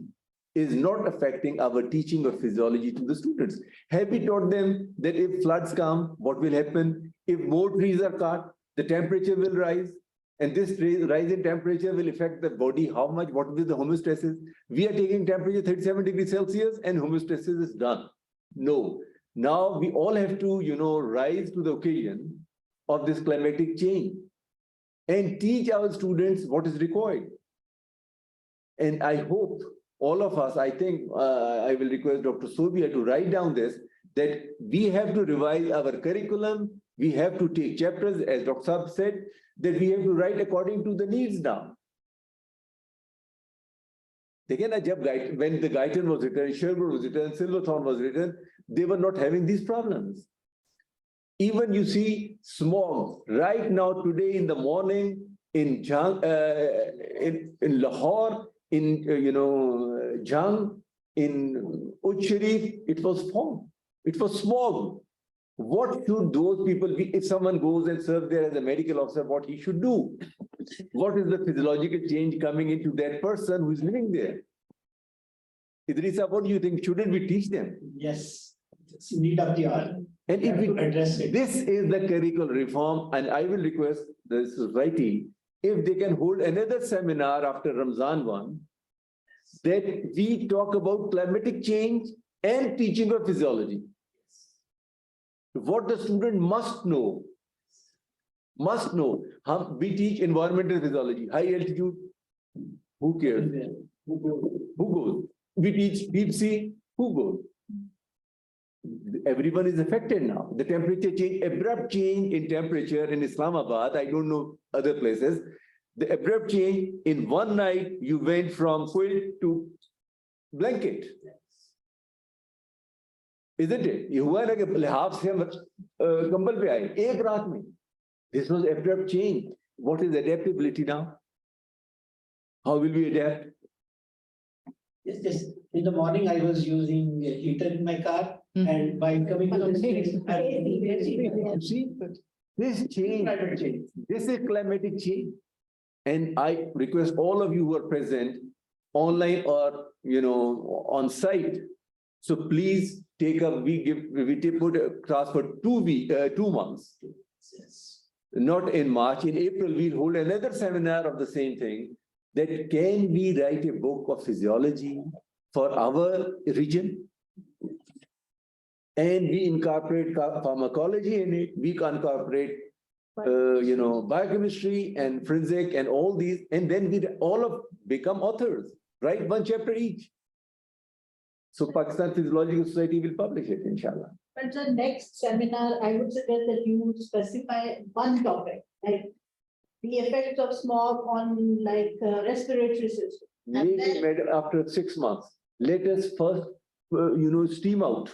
is not affecting our teaching of physiology to the students. Have we taught them that if floods come, what will happen? If more trees are cut, the temperature will rise. And this rise in temperature will affect the body, how much, what will be the homeostasis? We are taking temperature 37 degrees Celsius and homeostasis is done. No, now we all have to, rise to the occasion of this climatic change and teach our students what is required. And I hope all of us, I think I will request Dr. Sobia to write down this, that we have to revise our curriculum. We have to take chapters, as Dr. Saab said, that we have to write according to the needs now. Again, when the Guyton was written, Sherwood was written, Silverthorne was written, they were not having these problems. Even you see smog right now today in the morning in Lahore, in Jang, in Uj Sharif, it was fog. It was smog. What should those people be? If someone goes and serves there as a medical officer, what he should do? What is the physiological change coming into that person who is living there? Idrisa, what do you think? Shouldn't we teach them? Yes, it's need of the hour. And if we address it. This is the curricular reform, and I will request the society, if they can hold another seminar after Ramzan one, that we talk about climatic change and teaching of physiology. What the student must know. We teach environmental physiology, high altitude. Who cares? Who goes? We teach deep sea. Who goes? Everyone is affected now. The temperature change, abrupt change in temperature in Islamabad, I don't know other places. The abrupt change in one night, you went from quilt to blanket. Isn't it? ये हुआ ना कि लिहाफ से हम कंबल पे आए एक रात में. This was abrupt change. What is adaptability now? How will we adapt? Yes. In the morning, I was using a heater in my car, and by coming to the station, See, this change, this is climatic change. And I request all of you who are present, online or on site. So please take up. We put a class for 2 months. Not in March. In April, we'll hold another seminar of the same thing. That can we write a book of physiology for our region? And we incorporate pharmacology in it. We can incorporate, biochemistry and forensic and all these. And then we all become authors, write one chapter each. So Pakistan Physiological Society will publish it, inshallah. But the next seminar, I would suggest that you specify one topic, like the effects of smog on respiratory system. Maybe after 6 months, let us first, steam out.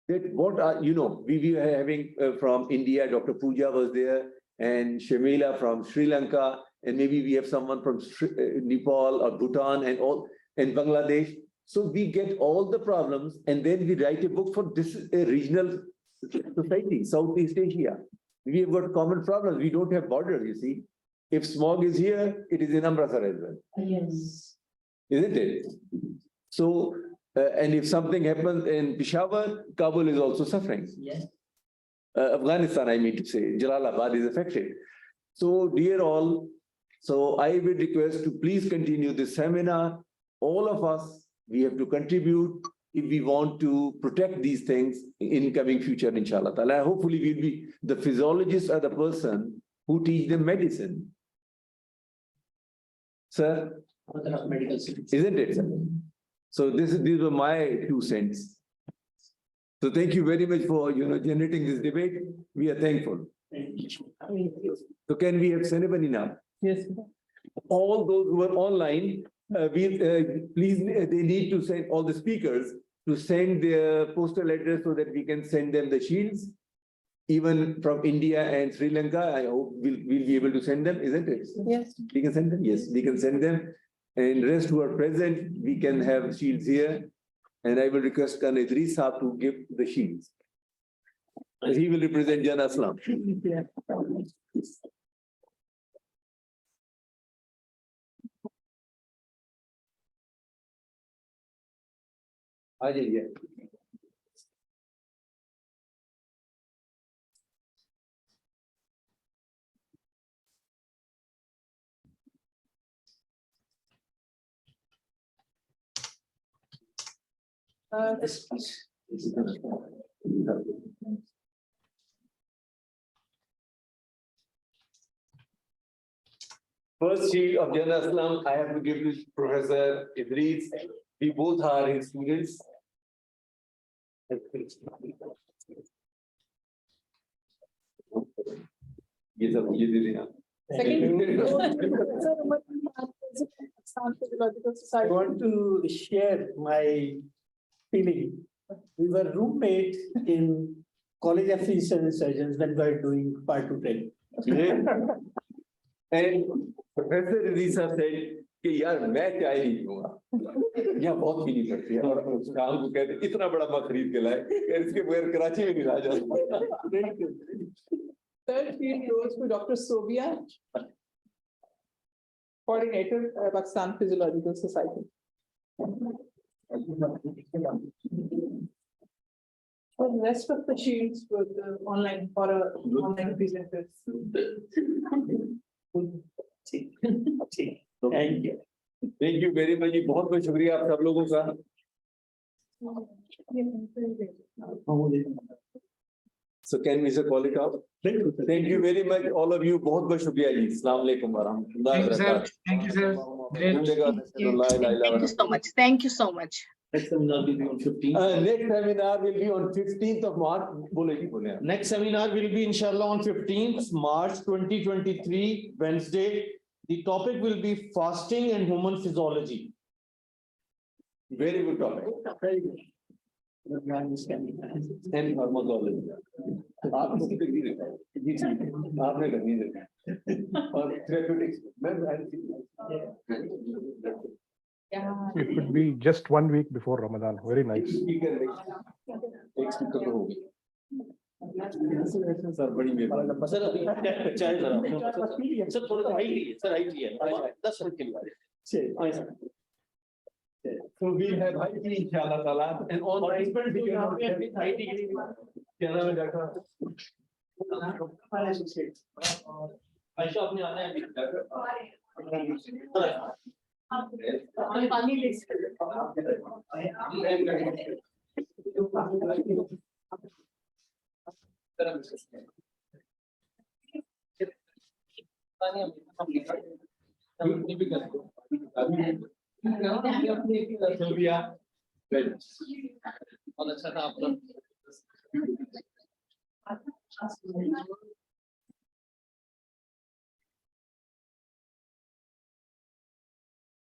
That what are, we were having from India, Dr. Pooja was there, and Shamila from Sri Lanka, and maybe we have someone from Nepal or Bhutan and Bangladesh. So we get all the problems, and then we write a book for this regional society, Southeast Asia. We have got common problems. We don't have borders, you see. If smog is here, it is in Amritsar as well. Yes. Isn't it? So, and if something happens in Peshawar, Kabul is also suffering. Yes. Afghanistan, I mean to say, Jalalabad is affected. So, dear all, so I would request to please continue this seminar. All of us, we have to contribute if we want to protect these things in coming future, inshallah. Hopefully, we'll be the physiologists are the person who teach them medicine. Sir? Medical students. Isn't it, sir? So these were my 2 cents. So thank you very much for generating this debate. We are thankful. So can we have ceremony now? Yes. All those who are online, please, they need to send all the speakers to send their postal address so that we can send them the shields. Even from India and Sri Lanka, I hope we'll be able to send them, isn't it? Yes. We can send them? Yes, we can send them. And rest who are present, we can have shields here. And I will request Khan Idris Saab to give the shields. He will represent Jan Aslam. Yeah. First shield of Jan Aslam, I have to give to Professor Idris. We both are his students. I want to share my feeling. We were roommates in College of Physicians and Surgeons when we were doing part 2 training. And Professor Idrisa said, कि यार मैं चाय नहीं पीऊंगा, यहाँ बहुत पीनी पड़ती है, और शाम को कहते इतना बड़ा मग खरीद के लाए, यार इसके बगैर कराची में नहीं रहा जाता। Third field goes to Dr. Sobia, coordinator, Pakistan Physiological Society. For the rest of the shields with online for online presenters. Thank you very much. बहुत बहुत शुक्रिया आप सब लोगों का। So can we call it off? Thank you very much, all of you. बहुत बहुत शुक्रिया जी। अस्सलाम वालेकुम वरहमतुल्लाहि वबरकातुहू। Thank you, sir. Thank you so much. Thank you so much. Next seminar will be on 15th. Next seminar will be on 15th of March. बोले जी बोले। Next seminar will be inshallah on 15th March 2023, Wednesday. The topic will be fasting and human physiology. Very good topic. And hormonology. आपने करनी है जी, आपने करनी है और therapeutics मैं It would be just 1 week before Ramadan. Very nice. Sir बड़ी मेहरबानी सर अभी कच्चा है जरा सर, थोड़ा सा हाइट है सर, हाइट है 10 मिनट के लिए। So we have IT inshallah taala and all participants we can have IT क्या नाम है डॉक्टर अच्छा आपने आना है बहुत अच्छा था आपका